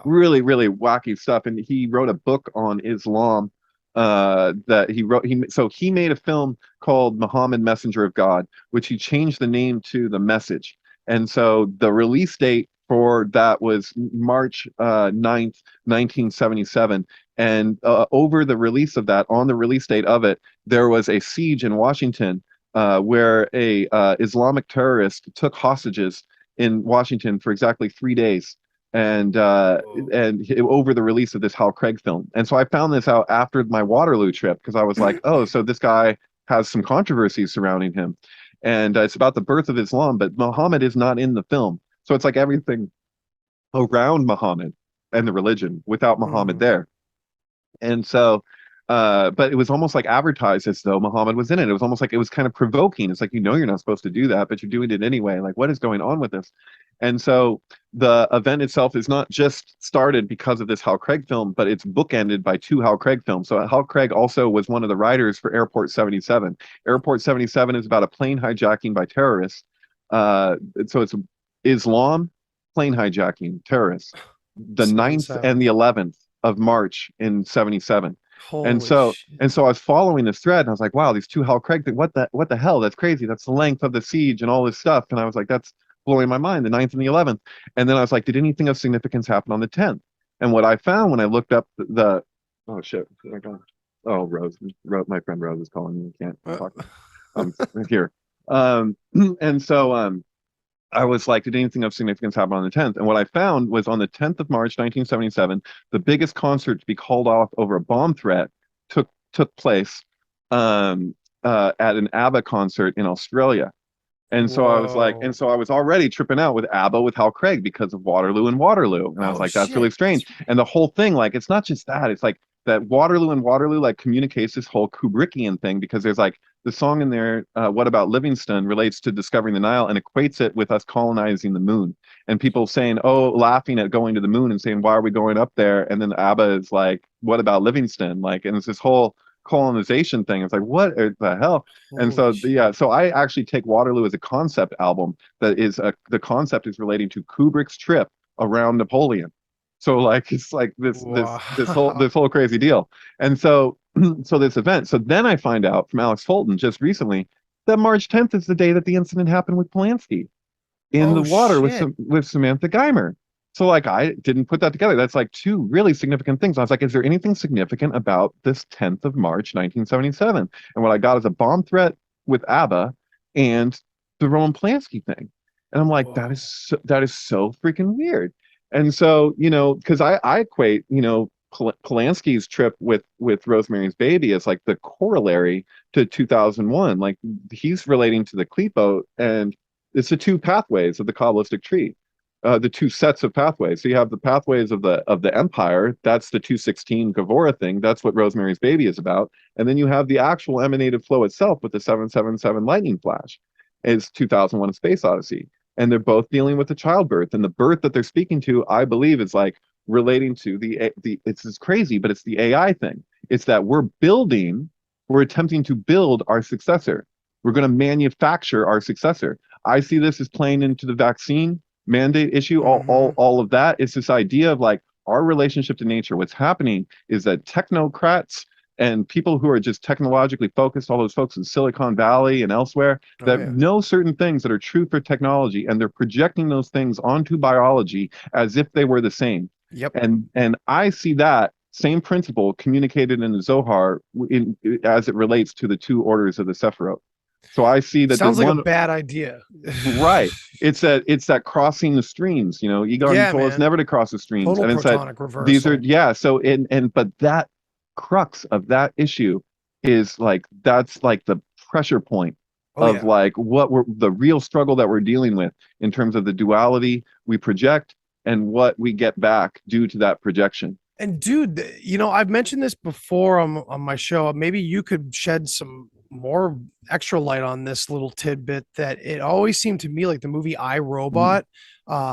really, really wacky stuff. And he wrote a book on Islam that he wrote. He made a film called Muhammad, Messenger of God, which he changed the name to The Message. And so the release date for that was March 9th, 1977. And over the release of that, on the release date of it, there was a siege in Washington where a Islamic terrorist took hostages in Washington for exactly 3 days. And over the release of this Hal Craig film. And so I found this out after my Waterloo trip, because I was like, oh, so this guy has some controversy surrounding him. And it's about the birth of Islam, but Muhammad is not in the film. So it's like everything around Muhammad and the religion without Muhammad there. And so, but it was almost like advertised as though Muhammad was in it. It was almost like it was kind of provoking. It's like, you're not supposed to do that, but you're doing it anyway. Like, what is going on with this? And so the event itself is not just started because of this Hal Craig film, but it's bookended by 2 Hal Craig films. So Hal Craig also was one of the writers for Airport 77. Airport 77 is about a plane hijacking by terrorists. So it's Islam, plane hijacking, terrorists. The 9th and the 11th of March in 77. And so I was following this thread and I was like, wow, these 2 Hal Craig things, what the hell? That's crazy. That's the length of the siege and all this stuff. And I was like, that's blowing my mind, the 9th and the 11th. And then I was like, did anything of significance happen on the 10th? And what I found when I looked up oh shit. Oh, Rose, my friend Rose is calling me. I can't talk. Here. And so I was like, did anything of significance happen on the 10th? And what I found was on the 10th of March, 1977, the biggest concert to be called off over a bomb threat took place at an ABBA concert in Australia. And so I was like, and so I was already tripping out with ABBA with Hal Craig because of Waterloo. And I was like, that's really strange. And the whole thing, like, it's not just that, it's like that Waterloo like communicates this whole Kubrickian thing, because there's like the song in there, What About Livingston, relates to discovering the Nile and equates it with us colonizing the moon. And people saying, laughing at going to the moon and saying, why are we going up there? And then ABBA is like, what about Livingston? Like, and it's this whole colonization thing. It's like, what the hell? And so so I actually take Waterloo as a concept album that is the concept is relating to Kubrick's trip around Napoleon. So like it's like this whole crazy deal. And so this event. So then I find out from Alex Fulton just recently that March 10th is the day that the incident happened with Polanski in the water with Samantha Geimer. So like I didn't put that together. That's like 2 really significant things. I was like, is there anything significant about this 10th of March, 1977? And what I got is a bomb threat with ABBA and the Roman Polanski thing. And I'm like, that is so freaking weird. And so, because I equate, Polanski's trip with Rosemary's Baby as like the corollary to 2001. Like he's relating to the Klippo, and it's the 2 pathways of the Kabbalistic tree. The 2 sets of pathways. So you have the pathways of the empire. That's the 216 Gavora thing. That's what Rosemary's Baby is about. And then you have the actual emanated flow itself with the 777 lightning flash. Is 2001: A Space Odyssey. And they're both dealing with the childbirth, and the birth that they're speaking to, I believe, is like relating to the it's crazy, but it's the AI thing. It's that we're attempting to build our successor. We're going to manufacture our successor. I see this as playing into the vaccine mandate issue. All of that. It's this idea of like our relationship to nature. What's happening is that technocrats and people who are just technologically focused, all those folks in Silicon Valley and elsewhere that know certain things that are true for technology, and they're projecting those things onto biology as if they were the same. Yep. And I see that same principle communicated in the Zohar as it relates to the two orders of the Sephiroth. So I see that sounds like a bad idea. Right. It's that crossing the streams, Egon told us never to cross the streams. Total and it's protonic reversal. These are, so, but that crux of that issue is that's like the pressure point of what the real struggle that we're dealing with in terms of the duality we project and what we get back due to that projection. And dude, I've mentioned this before on my show. Maybe you could shed some more extra light on this little tidbit, that it always seemed to me like the movie I, Robot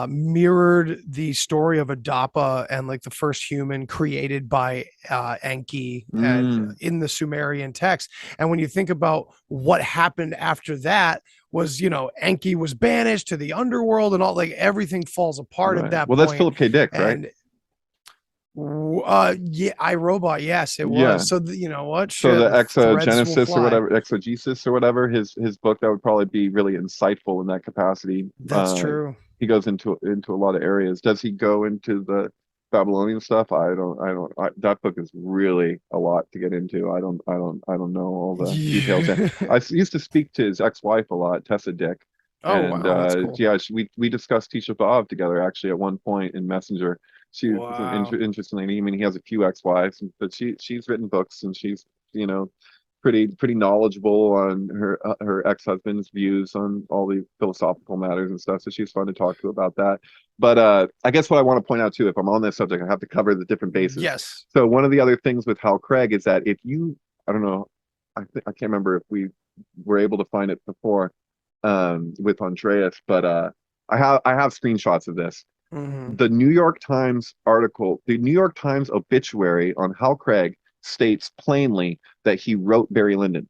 mirrored the story of Adapa and like the first human created by Enki and in the Sumerian text. And when you think about what happened after that, was Enki was banished to the underworld and all, like everything falls apart at that point. Well, that's Philip K. Dick, right? Yeah, I, Robot, yes, it was. Yeah. So you know what? So the exogenesis or whatever, exegesis or whatever, his book, that would probably be really insightful in that capacity. That's true. He goes into a lot of areas. Does he go into the Babylonian stuff? I don't. That book is really a lot to get into. I don't know all the details. I used to speak to his ex-wife a lot, Tessa Dick. Wow, that's cool. Yeah, we discussed Tisha B'Av together actually at one point in Messenger. She interestingly, I mean, he has a few ex-wives, but she's written books, and she's pretty knowledgeable on her ex-husband's views on all the philosophical matters and stuff. So she's fun to talk to about that. But I guess what I want to point out too, if I'm on this subject, I have to cover the different bases. Yes. So one of the other things with Hal Craig is that if you, I don't know, I can't remember if we were able to find it before with Andreas, but I have screenshots of this. The New York Times article, the New York Times obituary on Hal Craig states plainly that he wrote Barry Lyndon.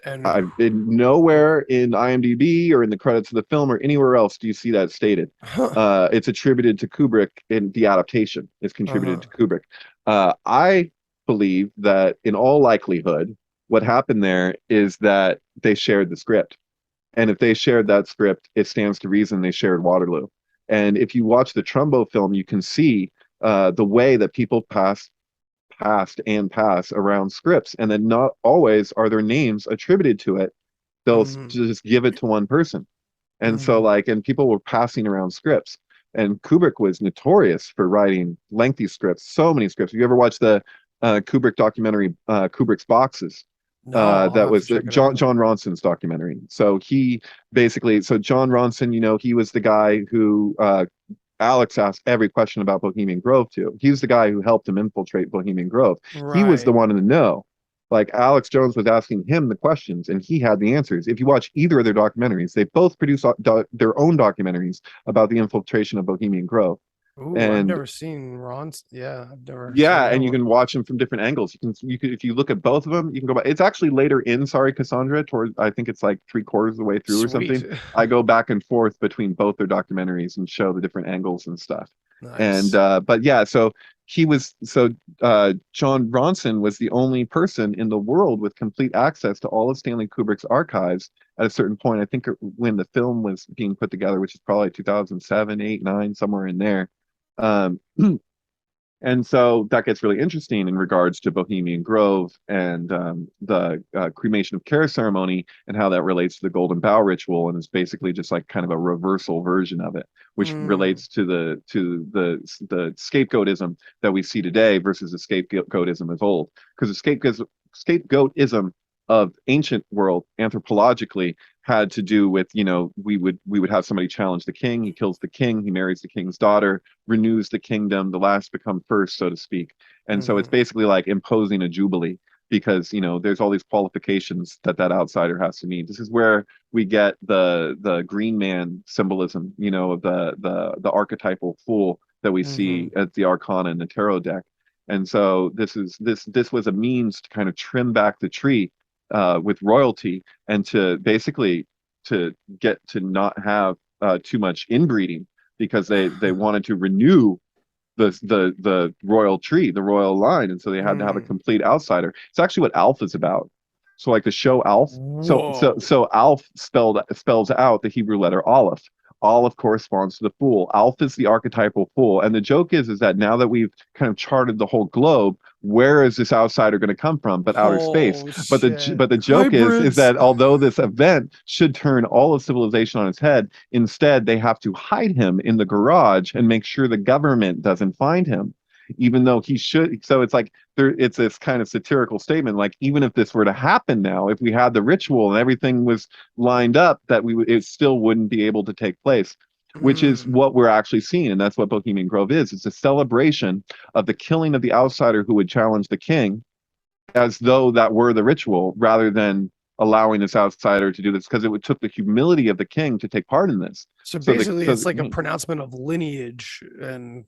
And I've been nowhere in IMDb or in the credits of the film or anywhere else do you see that stated. It's attributed to Kubrick in the adaptation. It's contributed to Kubrick. I believe that in all likelihood, what happened there is that they shared the script. And if they shared that script, it stands to reason they shared Waterloo. And if you watch the Trumbo film, you can see the way that people pass around scripts, and then not always are their names attributed to it. They'll just give it to one person. And so and people were passing around scripts. And Kubrick was notorious for writing lengthy scripts, so many scripts. Have you ever watched the Kubrick documentary, Kubrick's Boxes? No, that was John Ronson's documentary. So he basically, John Ronson, he was the guy who Alex asked every question about Bohemian Grove to. He's the guy who helped him infiltrate Bohemian Grove. Right. He was the one in the know. Like Alex Jones was asking him the questions and he had the answers. If you watch either of their documentaries, they both produce their own documentaries about the infiltration of Bohemian Grove. Ooh, I've never seen Ron's. Yeah, I've never. Yeah, and you can watch them from different angles. You can if you look at both of them, you can go back. It's actually later in Cassandra, towards I think it's like 3/4 of the way through or something. I go back and forth between both their documentaries and show the different angles and stuff. Nice. And but yeah, so John Ronson was the only person in the world with complete access to all of Stanley Kubrick's archives at a certain point. I think when the film was being put together, which is probably 2007, 8, 9, somewhere in there. And so that gets really interesting in regards to Bohemian Grove and the cremation of care ceremony and how that relates to the Golden Bough ritual, and is basically just like kind of a reversal version of it, which relates to the scapegoatism that we see today versus the scapegoatism of old. Because the scapegoatism of ancient world anthropologically had to do with, we would have somebody challenge the king, he kills the king, he marries the king's daughter, renews the kingdom, the last become first, so to speak. And so it's basically like imposing a jubilee, because there's all these qualifications that outsider has to meet. This is where we get the green man symbolism, of the archetypal fool that we see at the arcana in the tarot deck. And so this was a means to kind of trim back the tree with royalty, and to basically to get to not have too much inbreeding, because they wanted to renew the royal tree, the royal line, and so they had to have a complete outsider. It's actually what Alf is about. So like the show Alf. So Alf spells out the Hebrew letter Aleph. Aleph corresponds to the fool. Alf is the archetypal fool. And the joke is that now that we've kind of charted the whole globe, where is this outsider going to come from but outer space? But the joke is that although this event should turn all of civilization on its head, instead they have to hide him in the garage and make sure the government doesn't find him, even though he should. So it's like it's this kind of satirical statement, like even if this were to happen now, if we had the ritual and everything was lined up, that it still wouldn't be able to take place, which is what we're actually seeing. And that's what Bohemian Grove is. It's a celebration of the killing of the outsider who would challenge the king, as though that were the ritual, rather than allowing this outsider to do this, because it took the humility of the king to take part in this. So basically it's like a pronouncement of lineage, and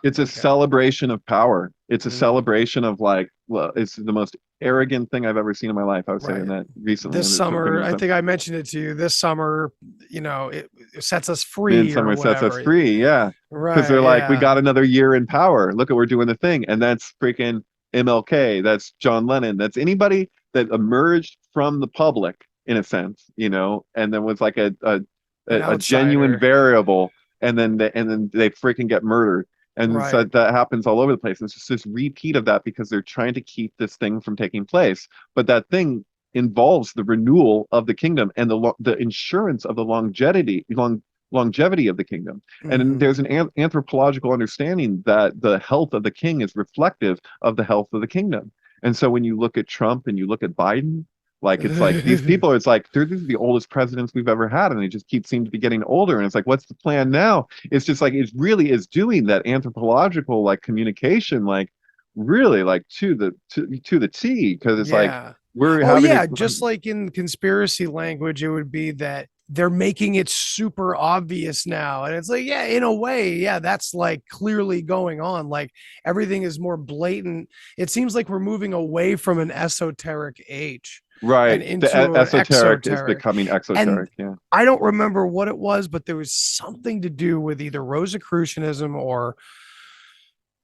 it's a celebration of power. It's a celebration of like, well, it's the most arrogant thing I've ever seen in my life. I was saying that recently. This summer, I think I mentioned it to you, this summer, it sets us free. Midsummer sets us free, yeah. Right. Because they're like, we got another year in power. Look at, we're doing the thing. And that's freaking MLK. That's John Lennon. That's anybody that emerged from the public, in a sense, and then was like a genuine variable, and then they freaking get murdered. And so that happens all over the place. It's just this repeat of that, because they're trying to keep this thing from taking place. But that thing involves the renewal of the kingdom and the insurance of the longevity of the kingdom. And there's an anthropological understanding that the health of the king is reflective of the health of the kingdom. And so when you look at Trump and you look at Biden, like, it's like these people, it's like these are the oldest presidents we've ever had, and they just seem to be getting older. And it's like, what's the plan now? It's just like, it really is doing that anthropological like communication, like really like to the T, because it's like we're just like in conspiracy language, it would be that they're making it super obvious now. And it's like, yeah, in a way, yeah, that's like clearly going on. Like everything is more blatant. It seems like we're moving away from an esoteric age. Right. And into the esoteric is becoming exoteric. And I don't remember what it was, but there was something to do with either Rosicrucianism or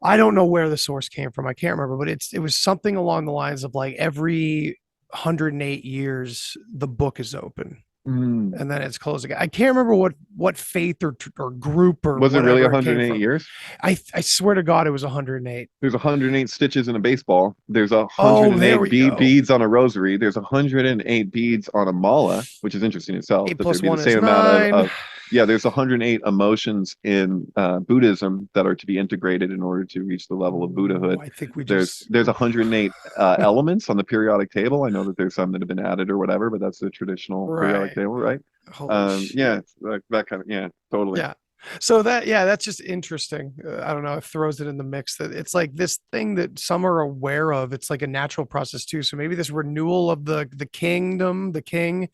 I don't know where the source came from. I can't remember, but it was something along the lines of like every 108 years, the book is open. And then it's closed again. I can't remember what faith or group or was it really 108 years? I swear to God, it was 108. There's 108 stitches in a baseball. There's 108 beads on a rosary. There's 108 beads on a mala, which is interesting itself. 8 plus 1 is 9. There's 108 emotions in Buddhism that are to be integrated in order to reach the level of Buddhahood. I think there's 108 elements on the periodic table. I know that there's some that have been added or whatever, but that's the traditional periodic table, right? That kind of, totally. Yeah. So that's just interesting. I don't know, it throws it in the mix that it's like this thing that some are aware of. It's like a natural process too. So maybe this renewal of the kingdom, the king,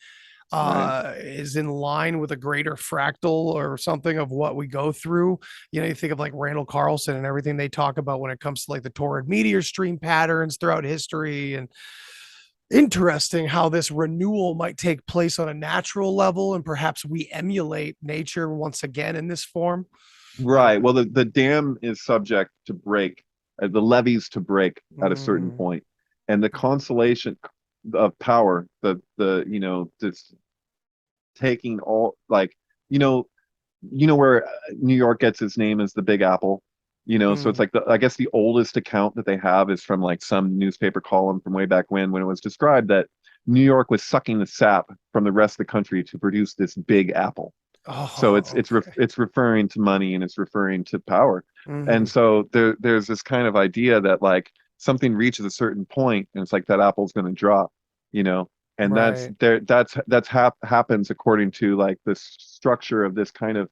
is in line with a greater fractal or something of what we go through. You think of like Randall Carlson and everything they talk about when it comes to like the Taurid meteor stream patterns throughout history. And interesting how this renewal might take place on a natural level, and perhaps we emulate nature once again in this form. Right. Well, the dam is subject to break, the levees to break at a certain point, and the constellation of power, this taking all, like, where New York gets its name as the Big Apple. So it's like I guess the oldest account that they have is from like some newspaper column from way back when it was described that New York was sucking the sap from the rest of the country to produce this Big Apple. So it's referring to money, and it's referring to power. And so there's this kind of idea that like something reaches a certain point and it's like that apple's going to drop, and that's happens according to like this structure of this kind of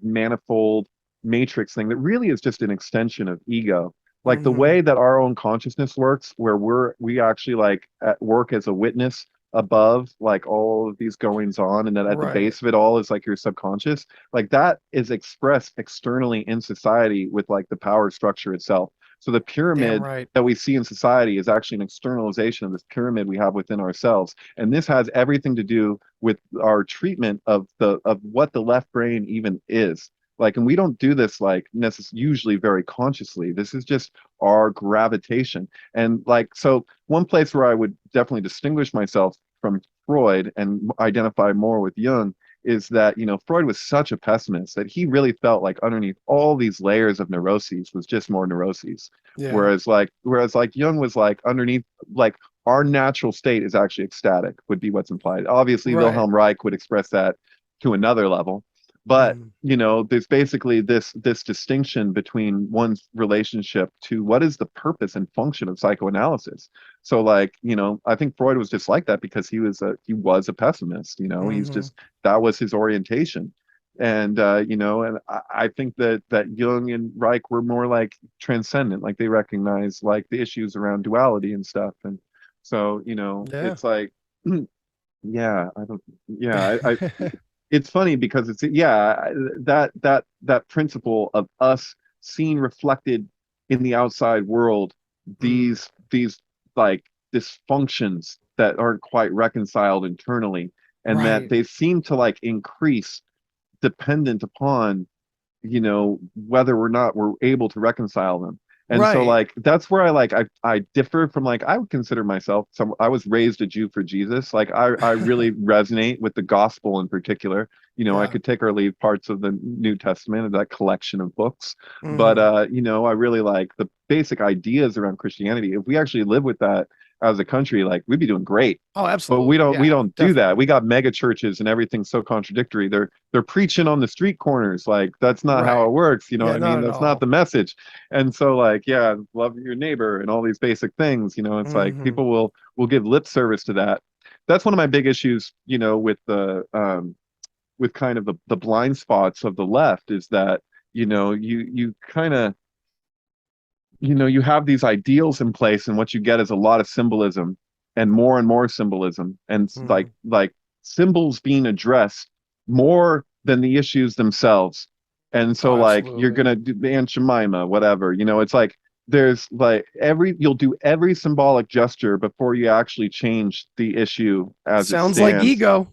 manifold matrix thing that really is just an extension of ego. Like the way that our own consciousness works, where we actually like at work as a witness above like all of these goings on, and then at the base of it all is like your subconscious, like that is expressed externally in society with like the power structure itself. So the pyramid that we see in society is actually an externalization of this pyramid we have within ourselves. And this has everything to do with our treatment of what the left brain even is. Like, and we don't do this like usually very consciously. This is just our gravitation. And like, so one place where I would definitely distinguish myself from Freud and identify more with Jung is that, you know, Freud was such a pessimist that he really felt like underneath all these layers of neuroses was just more neuroses. Yeah. Whereas like Jung was like underneath, like our natural state is actually ecstatic, would be what's implied. Obviously, Right. Wilhelm Reich would express that to another level. But you know, there's basically this distinction between one's relationship to what is the purpose and function of psychoanalysis. So like, you know, I think Freud was just like that because he was a pessimist, you know, he's just, that was his orientation. And you know, and I think that Jung and Reich were more like transcendent, like they recognize like the issues around duality and stuff. And so, you know, it's like yeah, I don't, yeah, I it's funny because it's, yeah, that principle of us seeing reflected in the outside world these like dysfunctions that aren't quite reconciled internally, and that they seem to like increase dependent upon, you know, whether or not we're able to reconcile them. And so like that's where I differ from, like, I would consider myself I was raised a Jew for Jesus. Like I really resonate with the gospel in particular. You know, I could take or leave parts of the New Testament, of that collection of books. But you know, I really like the basic ideas around Christianity. If we actually live with that as a country, like, we'd be doing great. Oh, absolutely. But we don't do that. We got mega churches and everything's so contradictory. They're preaching on the street corners. Like, that's not how it works. You know what I mean? That's not the message. And so like, yeah, love your neighbor and all these basic things, you know, it's like people will give lip service to that. That's one of my big issues, you know, with the with kind of the blind spots of the left, is that, you know, you kind of, you know, you have these ideals in place, and what you get is a lot of symbolism and more symbolism, and like symbols being addressed more than the issues themselves. And so like, you're gonna do Aunt Jemima, whatever, you know, it's like there's like you'll do every symbolic gesture before you actually change the issue as sounds it stands. like ego.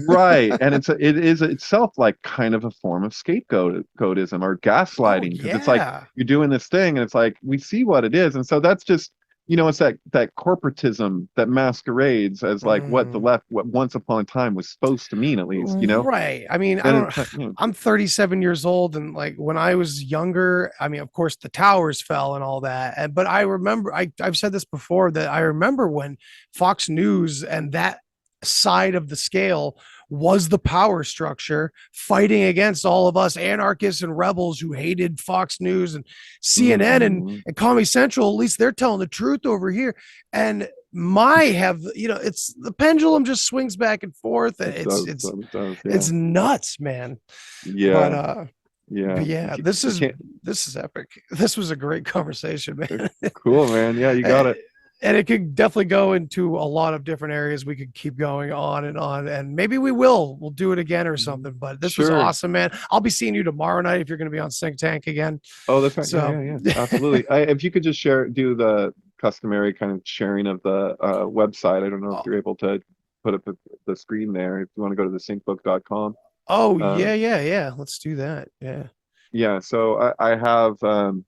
Right. And it is itself like kind of a form of scapegoatism or gaslighting, because it's like you're doing this thing and it's like, we see what it is. And so that's just, you know, it's that corporatism that masquerades as like what the left, what once upon a time was supposed to mean, at least, you know? Right. I mean, I'm 37 years old, and like when I was younger, I mean, of course the towers fell and all that. But I remember, I've said this before, that I remember when Fox News and that side of the scale was the power structure fighting against all of us anarchists and rebels who hated Fox News and CNN and Comedy Central. At least they're telling the truth over here. And you know, it's the pendulum just swings back and forth. It's nuts, man. Yeah. But yeah, this is epic. This was a great conversation, man. Cool, man. Yeah, you got it. And it could definitely go into a lot of different areas. We could keep going on, and maybe we'll do it again or something. But this was awesome, man. I'll be seeing you tomorrow night if you're going to be on Synctank again. Oh, that's right. So, yeah, absolutely. If you could just do the customary kind of sharing of the website. I don't know if you're able to put up the screen there. If you want to go to the syncbook.com. Oh, yeah. Let's do that. Yeah. Yeah, so I have,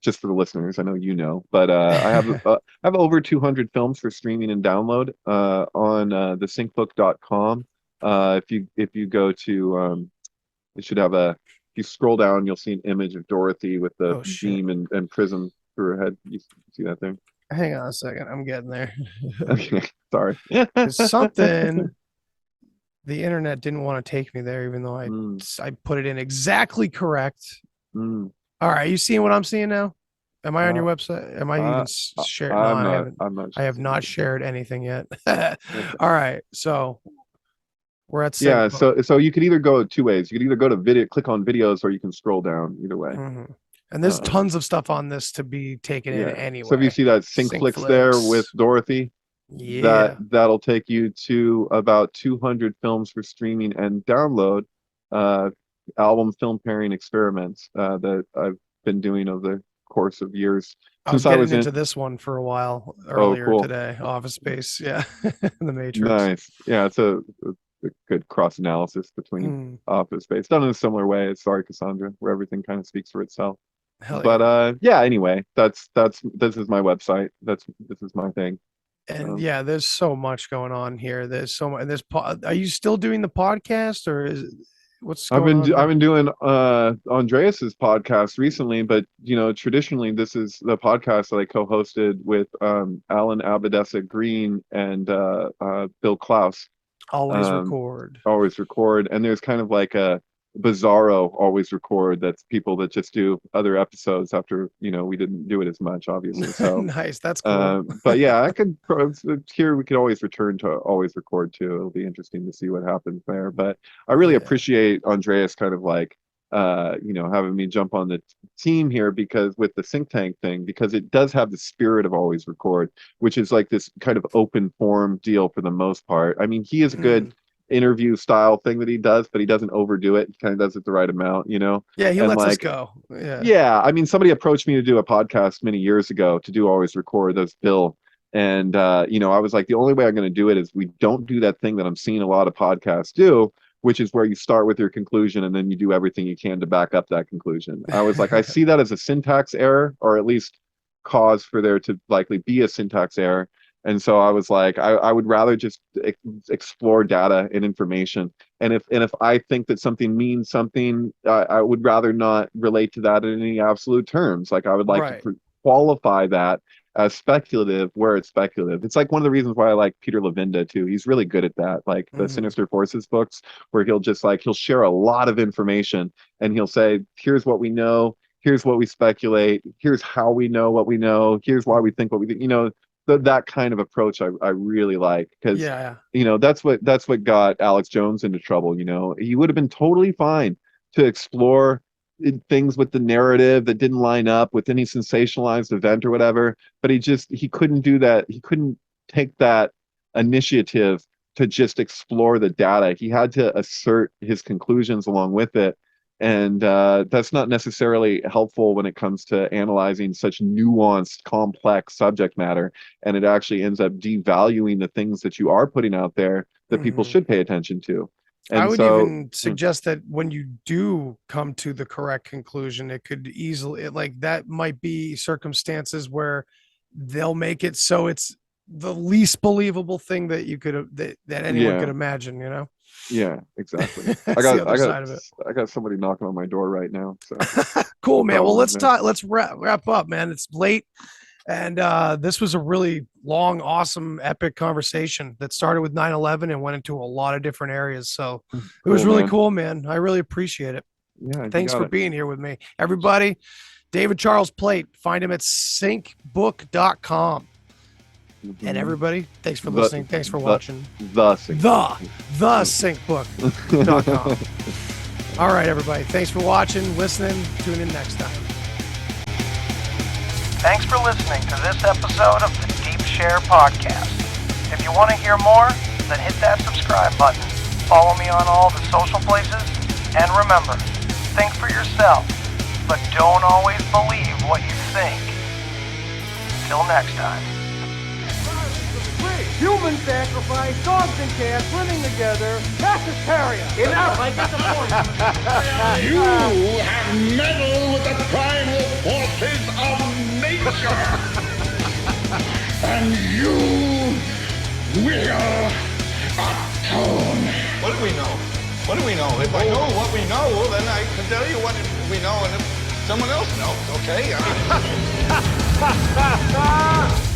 just for the listeners, I know you know, but I have over 200 films for streaming and download on the syncbook.com. If you go to, it should have if you scroll down, you'll see an image of Dorothy with the beam and prism through her head. You see that thing? Hang on a second, I'm getting there. Okay, sorry. Something. The internet didn't want to take me there, even though I put it in exactly correct. All right, you seeing what I'm seeing now? Am I on your website? Am I even sharing? I have not shared anything yet. All right, so we're at so you could either go two ways. You could either go to video, click on videos, or you can scroll down. Either way. And there's tons of stuff on this to be taken in anyway. So if you see that Syncflix there with Dorothy, that'll take you to about 200 films for streaming and download. Album film pairing experiments that I've been doing over the course of years. I was getting into this one for a while earlier today. Office Space, in the Matrix. Nice, yeah. It's a good cross analysis between office space, done in a similar way as Sorry Cassandra, where everything kind of speaks for itself. Hell But yeah, anyway, this is my website. This is my thing. And yeah, there's so much going on here. There's so much. Are you still doing the podcast, or what's going on? I've been doing Andreas's podcast recently, but traditionally this is the podcast that I co-hosted with Alan Abadessa Green and Bill Klaus. Always record. And there's kind of like a bizarro always record, that's people that just do other episodes after we didn't do it as much, obviously. So nice, that's cool. But yeah, I could here we could always return to always record too. It'll be interesting to see what happens there, but I really appreciate Andreas kind of like having me jump on the team here, because with the Synctank thing, because it does have the spirit of always record, which is like this kind of open form deal for the most part. I mean, he is a good interview style thing that he does, but he doesn't overdo it. He kind of does it the right amount, Yeah, he lets us go. Yeah. I mean, somebody approached me to do a podcast many years ago to do always record. That's Bill. And I was like, the only way I'm going to do it is we don't do that thing that I'm seeing a lot of podcasts do, which is where you start with your conclusion and then you do everything you can to back up that conclusion. I was like, I see that as a syntax error, or at least cause for there to likely be a syntax error. And so I was like, I would rather just explore data and information. And if I think that something means something, I would rather not relate to that in any absolute terms. Like I would like to qualify that as speculative where it's speculative. It's like one of the reasons why I like Peter Levinda too. He's really good at that. Like the Sinister Forces books, where he'll share a lot of information and he'll say, here's what we know, here's what we speculate, here's how we know what we know, here's why we think what we think, that kind of approach I really like, because that's what got Alex Jones into trouble. He would have been totally fine to explore things with the narrative that didn't line up with any sensationalized event or whatever, but he couldn't do that. He couldn't take that initiative to just explore the data. He had to assert his conclusions along with it. And that's not necessarily helpful when it comes to analyzing such nuanced, complex subject matter. And it actually ends up devaluing the things that you are putting out there that people should pay attention to. And I would even suggest that when you do come to the correct conclusion, it could easily, that might be circumstances where they'll make it so it's the least believable thing that you could that anyone could imagine, Yeah, exactly. I got somebody knocking on my door right now. So cool, man. Well, let's wrap up, man. It's late. And this was a really long, awesome, epic conversation that started with 9/11 and went into a lot of different areas. So it was really cool, man. I really appreciate it. Yeah. Thanks for being here with me. Everybody, David Charles Plate, find him at syncbook.com. And everybody, thanks for listening. Thanks for watching. The syncbook.com. All right, everybody. Thanks for watching, listening. Tune in next time. Thanks for listening to this episode of the Deep Share Podcast. If you want to hear more, then hit that subscribe button. Follow me on all the social places. And remember, think for yourself, but don't always believe what you think. Till next time. Human sacrifice, dogs and cats living together, mass hysteria. Enough, I get the point. You have meddled with the primal forces of nature. And you will atone. What do we know? What do we know? If I know what we know, then I can tell you what we know, and if someone else knows, okay? I mean...